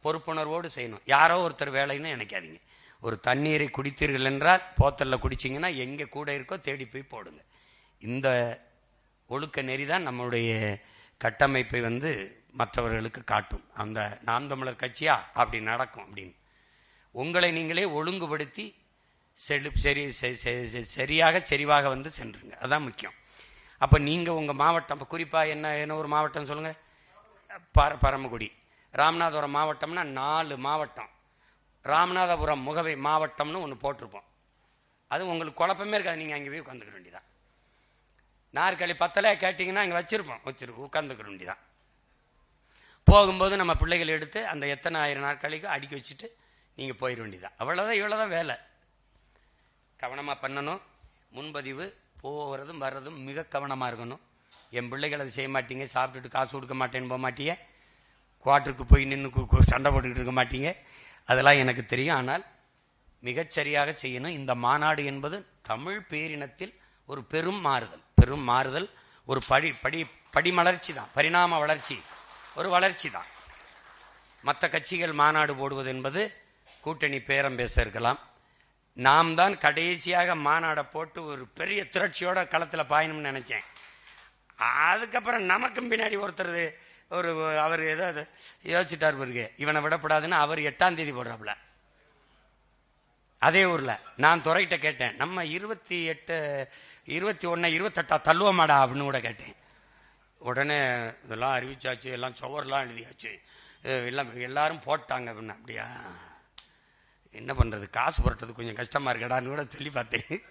பொறுப்புணர்வோடு செய்யணும். யாரோ ஒருத்தர் வேலைன்னு நினைக்காதீங்க. ஒரு தண்ணீரை குடித்தீர்கள் என்றால் போத்தல்ல குடிச்சிங்கன்னா எங்கே கூட இருக்கோ தேடி போய் போடுங்க. இந்த ஒழுக்க நெறிதான் நம்முடைய கட்டமைப்பை மற்றவர்களுக்கு காட்டும். அந்த நாம் தமிழர் கட்சியா அப்படி நடக்கும் அப்படின்னு உங்களை நீங்களே ஒழுங்குபடுத்தி சரியாக செறிவாக சென்றுங்க. அதான் முக்கியம். அப்போ நீங்கள் உங்கள் மாவட்டம், இப்போ குறிப்பாக என்ன ஒரு மாவட்டம் சொல்லுங்கள்? பரமக்குடி. ராமநாதபுரம் மாவட்டம்னா 4 மாவட்டம். ராமநாதபுரம் முகவை மாவட்டம்னு ஒன்று போட்டிருப்போம். அது உங்களுக்கு குழப்பமே இருக்காது. நீங்கள் அங்கே போய் உட்காந்துக்க வேண்டியதான். நாற்காலி 10 கேட்டிங்கன்னா அங்கே வச்சிருப்போம், உட்காந்துக்க வேண்டியதான். போகும்போது நம்ம பிள்ளைகள் எடுத்து அந்த எத்தனை 1000 நாற்காலிக்கு அடுக்கி வச்சுட்டு நீங்கள் போயிட வேண்டியதான். அவ்வளோதான், இவ்வளோதான் வேலை. கவனமாக பண்ணணும். முன்பதிவு போகிறதும் வர்றதும் மிக கவனமாக இருக்கணும். என் பிள்ளைகள் அதை செய்ய மாட்டீங்க. சாப்பிட்டுட்டு காசு கொடுக்க மாட்டேன்னு போக மாட்டீங்க. குவார்ட்டருக்கு போய் நின்று சண்டை போட்டுக்கிட்டு இருக்க மாட்டீங்க. அதெல்லாம் எனக்கு தெரியும். ஆனால் மிகச்சரியாக செய்யணும். இந்த மாநாடு என்பது தமிழ் பேரினத்தில் ஒரு பெரும் மாறுதல், ஒரு படிமலர்ச்சி தான், பரிணாம வளர்ச்சி, ஒரு வளர்ச்சி தான். மற்ற கட்சிகள் மாநாடு போடுவது என்பது கூட்டணி பேரம் பேச இருக்கலாம். நாம் தான் கடைசியாக மாநாடை போட்டு ஒரு பெரிய திரட்சியோட களத்தில் பாயணும்னு நினைச்சேன். அதுக்கப்புறம் நமக்கும் பின்னாடி ஒருத்தர் அவர் ஏதோ யோசிச்சுட்டார் பிறகு இவனை விடப்படாதுன்னு அவர் 8ஆம் தேதி போடுறாப்புல. அதே ஊர்ல நான் துறைகிட்ட கேட்டேன், நம்ம 28, 21, 28 தள்ளுவமாடா அப்படின்னு கூட கேட்டேன். உடனே இதெல்லாம் அறிவிச்சாச்சு, எல்லாம் சுவர்லாம் எழுதியாச்சு, எல்லாரும் போட்டாங்க அப்படின்னு. அப்படியா, என்ன பண்றது, காசு புரட்டுறது கொஞ்சம் கஷ்டமா இருக்கடான்னு கூட சொல்லி பார்த்தேன்.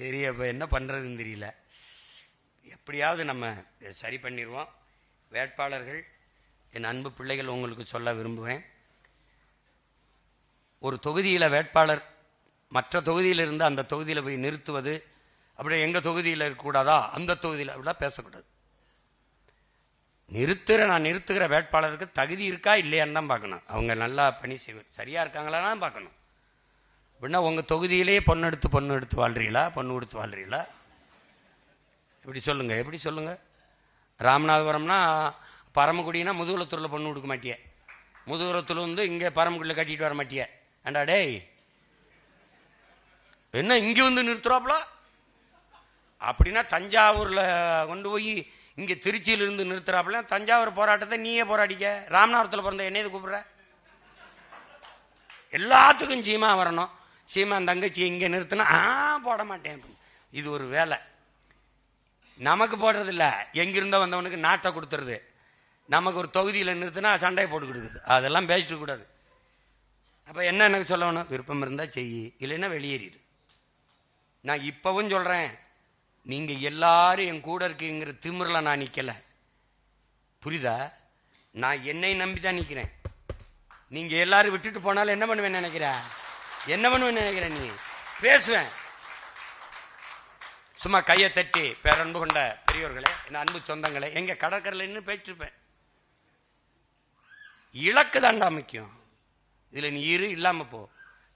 சரி, அப்ப என்ன பண்றதுன்னு தெரியல. எப்படியாவது நம்ம சரி பண்ணிடுவோம். வேட்பாளர்கள், என் அன்பு பிள்ளைகள், உங்களுக்கு சொல்ல விரும்புவேன். ஒரு தொகுதியில் வேட்பாளர் மற்ற தொகுதியில் இருந்து அந்த தொகுதியில் போய் நிறுத்துவது, அப்படியே எங்க தொகுதியில் இருக்கக்கூடாதா அந்த தொகுதியில் அப்படிலாம் பேசக்கூடாது. நான் நிறுத்துகிற வேட்பாளருக்கு தகுதி இருக்கா இல்லையான்னு தான் பார்க்கணும். அவங்க நல்லா பணி செய்வது சரியா இருக்காங்களான்னு பார்க்கணும். அப்படின்னா உங்க தொகுதியிலேயே பொண்ணு எடுத்து வாழ்றீங்களா, பொண்ணு கொடுத்து வாழ்றீங்களா? எப்படி சொல்லுங்க. ராமநாதபுரம்னா பரமக்குடினா முதுகுலத்தூர்ல பொண்ணு கொடுக்க மாட்டிய, முதுகுலத்தூர் இங்கே பரமக்குடியில் கட்டிட்டு வர மாட்டிய. ஏண்டா டேய், என்ன இங்க நிறுத்துறாப்ல? அப்படின்னா தஞ்சாவூர்ல கொண்டு போய் இங்க திருச்சியில இருந்து நிறுத்துறாப்புல. தஞ்சாவூர் போராட்டத்தை நீயே போராடிக்க. ராமநாதபுரத்தில் பிறந்த என்னைய கூப்பிடுற? எல்லாத்துக்கும் சீமா வரணும். சீமா தங்கச்சி இங்க நிறுத்தினா போட மாட்டேன். இது ஒரு வேலை. நமக்கு போடுறது இல்ல, எங்கிருந்தோ வந்தவனுக்கு நாட்டை கொடுத்துருது. நமக்கு ஒரு தொகுதியில் நிறுத்தினா சண்டையை போட்டுக்கிட்டு அதெல்லாம் பேசிட்டு கூடாது. அப்ப என்ன எனக்கு சொல்லணும், விருப்பம் இருந்தா செய்யி, இல்லைன்னா வெளியேறிடு. நான் இப்பவும் சொல்றேன், நீங்க எல்லாரும் என் கூட இருக்கீங்கிற திமிர்ல நான் நிக்கல, புரியுதா? நான் என்னை நம்பிதான் நிக்கிறேன். நீங்க எல்லாரும் விட்டுட்டு போனாலும் என்ன பண்ணுவேன்னு நினைக்கிற, என்ன பண்ணுவேன்னு நினைக்கிற? நீ பேசுவேன் சும்மா கையை தட்டி, பேரன்பு கொண்ட பெரியோர்களே, என் அன்பு சொந்தங்களே, எங்க கடற்கரையில் இன்னும் போயிட்டு இருப்பேன். இலக்கு தாண்டா முக்கியம். இதுல நீ இரு, இல்லாம போ.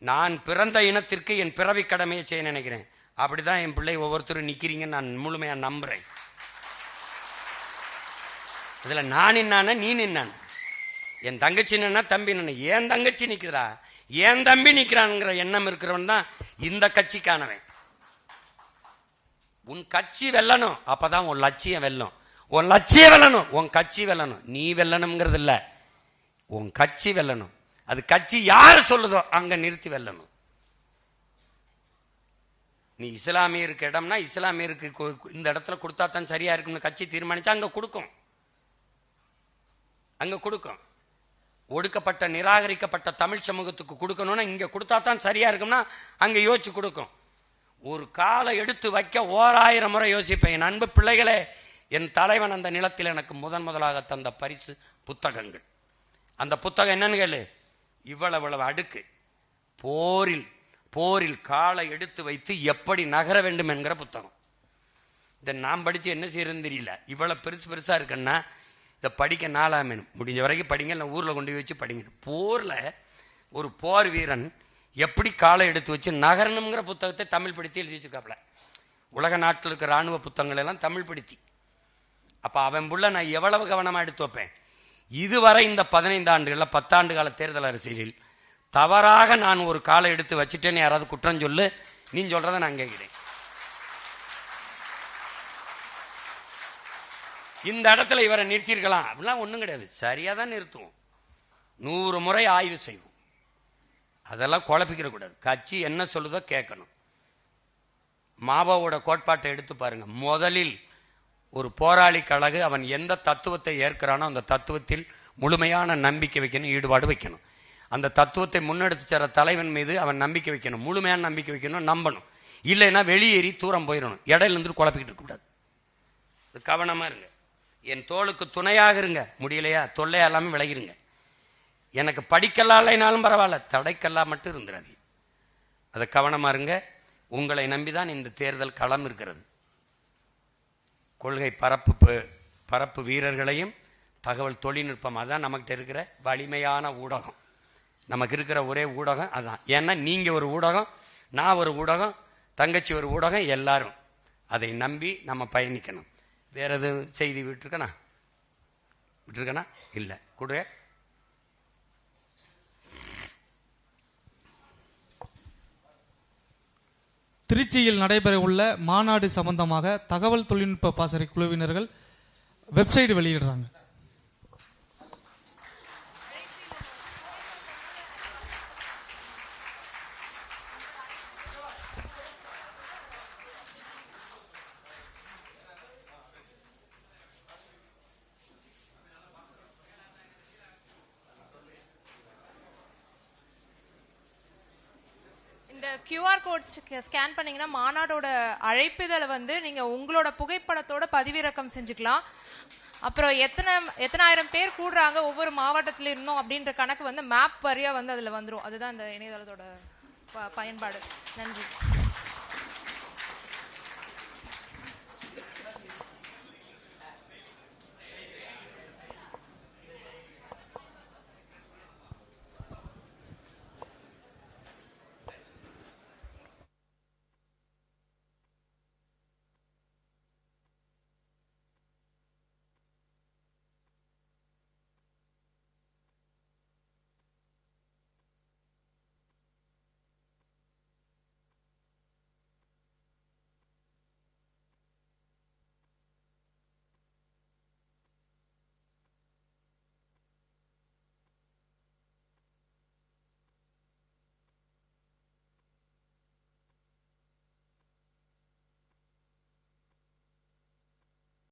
நான் பிறந்த இனத்திற்கு என் பிறவி கடமையை செய்ய நினைக்கிறேன். அப்படிதான் என் பிள்ளை ஒவ்வொருத்தரும் நிக்கிறீங்கன்னு நான் முழுமையா நம்புறேன். இதுல நான் நின்னான நீ நின்னான, என் தங்கச்சி நின்னா தம்பி நின்ன, ஏன் தங்கச்சி நிக்கிறா, ஏன் தம்பி நிக்கிறான்ங்கிற எண்ணம் இருக்கிறவன் தான் இந்த கட்சிக்கானவன். உன் கட்சி வெல்லணும், அப்பதான் உன் லட்சியம் வெல்லும். உன் லட்சியம் வெல்லணும், உன் கட்சி வெல்லணும். நீ வெல்லணுங்கிறது இல்ல, உன் கட்சி வெல்லணும். அது கட்சி யார் சொல்லுதோ அங்க நிறுத்தி வெல்லணும். நீ இஸ்லாமியருக்கு இடம்னா இஸ்லாமியருக்கு இந்த இடத்துல கொடுத்தா தான் சரியா இருக்கும்னு கட்சி தீர்மானிச்சா அங்க கொடுக்கும், அங்க கொடுக்கும். ஒடுக்கப்பட்ட நிராகரிக்கப்பட்ட தமிழ் சமூகத்துக்கு கொடுக்கணும்னா இங்க கொடுத்தா தான் சரியா இருக்கும்னா அங்க யோசிச்சு கொடுக்கும். ஒரு காலை எடுத்து வைக்க 1000 முறை யோசிப்பேன். என் அன்பு பிள்ளைகளே, என் தலைவன் அந்த நிலத்தில் எனக்கு முதலாக தந்த பரிசு புத்தகங்கள். அந்த புத்தகம் என்னன்னு கேளு, இவ்வளவு அடுக்கு. போரில் காலை எடுத்து வைத்து எப்படி நகர வேண்டும் என்கிற புத்தகம். இதை நான் படிச்சு என்ன செய்யறதுன்னு தெரியல, இவ்வளவு பெருசா இருக்குன்னா இதை படிக்க நாளாமே, முடிஞ்ச வரைக்கும் படிங்க, இல்லை ஊர்ல கொண்டு வச்சு படிங்க. போர்ல ஒரு போர் வீரன் எப்படி காலை எடுத்து வச்சு நகரணுங்கிற புத்தகத்தை தமிழ் படுத்தி எழுதி வச்சுக்காப்ல. உலக நாட்டில் இருக்கிற ராணுவ புத்தகங்கள் எல்லாம் தமிழ் படுத்தி. அப்ப அவன் புள்ள நான் எவ்வளவு கவனமா எடுத்து வைப்பேன். இதுவரை இந்த 15 ஆண்டுகள்ல 10 ஆண்டு கால தேர்தல் அரசியலில் தவறாக நான் ஒரு காலை எடுத்து வச்சுட்டேன்னு யாராவது குற்றம் சொல்லு, நீ சொல்றதை நான் கேட்கிறேன். இந்த இடத்துல இவரை நிறுத்திருக்கலாம் அப்படிலாம் ஒண்ணும் கிடையாது, சரியா தான் நிறுத்துவோம். 100 முறை ஆய்வு செய்வோம். அதெல்லாம் குழப்பிக்கிற கூடாது. கட்சி என்ன சொல்லுதோ கேட்கணும். மாவோட கோட்பாட்டை எடுத்து பாருங்க. முதலில் ஒரு போராளி கழகு அவன் எந்த தத்துவத்தை ஏற்கிறானோ அந்த தத்துவத்தில் முழுமையான நம்பிக்கை வைக்கணும், ஈடுபாடு வைக்கணும். அந்த தத்துவத்தை முன்னெடுத்து சென்ற தலைவன் மீது அவன் நம்பிக்கை வைக்கணும், முழுமையான நம்பிக்கை வைக்கணும், நம்பணும். இல்லைன்னா வெளியேறி தூரம் போயிடணும். இடையில இருந்து குழப்பிக்கிட்டு இருக்க கூடாது. கவனமா இருங்க. என் தோளுக்கு துணையாக இருங்க, முடியலையா தொல்லையா எல்லாமே விலகிருங்க. எனக்கு படிக்கலாலைனாலும் பரவாயில்ல, தடைக்கல்லா மட்டும் இருந்துடாது. அதை கவனமா இருங்க. உங்களை நம்பிதான் இந்த தேர்தல் களம் இருக்கிறது. கொள்கை பரப்பு வீரர்களையும் தகவல் தொழில்நுட்பம், அதான் நமக்கிட்ட இருக்கிற வலிமையான ஊடகம். நமக்கு இருக்கிற ஒரே ஊடகம் அதான். ஏன்னா நீங்க ஒரு ஊடகம், நான் ஒரு ஊடகம், தங்கச்சி ஒரு ஊடகம், எல்லாரும் அதை நம்பி நம்ம பயணிக்கணும். வேற எதுவும் செய்தி விட்டுருக்கனா இல்லை கூட. திருச்சியில் நடைபெற உள்ள மாநாடு சம்பந்தமாக தகவல் தொழில்நுட்ப பாசறை குழுவினர்கள் வெப்சைட் வெளியிடுறாங்க. இந்த QR கோட் ஸ்கேன் பண்ணீங்கன்னா மாநாடோட அழைப்பிதழை வந்து நீங்க உங்களோட புகைப்படத்தோட பதிவிறக்கம் செஞ்சுக்கலாம். அப்புறம் எத்தனை ஆயிரம் பேர் கூடுறாங்க ஒவ்வொரு மாவட்டத்தில இருந்தோம் அப்படின்ற கணக்கு வந்து மேப் வரியா வந்து அதுல வந்துரும். அதுதான் இந்த இணையதளத்தோட பயன்பாடு. நன்றி.